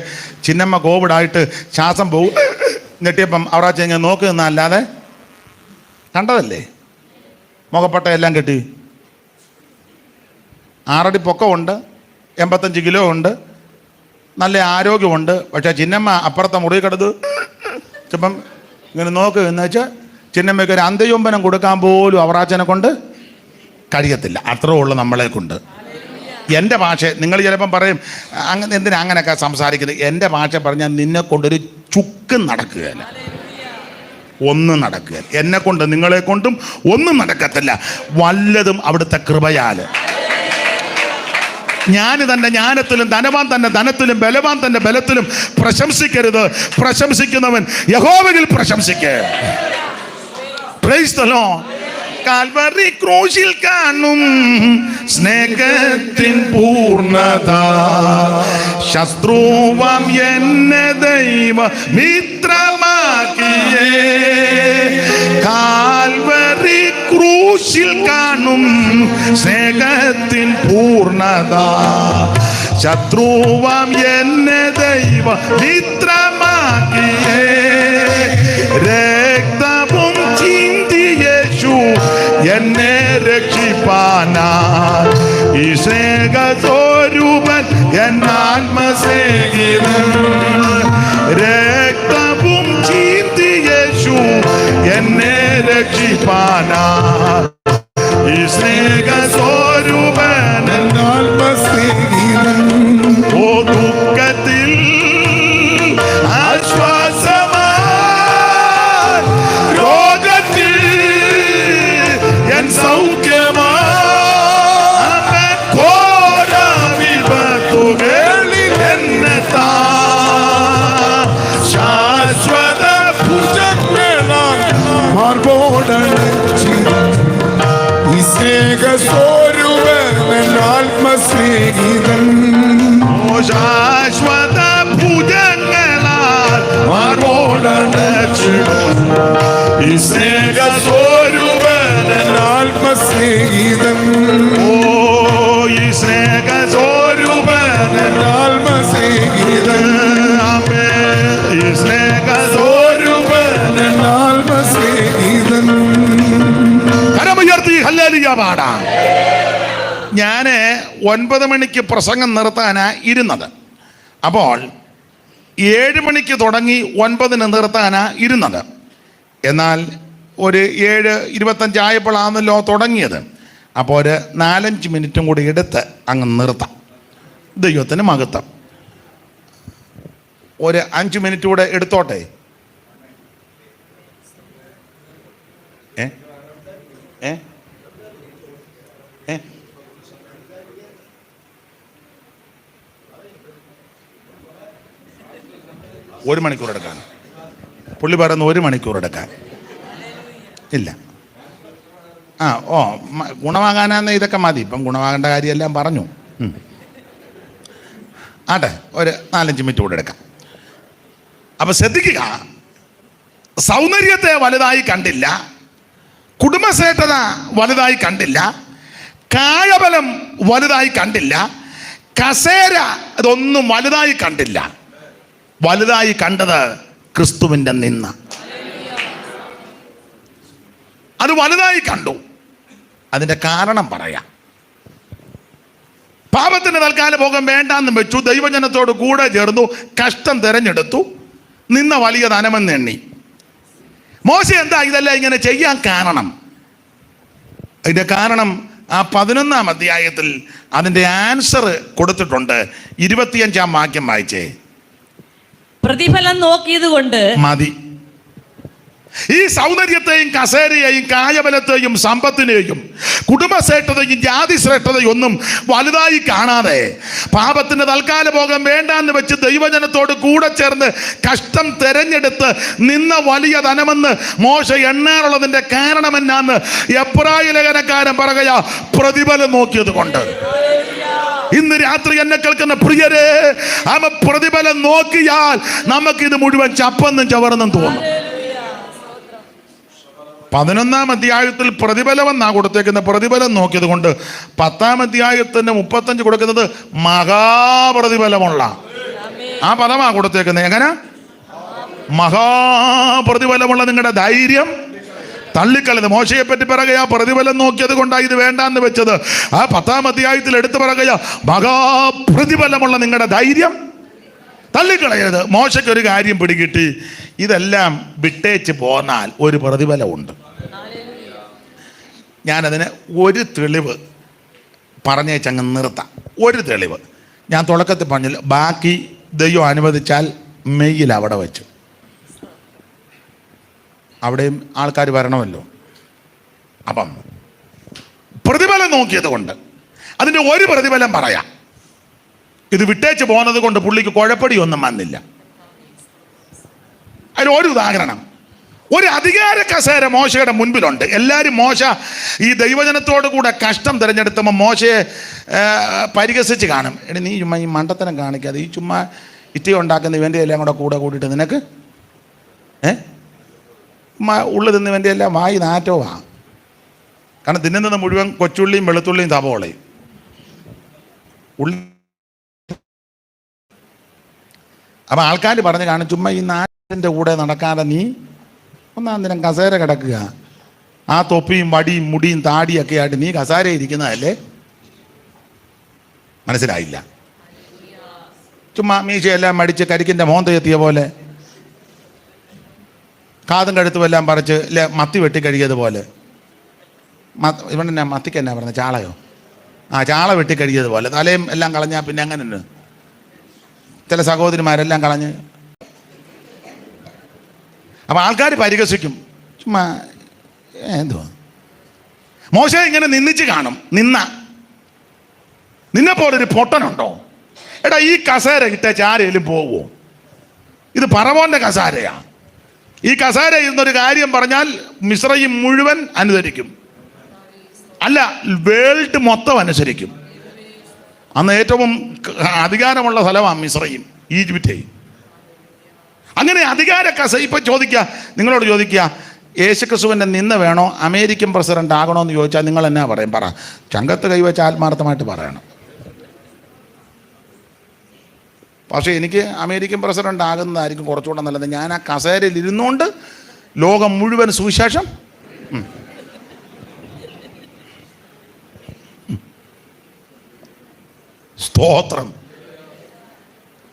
ചിന്നമ്മ കോവിഡായിട്ട് ശ്വാസം പോകും. ഞെട്ടിയപ്പം അവറാച്ച ഇങ്ങനെ നോക്കി നിന്നല്ലാതെ കണ്ടതല്ലേ, മുഖപ്പട്ട എല്ലാം കെട്ടി. 6 അടി പൊക്കമുണ്ട്, 85 കിലോ ഉണ്ട്, നല്ല ആരോഗ്യമുണ്ട്. പക്ഷേ ചിന്നമ്മ അപ്പുറത്തെ മുറി കിടന്ന് ചിലപ്പം ഇങ്ങനെ നോക്ക് എന്ന് വെച്ചാൽ ചിന്നമ്മയ്ക്ക് ഒരു അന്ത്യചുംബനം കൊടുക്കാൻ പോലും അവറാച്ചനെ കൊണ്ട് കഴിയത്തില്ല. അത്രേ ഉള്ളൂ നമ്മളെ കൊണ്ട്. എൻ്റെ ഭാഷ നിങ്ങൾ ചിലപ്പം പറയും അങ്ങനെ എന്തിനാ അങ്ങനെയൊക്കെ സംസാരിക്കുന്നത്. എൻ്റെ ഭാഷ പറഞ്ഞാൽ നിന്നെ കൊണ്ടൊരു ചുക്കും നടക്കുകയില്ല, ഒന്നും നടക്കുകയില്ല. എന്നെ കൊണ്ട് നിങ്ങളെ കൊണ്ടും ഒന്നും നടക്കത്തില്ല. വല്ലതും അവിടുത്തെ കൃപയാൽ. ഞാൻ തന്നെ ജ്ഞാനത്തിലും ധനവാൻ തന്നെ ധനത്തിലും ബലവാൻ തന്നെ ബലത്തിലും പ്രശംസിക്കരുത്. പ്രശംസിക്കുന്നവൻ യഹോവയിൽ പ്രശംസിക്കേ. Praise the lord. കാൽവറി ക്രൂശിൽ കാണും സ്നേഹത്തിൻ പൂർണ്ണത, ശത്രുവാം എന്നെ ദൈവ മിത്രമാക്കിയേ. കാൽവറി ക്രൂശിൽ കാണും സ്നേഹത്തിൻ പൂർണ്ണത, ശത്രുവാം എന്നെ ദൈവ മിത്രമാക്കിയേ. രക്തവും ചിന്തി യേശു എന്നെ രക്ഷിപ്പാനായി, ഈ സ്നേഹസ്വരൂപൻ എന്നാത്മസ്നേഹിതൻ. രക്തവും ചിന്തി യേശു എന്നെ രക്ഷിപ്പാനായി, ഈ സ്നേഹസ്വരൂപൻ എന്നാത്മസ്നേഹിതൻ. ഓ ദുഃഖത്തിൽ ആശ്വാസമായി, രോഗത്തിൽ എൻ സൗഖ്യമായി, ഘോര വിപത്തുകളിൽ എന്നെ ശാശ്വത ഭുജങ്ങളാൽ മാർബോടണച്ചി, ഈ സ്നേഹസ്വരൂപൻ ആത്മസ്നേഹിതൻ. ശാശ്വത ഭുജങ്ങളാൽ മാർബോടണച്ചിടും, ഈ സ്നേഹസ്വരൂപൻ ആത്മസ്നേഹിതൻ. ഓ ഈ സ്നേഹസ്വരൂപൻ ആത്മസ്നേഹിതൻ. ഈ സ്നേഹസ്വരൂപൻ ആത്മസ്നേഹിതൻ. കരമുയർത്തി ഹല്ലേലൂയ പാടാം. ഞാൻ 9 മണിക്ക് പ്രസംഗം നിർത്താനാണ് ഇരുന്നത്. അപ്പോൾ 7 മണിക്ക് തുടങ്ങി 9-ന് നിർത്താനാണ് ഇരുന്നത്. എന്നാൽ ഒരു 7:25 ആയപ്പോഴാണല്ലോ തുടങ്ങിയത്. അപ്പോൾ ഒരു 4-5 മിനിറ്റും കൂടി എടുത്ത് അങ്ങ് നിർത്താം. ദൈവത്തിന് മഹത്വം. ഒരു 5 മിനിറ്റ് കൂടെ എടുത്തോട്ടെ. ഏ ഏ ഏ ഒരു മണിക്കൂർ എടുക്കാൻ പുള്ളി പറയുന്നു. 1 മണിക്കൂർ എടുക്കാൻ ഇല്ല. ഗുണമാകാനാന്ന് ഇതൊക്കെ മതി. ഇപ്പം ഗുണമാകേണ്ട കാര്യമെല്ലാം പറഞ്ഞു. ആട്ടെ, ഒരു 4-5 മിനിറ്റ് കൂടെ എടുക്കാം. അപ്പൊ ശ്രദ്ധിക്കുക, സൗന്ദര്യത്തെ വലുതായി കണ്ടില്ല, കുടുംബശ്രേഷ്ഠത വലുതായി കണ്ടില്ല, കായബലം വലുതായി കണ്ടില്ല, കസേര ഇതൊന്നും വലുതായി കണ്ടില്ല. വലുതായി കണ്ടത് ക്രിസ്തുവിൻ്റെ നിന്ന. അത് വലുതായി കണ്ടു. അതിൻ്റെ കാരണം പറയാം. പാപത്തിന് തൽക്കാലം ഭോഗം വേണ്ടാന്ന് വെച്ചു, ദൈവജനത്തോട് കൂടെ ചേർന്നു, കഷ്ടം തിരഞ്ഞെടുത്തു, നിന്ന വലിയ ധനമെന്ന് എണ്ണി. മോശ എന്താ ഇതെല്ലാം ഇങ്ങനെ ചെയ്യാൻ കാരണം? ഇതിൻ്റെ കാരണം ആ 11-ാം അധ്യായത്തിൽ അതിൻ്റെ ആൻസർ കൊടുത്തിട്ടുണ്ട്. 25-ാം വാക്യം വായിച്ചേ. പ്രതിഫലം നോക്കിയത് കൊണ്ട് മതി. ഈ സൗന്ദര്യത്തെയും കസേരയെയും കായബലത്തെയും സമ്പത്തിനെയും കുടുംബശ്രേഷ്ഠതയും ജാതിശ്രേഷ്ഠതയും ഒന്നും വലുതായി കാണാതെ പാപത്തിന് തൽക്കാല ഭോഗം വേണ്ടാന്ന് വെച്ച് ദൈവജനത്തോട് കൂടെ ചേർന്ന് കഷ്ടം തെരഞ്ഞെടുത്ത് നിന്ന വലിയ ധനമെന്ന് മോശ എണ്ണാറുള്ളതിൻ്റെ കാരണം എന്നാന്ന് എബ്രായ ലേഖനക്കാരൻ പറയുക, പ്രതിഫലം നോക്കിയത് കൊണ്ട്. ഇന്ന് രാത്രി എന്നെ കേൾക്കുന്ന പ്രിയരെ, പ്രതിഫലം നോക്കിയാൽ നമുക്കിത് മുഴുവൻ ചപ്പെന്നും ചവർന്നും തോന്നും. 11-ാം അധ്യായത്തിൽ പ്രതിഫലം എന്നാ കൊടുത്തേക്കുന്ന. പ്രതിഫലം നോക്കിയത് കൊണ്ട് 10-ാം അധ്യായത്തിന് 35 കൊടുക്കുന്നത് മഹാപ്രതിഫലമുള്ള ആ പദമാ കൊടുത്തേക്കുന്നത്. എങ്ങനെ? മഹാപ്രതിഫലമുള്ള നിങ്ങളുടെ ധൈര്യം തള്ളിക്കളയുന്നത്. മോശയെ പറ്റി പറയുക, പ്രതിഫലം നോക്കിയത് കൊണ്ടാണ് ഇത് വേണ്ടാന്ന് വെച്ചത്. ആ 10-ാം അധ്യായത്തിൽ എടുത്തു പറയുക, മഹാപ്രതിഫലമുള്ള നിങ്ങളുടെ ധൈര്യം തള്ളിക്കളയരുത്. മോശയ്ക്ക് ഒരു കാര്യം പിടികിട്ടി, ഇതെല്ലാം വിട്ടേച്ച് പോന്നാൽ ഒരു പ്രതിഫലമുണ്ട്. ഞാനതിന് ഒരു തെളിവ് പറഞ്ഞേച്ചങ്ങ് നിർത്താം. ഒരു തെളിവ് ഞാൻ തുടക്കത്തിൽ പറഞ്ഞില്ല, ബാക്കി ദൈവം അനുവദിച്ചാൽ മെയ്യിൽ അവിടെ വെച്ചു. അവിടെയും ആൾക്കാർ വരണമല്ലോ. അപ്പം പ്രതിഫലം നോക്കിയത് കൊണ്ട് അതിൻ്റെ ഒരു പ്രതിഫലം പറയാം. ഇത് വിട്ടേച്ച് പോകുന്നത് കൊണ്ട് പുള്ളിക്ക് കുഴപ്പടിയൊന്നും വന്നില്ല. അതിന് ഒരു ഉദാഹരണം, ഒരു അധികാര കസേര മോശയുടെ മുൻപിലുണ്ട്. എല്ലാവരും മോശ ഈ ദൈവജനത്തോടു കൂടെ കഷ്ടം തിരഞ്ഞെടുത്തപ്പോൾ മോശയെ പരിഹസിച്ച് കാണും. എടി നീ ചുമ്മാ ഈ മണ്ടത്തരം കാണിക്കാതെ, ഈ ചുമ്മാ ഇറ്റി ഉണ്ടാക്കുന്ന ഇവൻ്റെ എല്ലാം കൂടെ കൂട്ടിയിട്ട് നിനക്ക് ഉള്ളു തിന്ന് ഇവൻ്റെ എല്ലാം വായി നാറ്റോവാ. കാരണം തിന്നുന്നത് മുഴുവൻ കൊച്ചുള്ളിയും വെളുത്തുള്ളിയും സവോളയും ഉള്ളി. അപ്പം ആൾക്കാർ പറഞ്ഞ് കാണും, ചുമ്മാ ഈ നാട്ടിൻ്റെ കൂടെ നടക്കാതെ നീ ഒന്നാം ദിനം കസേര കിടക്കുക, ആ തൊപ്പിയും വടിയും മുടിയും താടിയൊക്കെ ആയിട്ട് നീ കസേര ഇരിക്കുന്നതല്ലേ. മനസ്സിലായില്ല. ചുമ്മാ മീശയെല്ലാം മടിച്ച് കരിക്കിൻ്റെ മോന്ത പോലെ, കാതും കഴുത്തും എല്ലാം പറിച്ച് മത്തി വെട്ടി കഴുകിയതുപോലെ. ഇവിടെ എന്നാ മത്തിക്ക് എന്നാ പറഞ്ഞത്, ചാളയോ? ചാള വെട്ടി കഴുകിയതുപോലെ തലയും എല്ലാം കളഞ്ഞാൽ പിന്നെ അങ്ങനെ ചില സഹോദരിമാരെല്ലാം കളഞ്ഞ്. അപ്പം ആൾക്കാർ പരിഹസിക്കും. ചുമ്മാ എന്തുവാ മോശ ഇങ്ങനെ നിന്നിച്ച് കാണും. നിന്നെപ്പോലൊരു പൊട്ടനുണ്ടോ? എടാ ഈ കസേര ഇട്ടേച്ച് ആരെങ്കിലും പോവുമോ? ഇത് പറവോൻ്റെ കസേരയാ. ഈ കസേര ഇരുന്നൊരു കാര്യം പറഞ്ഞാൽ മിസ്രയീം മുഴുവൻ അനുസരിക്കും. അല്ല, വേൾഡ് മൊത്തം അനുസരിക്കും. അന്ന് ഏറ്റവും അധികാരമുള്ള സ്ഥലമാണ് മിസ്രയീം, ഈജിപ്റ്റ്. അങ്ങനെ അധികാര ഇപ്പം ചോദിക്കുക, നിങ്ങളോട് ചോദിക്കുക, യേശുക്രിസ്തുവിൻ്റെ നിന്ന വേണോ അമേരിക്കൻ പ്രസിഡന്റ് ആകണോ എന്ന് ചോദിച്ചാൽ നിങ്ങൾ എന്നാ പറയും? പറ. ചങ്കത്ത് കൈവച്ച് ആത്മാർത്ഥമായിട്ട് പറയണം. പക്ഷേ എനിക്ക് അമേരിക്കൻ പ്രസിഡന്റ് ആകുന്നതായിരിക്കും കുറച്ചുകൂടെ നല്ലത്. ഞാൻ ആ കസേരയിൽ ഇരുന്നുകൊണ്ട് ലോകം മുഴുവൻ സുവിശേഷം. സ്തോത്രം.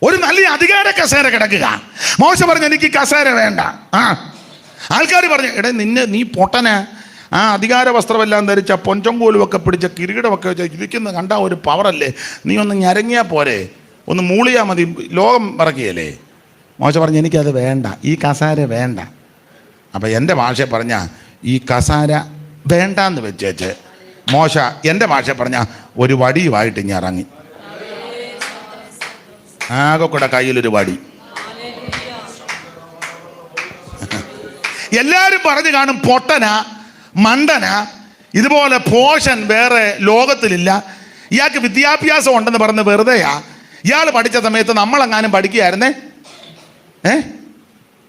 ഒരു നല്ല അധികാര കസേര കിടക്കുക. മോശ പറഞ്ഞു എനിക്ക് കസേര വേണ്ട. ആൾക്കാർ പറഞ്ഞു, എടേ നീ പൊട്ടന്, ആ അധികാര വസ്ത്രമെല്ലാം ധരിച്ച പൊഞ്ചങ്കോലുമൊക്കെ പിടിച്ച കിരീടമൊക്കെ വെച്ച ഇരിക്കുന്ന കണ്ട ഒരു പവറല്ലേ, നീ ഒന്ന് ഞരങ്ങിയാൽ പോരെ, ഒന്ന് മൂളിയാൽ മതി, ലോകം പറക്കിയല്ലേ. മോശ പറഞ്ഞു എനിക്കത് വേണ്ട, ഈ കസേര വേണ്ട. അപ്പം എൻ്റെ ഭാഷ പറഞ്ഞ ഈ കസേര വേണ്ടാന്ന് വെച്ചേച്ച് മോശ എൻ്റെ ഭാഷ പറഞ്ഞ ഒരു വടിയുമായിട്ട് ഇനി ഇറങ്ങി. ആകെ കൂടെ കയ്യിലൊരു വടി. എല്ലാവരും പറഞ്ഞു കാണും പൊട്ടന, മണ്ടന, ഇതുപോലെ പോഷൻ വേറെ ലോകത്തിലില്ല, ഇയാൾക്ക് വിദ്യാഭ്യാസം ഉണ്ടെന്ന് പറഞ്ഞ് വെറുതെയാ. ഇയാൾ പഠിച്ച സമയത്ത് നമ്മളെങ്ങാനും പഠിക്കുകയായിരുന്നേ,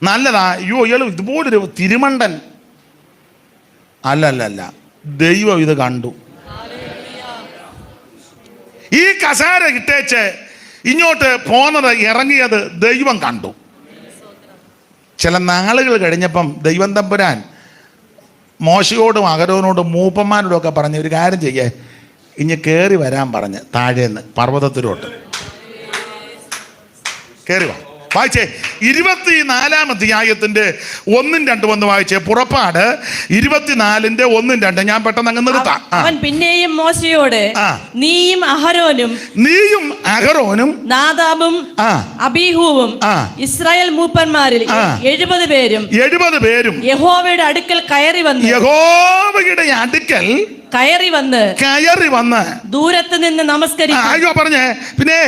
നല്ലതാ. അയ്യോ ഇയാൾ ഇതുപോലൊരു തിരുമണ്ടൻ. അല്ല, ദൈവം ഇത് കണ്ടു. ഈ കസേര ഇട്ടേച്ച് ഇങ്ങോട്ട് പോന്നത് ഇറങ്ങിയത് ദൈവം കണ്ടു. ചില നാളുകൾ കഴിഞ്ഞപ്പം ദൈവം തമ്പുരാൻ മോശയോടും അഹരോനോടും മൂപ്പന്മാരോടും ഒക്കെ പറഞ്ഞ് ഒരു കാര്യം ചെയ്യേ, ഇനി കയറി വരാൻ പറഞ്ഞ് താഴേന്ന് പർവ്വതത്തിലോട്ട് കയറി വാ. വായിച്ചേ 24-ാം അധ്യായത്തിന്റെ 1-2 വന്ന് വായിച്ചേ. പുറപ്പാട് 24-ന്റെ 1-2. ഞാൻ പെട്ടെന്ന് അങ്ങ് നിർത്താം. അവൻ പിന്നെയും മോശയോട് നീയും അഹരോനും നാദാബും അബീഹുവും ഇസ്രായേൽ മൂപ്പന്മാരിൽ 70 പേരും യഹോവയുടെ അടുക്കൽ കയറി വന്ന് ദൂരത്ത് നിന്ന് നമസ്കരിക്കും. അയ്യോ പറഞ്ഞേ, പിന്നെ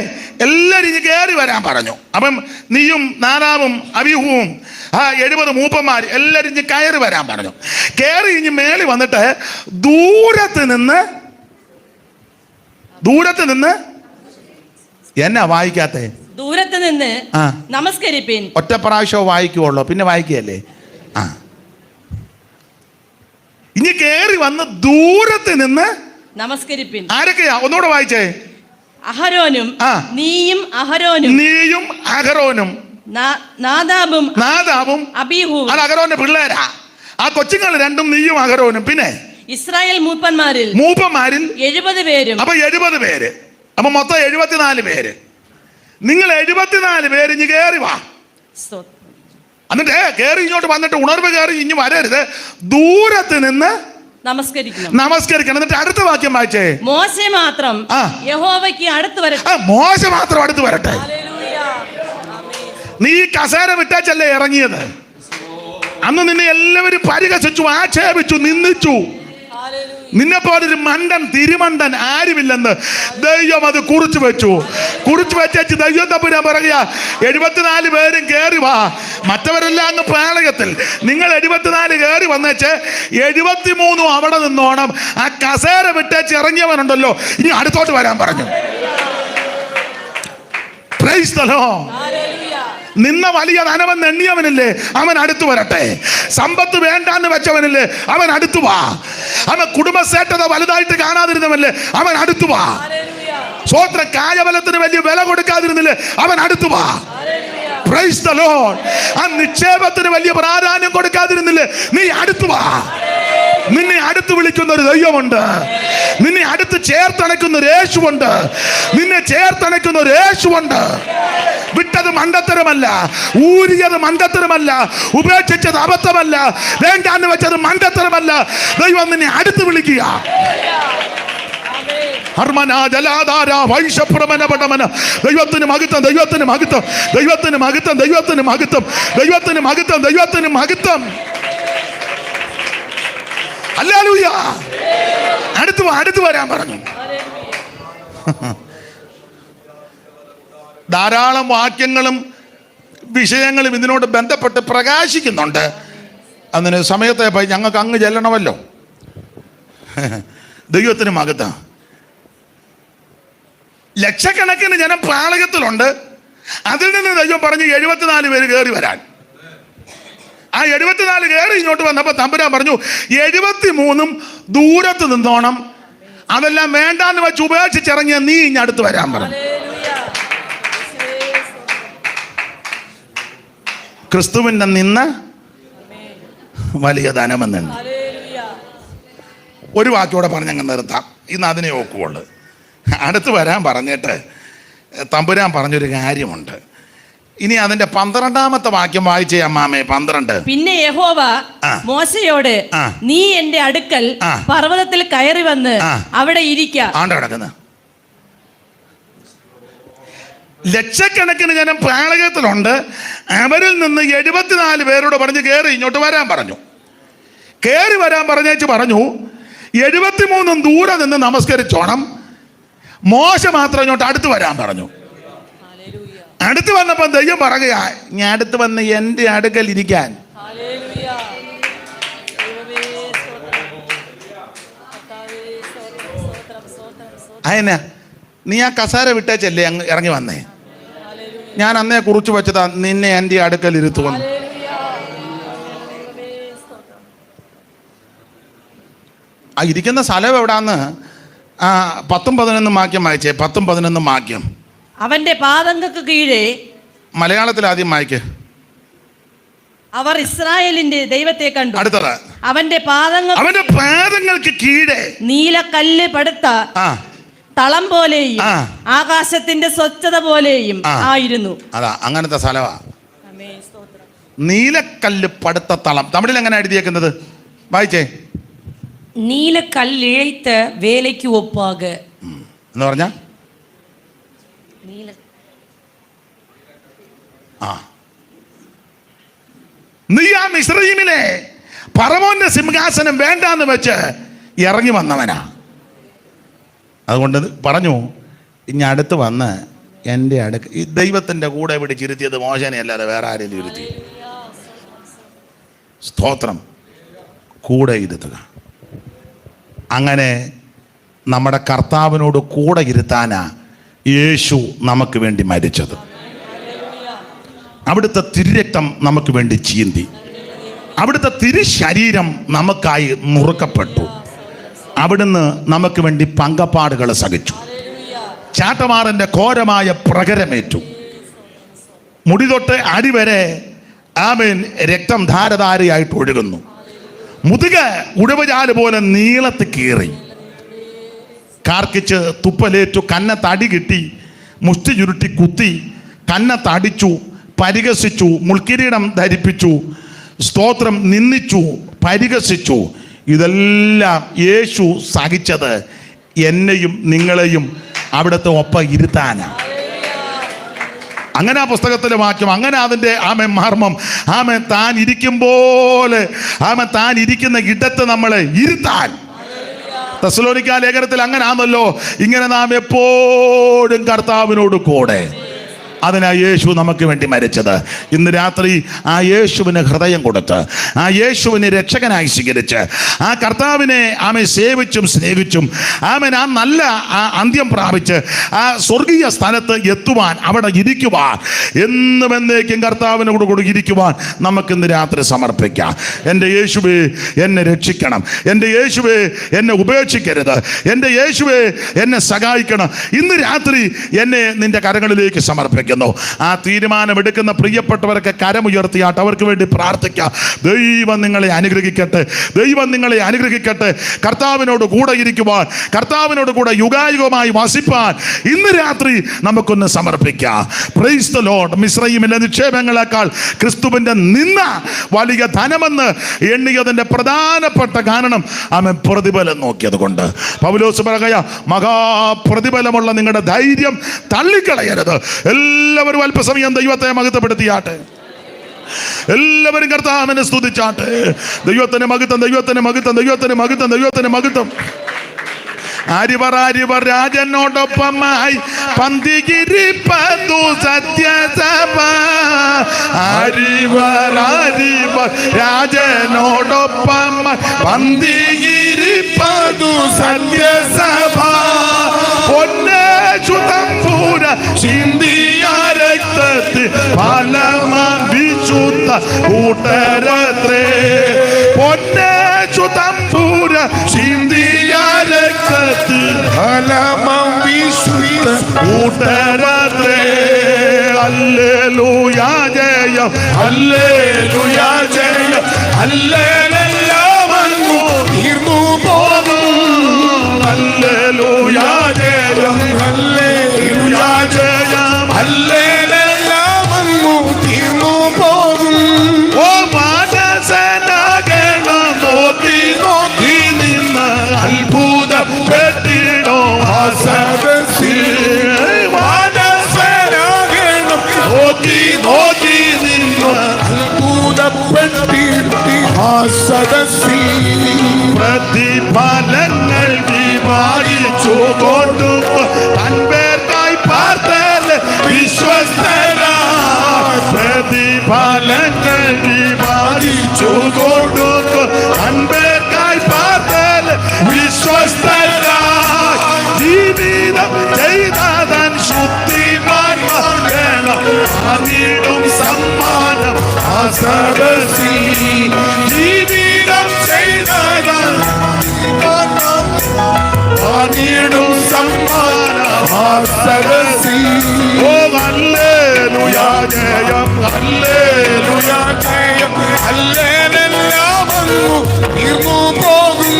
എല്ലാവരും ഇനി കയറി വരാൻ പറഞ്ഞു. അപ്പം നീയും നാദാബും അബീഹുവും 70 മൂപ്പന്മാർ എല്ലാവരും ഇനി കയറി വരാൻ പറഞ്ഞു. കയറി ഇനി മേളിൽ വന്നിട്ട് ദൂരത്ത് നിന്ന് എന്നാ വായിക്കാത്തേ? ദൂരത്ത് നിന്ന് നമസ്കരിപ്പിൻ. ഒറ്റ പ്രാവശ്യം വായിക്കുള്ളൂ, പിന്നെ വായിക്കുകയല്ലേ. ഇനി കയറി വന്ന് ദൂരത്ത് നിന്ന് നമസ്കരിപ്പിൻ. ആരൊക്കെയാ? ഒന്നുകൂടെ വായിച്ചേ. അഹരോനും നീയും അഹരോനും നാദാബും അബീഹുവും. അത് അഹരോന്റെ പിള്ളേരാ. ആ കൊച്ചുങ്ങൾ രണ്ടും നീയും അഹരോനും. പിന്നെ ഇസ്രായേൽ മൂപ്പന്മാരിൽ 70 പേരും. അപ്പൊ 70 പേര്. അപ്പൊ മൊത്തം 74 പേര്. നിങ്ങൾ 74 പേര് ഇഞ്ഞ് കയറി വാ. എന്നിട്ട് കയറി ഇങ്ങോട്ട് വന്നിട്ട് ഉണർവ് കയറി ഇഞ്ഞ് വരരുത്, ദൂരത്ത് നിന്ന് നമസ്കരിക്കണം. എന്നിട്ട് അടുത്ത വാക്യം വായിച്ചേ. മോശ മാത്രം യഹോവയ്ക്ക് അടുത്ത് വരട്ടെ. മോശ മാത്രം അടുത്ത് വരട്ടെ. നീ കസേര വിട്ടാച്ചല്ലേ ഇറങ്ങിയത്. അന്ന് നിന്നെ എല്ലാവരും പരിഹസിച്ചു, ആക്ഷേപിച്ചു, നിന്ദിച്ചു. നിന്നെ പോലൊരു മണ്ടൻ തിരുമണ്ടൻ ആരുമില്ലെന്ന് ദൈവം അത് കുറിച്ചു വെച്ചു. കുറിച്ചു വെച്ചു ദൈവം തമ്പുരാൻ പറയുക, 74 പേരും കയറി വാ. മറ്റവരെല്ലാം അങ്ങ് പാളയത്തിൽ. നിങ്ങൾ 74 കയറി വന്നേച്ച് 73 അവിടെ നിന്നോണം. ആ കസേര വിട്ടേച്ച് ഇറങ്ങിയവനുണ്ടല്ലോ, ഇനി അടുത്തോട്ട് വരാൻ പറഞ്ഞു. Price the Lord. നിന്ന വലിയ ധനമെന്ന് എണ്ണിയവനില്ലേ, അവൻ അടുത്തു വരട്ടെ. സമ്പത്ത് വേണ്ടാന്ന് വെച്ചവനില്ലേ, അവൻ അടുത്തു വാ. അവൻ കുടുംബശ്രേഷ്ഠത വലുതായിട്ട് കാണാതിരുന്നവനില്ലേ, അവൻ അടുത്തു വാ. സ്വോത്ര കായബലത്തിന് വലിയ വില കൊടുക്കാതിരുന്നില്ലേ, അവൻ അടുത്തു വാ. Price the Lord. ആ നിക്ഷേപത്തിന് വലിയ പ്രാധാന്യം കൊടുക്കാതിരുന്നില്ലേ, നീ അടുത്തു വാ. നിന്നെ അടുത്ത് വിളിക്കുന്ന ഒരു ദൈവമുണ്ട്. നിന്നെ അടുത്ത് ചേർത്തണയ്ക്കുന്ന ഒരു യേശുവുണ്ട്. നിന്നെ ചേർത്തണയ്ക്കുന്ന ഒരു യേശുവുണ്ട്. വിട്ടത് മണ്ടത്തരമല്ല, ഊരിയത് മണ്ടത്തരമല്ല, ഉപേക്ഷിച്ചത് അബദ്ധമല്ല, വേണ്ടാന്ന് വെച്ചത് മണ്ടത്തരമല്ല. ദൈവം നിന്നെ അടുത്ത് വിളിക്കുക. ദൈവത്തിന് മഹത്വം, ദൈവത്തിന് മഹത്വം, ദൈവത്തിന് മഹത്വം, ദൈവത്തിന് മഹത്വം, ദൈവത്തിന് മഹത്വം, ദൈവത്തിന് മഹത്വം. ഹല്ലേലൂയ. അടുത്ത് വരാൻ പറഞ്ഞു. ധാരാളം വാക്യങ്ങളും വിഷയങ്ങളും ഇതിനോട് ബന്ധപ്പെട്ട് പ്രകാശിക്കുന്നുണ്ട്. അതിന് സമയത്തെ പോയി ഞങ്ങൾക്ക് അങ്ങ് ചെല്ലണമല്ലോ. ദൈവത്തിന് മഹത്വം. ലക്ഷക്കണക്കിന് ജനം പാളയത്തിലുണ്ട്. അതിൽ നിന്ന് ദൈവം പറഞ്ഞു 74 പേര് കയറി വരാൻ. ആ 74 കയറി ഇങ്ങോട്ട് വന്നപ്പോൾ തമ്പുരാൻ പറഞ്ഞു 73 ദൂരത്ത് നിന്നോണം. അതെല്ലാം വേണ്ടാന്ന് വെച്ച് ഉപേക്ഷിച്ചിറങ്ങിയ നീ ഇനി അടുത്ത് വരാൻ പറഞ്ഞു. ക്രിസ്തുവിന്റെ നിന്ന് വലിയ ധനമെന്നുണ്ട്. ഒരു വാക്കോടെ പറഞ്ഞങ്ങ് നിർത്താം. ഇന്ന് അതിനെ ഓക്കുള്ളൂ. അടുത്ത് വരാൻ പറഞ്ഞിട്ട് തമ്പുരാൻ പറഞ്ഞൊരു കാര്യമുണ്ട്. ഇനി അതിന്റെ 12ാമത്തെ വാക്യം വായിച്ചേ അമ്മാമേ. 12. പിന്നെ യഹോവ മോശയോട്, നീ എന്റെ അടുക്കൽ പർവ്വതത്തിൽ കയറി വന്ന് അവിടെ ഇരിക്ക. കിടക്കുന്ന ലക്ഷക്കണക്കിന് ജനം പാളയത്തിലുണ്ട്. അവരിൽ നിന്ന് 74 പേരോട് പറഞ്ഞ് കയറി ഇങ്ങോട്ട് വരാൻ പറഞ്ഞു. കയറി വരാൻ പറഞ്ഞേച്ച് പറഞ്ഞു 73 ദൂരെ നിന്ന് നമസ്കരിച്ചോണം. മോശ മാത്രം ഇങ്ങോട്ട് അടുത്ത് വരാൻ പറഞ്ഞു. അടുത്ത് വന്നപ്പോൾ ദൈവം പറയുക, ഞാൻ അടുത്ത് വന്ന് എൻ്റെ അടുക്കൽ ഇരിക്കാൻ. അതെന്നാ നീ ആ കസേര വിട്ടേച്ചല്ലേ അങ്ങ് ഇറങ്ങി വന്നേ. ഞാൻ അന്നേ കുറിച്ച് വെച്ചതാ നിന്നെ എൻ്റെ അടുക്കൽ ഇരുത്തുവന്നു. ആ ഇരിക്കുന്ന സ്ഥലം എവിടാന്ന് 10-11 വാക്യം വായിച്ചേ. 10-11 വാക്യം. അവന്റെ പാദങ്ങൾക്ക് കീഴേ. മലയാളത്തിൽ ആദ്യം വായിക്ക്. അവർ ഇസ്രായേലിന്റെ ദൈവത്തെ കണ്ടു. അടുത്തത്. അവന്റെ പാദങ്ങൾക്ക് കീഴേ നീലക്കല്ല് പടുത്ത തളം പോലെയും ആകാശത്തിന്റെ സ്വച്ഛത പോലെയും ആയിരുന്നു. അതാ അങ്ങനത്തെ സ്ഥലമാ. നീലക്കല്ല് പടുത്ത തളം. തമിഴിൽ എങ്ങനെ എഴുതിയേക്കുന്നത് വായിച്ചേ. നീലക്കല്ലിழைத்த വേലയ്ക്ക് ഒപ്പാക എന്ന് പറഞ്ഞ നീ ആ മിസ്രയീമിലെ ഫറവോന്റെ സിംഹാസനം വേണ്ടാന്ന് വെച്ച് ഇറങ്ങി വന്നവനാ. അതുകൊണ്ട് പറഞ്ഞു ഇനി അടുത്ത് വന്ന് എൻ്റെ അടുക്ക്. ഈ ദൈവത്തിൻ്റെ കൂടെ പിടിച്ചിരുത്തിയത് മോശനെ അല്ലാതെ വേറെ ആരെങ്കിലും ഇരുത്തി. സ്തോത്രം. കൂടെ ഇരുത്തുക. അങ്ങനെ നമ്മുടെ കർത്താവിനോട് കൂടെ ഇരുത്താനാ യേശു നമുക്ക് വേണ്ടി മരിച്ചത്. അവിടുത്തെ തിരുരക്തം നമുക്ക് വേണ്ടി ചീന്തി. അവിടുത്തെ തിരുശരീരം നമുക്കായി നുറുക്കപ്പെട്ടു. അവിടുന്ന് നമുക്ക് വേണ്ടി പങ്കപ്പാടുകൾ സഹിച്ചു. ചാട്ടമാറിൻ്റെ ഘോരമായ പ്രകരമേറ്റു. മുടി തൊട്ട് അടിവരെ ആമേൻ രക്തം ധാരധാരയായിട്ട് ഒഴുകുന്നു. മുതുക ഉഴവുചാല് പോലെ നീളത്ത് കീറി. കാർക്കിച്ച് തുപ്പലേറ്റു. കന്നത്തടി കിട്ടി. മുഷ്ടി ചുരുട്ടി കുത്തി, കന്നത്തടിച്ചു, പരിഹസിച്ചു, മുൾക്കിരീടം ധരിപ്പിച്ചു, സ്തോത്രം, നിന്ദിച്ചു, പരിഹസിച്ചു. ഇതെല്ലാം യേശു സഹിച്ചത് എന്നെയും നിങ്ങളെയും അവിടുത്തെ ഒപ്പം ഇരുത്താനാണ്. അങ്ങനെ ആ പുസ്തകത്തിലെ വാക്യം, അങ്ങനെ അതിൻ്റെ മർമ്മം. താൻ ഇരിക്കും പോലെ താൻ ഇരിക്കുന്ന ഇടത്ത് നമ്മളെ ഇരുത്താൻ. തെസ്സലോനിക്ക ലേഖനത്തിൽ അങ്ങനെ ആണല്ലോ, ഇങ്ങനെ നാം എപ്പോഴും കർത്താവിനോട് കൂടെ. അതിനാ യേശു നമുക്ക് വേണ്ടി മരിച്ചത്. ഇന്ന് രാത്രി ആ യേശുവിന് ഹൃദയം കൊടുത്ത്, ആ യേശുവിനെ രക്ഷകനായി സ്വീകരിച്ച്, ആ കർത്താവിനെ സേവിച്ചും സ്നേഹിച്ചും ആ നല്ല അന്ത്യം പ്രാപിച്ച് ആ സ്വർഗീയ സ്ഥലത്ത് എത്തുവാൻ, അവിടെ ഇരിക്കുവാൻ, എന്നും എന്നേക്കും കർത്താവിനോട് കൂടി ഇരിക്കുവാൻ നമുക്കിന്ന് രാത്രി സമർപ്പിക്കാം. എൻ്റെ യേശുവേ എന്നെ രക്ഷിക്കണം, എൻ്റെ യേശുവേ എന്നെ ഉപേക്ഷിക്കരുത്, എൻ്റെ യേശുവേ എന്നെ സഹായിക്കണം. ഇന്ന് രാത്രി എന്നെ നിന്റെ കരങ്ങളിലേക്ക് സമർപ്പിക്കും. ആ തീരുമാനമെടുക്കുന്ന പ്രിയപ്പെട്ടവരൊക്കെ കരമുയർത്തിയാട്ട് അവർക്ക് വേണ്ടി പ്രാർത്ഥിക്കാം. ദൈവം നിങ്ങളെ അനുഗ്രഹിക്കട്ടെ, ദൈവം നിങ്ങളെ അനുഗ്രഹിക്കട്ടെ. കർത്താവിനോട് കൂടെ ഇരിക്കുവാൻ, കർത്താവിനോട് കൂടെ യുഗായുഗമായി വസിപ്പാൻ ഇന്ന് രാത്രി നമുക്കൊന്ന് സമർപ്പിക്കാം. Praise the lord. മിസ്രയീമിലെ നിക്ഷേപങ്ങളെക്കാൾ ക്രിസ്തുവിന്റെ നിന്ന വലിയ ധനമെന്ന് എണ്ണിയതിന്റെ പ്രധാനപ്പെട്ട കാരണം അവൻ പ്രതിഫലം നോക്കിയത് കൊണ്ട്. പൗലോസ് പറയുക, മഹാപ്രതിഫലമുള്ള നിങ്ങളുടെ ധൈര്യം തള്ളിക്കളയരുത്. എല്ലാവരും അല്പസമയം ദൈവത്തെ മഹത്വപ്പെടുത്തിയാട്ടെ. എല്ലാവരും കർത്താവിനെ സ്തുതിച്ചാട്ടെ. ദൈവത്തിന് മഹത്വം, ദൈവത്തിന് മഹത്വം, ദൈവത്തിന് മഹത്വം, ദൈവത്തിന് മഹത്വം. ആരിവർ രാജനോടൊപ്പമായി പന്തികിരിപ്പതു സത്യസഭ. ആരിവർ രാജനോടൊപ്പമായി പന്തികിരിപ്പതു സത്യസഭ. പൊന്നേശുതമ്പൂര ചിന്തിയ രക്തത്തിൽ ഫലമാം വിശുദ്ധ കൂട്ടരത്രേ. പൊന്നേശുതമ്പൂര ചിന്തിയ രക്തത്തിൽ ഫലമാം വിശുദ്ധ കൂട്ടരത്രേ. ഹല്ലേലൂയ ജയം, ഹല്ലേലൂയ ജയം, ഹല്ലേലൂയ വന്നു തീർന്നു പോകും. ഹല്ലേലൂയ ജയം, ഹല്ലേലൂയ ജയം, ഹല്ലേലൂയ വന്നു തീർന്നു പോകും. ഓ മാനസനാകണം നോക്കി നോക്കി നിന്ന് അത്ഭുതം പെട്ടിടോ സദസ്സിൽ മാനസനാകണം നോക്കി നോക്കി നിന്ന് അത്ഭുതപ്പെട്ടിട്ട് ആ സദസ്സിൽ പ്രതിഫലങ്ങൾ വിഭാഗിച്ചു കൊണ്ടും തൻപേർക്കായി പാർത്തൽ വിശ്വസ്തരായി. പ്രതിഫലങ്ങൾ വിഭാഗിച്ചു കൊണ്ടും തൻപേർക്കായി പാർത്തൽ വിശ്വസ്തരായി. ജീവിതം ചെയ്തതൻ ശുദ്ധിമാൻ വേണം അതിടും സമ്മാനം ആ സദസ്സിൽ. ജീവിതം ചെയ്തതൻ അതിടും സമ്മാനം ആ സദസ്സിൽ. ഓ ഹല്ലേലൂയ ജയം, ഹല്ലേലൂയ ജയം, ഹല്ലേലൂയ വന്നു തീർന്നു പോകും.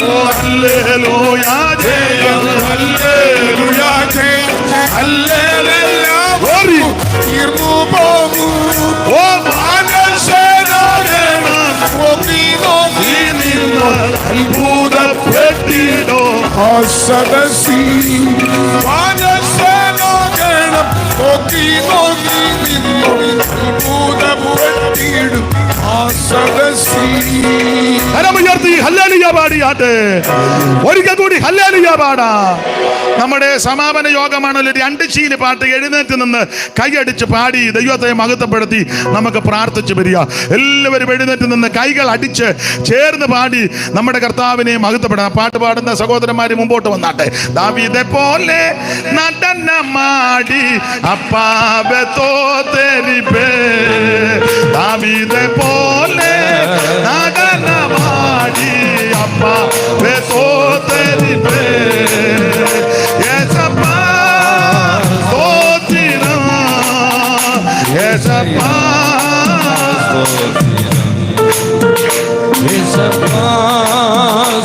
ഓ ഹല്ലേലൂയ ജയം, ഹല്ലേലൂയ ജയം, ഹല്ലേലൂയ വന്നു തീർന്നു പോകും. ഓ മാനസനാകണം നോക്കി നോക്കി നിന്ന് അത്ഭുതപ്പെട്ടിടോ ആ സദസ്സിൽ. മാനസനാകണം നോക്കി നോക്കി നിന്നു അത്ഭുതപ്പെട്ടിടും ആ സദസ്സിൽ. കരമുയർത്തി ഹല്ലേലൂയ പാടിയാട്ടെ. ഒരിക്കൽ കൂടി ഹല്ലേലൂയ പാടാ. നമ്മുടെ സമാപന യോഗമാണല്ലോ. 2 ശീല പാട്ട് എഴുന്നേറ്റ് നിന്ന് കൈയടിച്ച് പാടി ദൈവത്തെ മഹത്വപ്പെടുത്തി നമുക്ക് പ്രാർത്ഥിച്ചു വരിക. എല്ലാവരും എഴുന്നേറ്റ് നിന്ന് കൈകൾ അടിച്ച് ചേർന്ന് പാടി നമ്മുടെ കർത്താവിനെ മഹത്വപ്പെടാം. പാട്ട് പാടുന്ന സഹോദരന്മാര് മുമ്പോട്ട് വന്നാട്ടെ. ദാവീദെ പോലെ നടനമാടി അപ്പാവെ തോതെരിപ്പേ. ദാവീദെ പോലെ നടനമാടി അപ്പാവെ തോതെരിപ്പേ. യേശപ്പാ സ്തോത്രം, യേശപ്പാ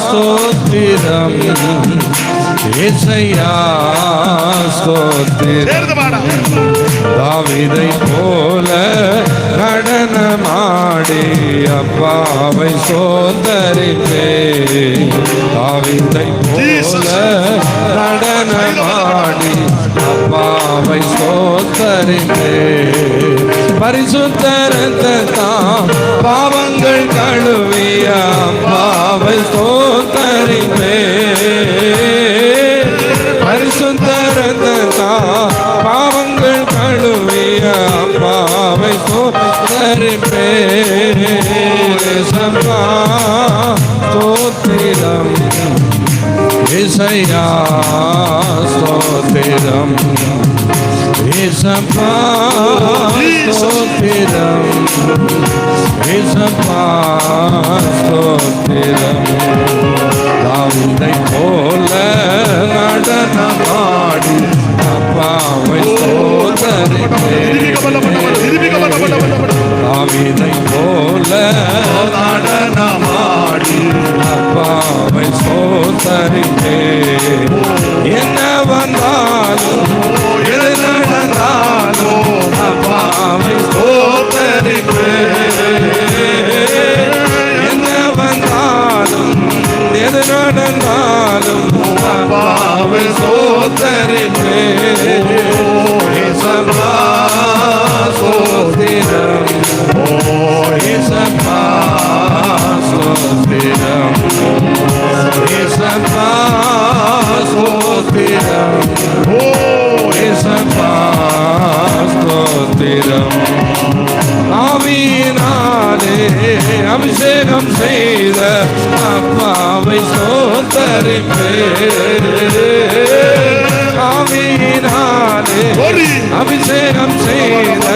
സ്തോത്രം. ஏசையா ஸ்தோத்திரம். சேர்ந்து பாடாம். தாவீதை போல நடனமாடி அப்பாவை சோதரிப்பே. தாவீதை போல நடனமாடி அப்பாவை சோதரிப்பே. பரிசுத்த ரத்தத்தால் பாவங்கள் கழுவிய அப்பாவை சோதரிப்பே. பரிசுத்த ரத்தத்தால் பாவங்கள் கழுவிய அப்பாவை சோதரிப்பே. சம்பா ஸ்தோத்திரம் இசையா ஸ்தோத்திரம். இசப்பா ஸ்தோத்திரம் இசப்பா ஸ்தோத்திரம். தாவீதை போல நடனமாடி அப்பாவை சோதரிப்பே. தாவீதை போல நடனமாடி அப்பாவை சோதரிப்பே. என்ன வந்தாலும் எது நடந்தாலும் அப்பாவை சோதரிப்பே. என்ன வந்தாலும் எது நடந்தாலும் அப்பாவை சோதரிப்பே. ஏசப்பா ஸ்தோத்திரம் ஏசப்பா ஸ்தோத்திரம் ஏசப்பா ஸ்தோத்திரம் ஏசப்பா ஸ்தோத்திரம். ஆவியினாலே அபிஷேகம் செய்த அப்பாவை சோதரிப்பே. ஆவியினாலே அபிஷேகம் செய்த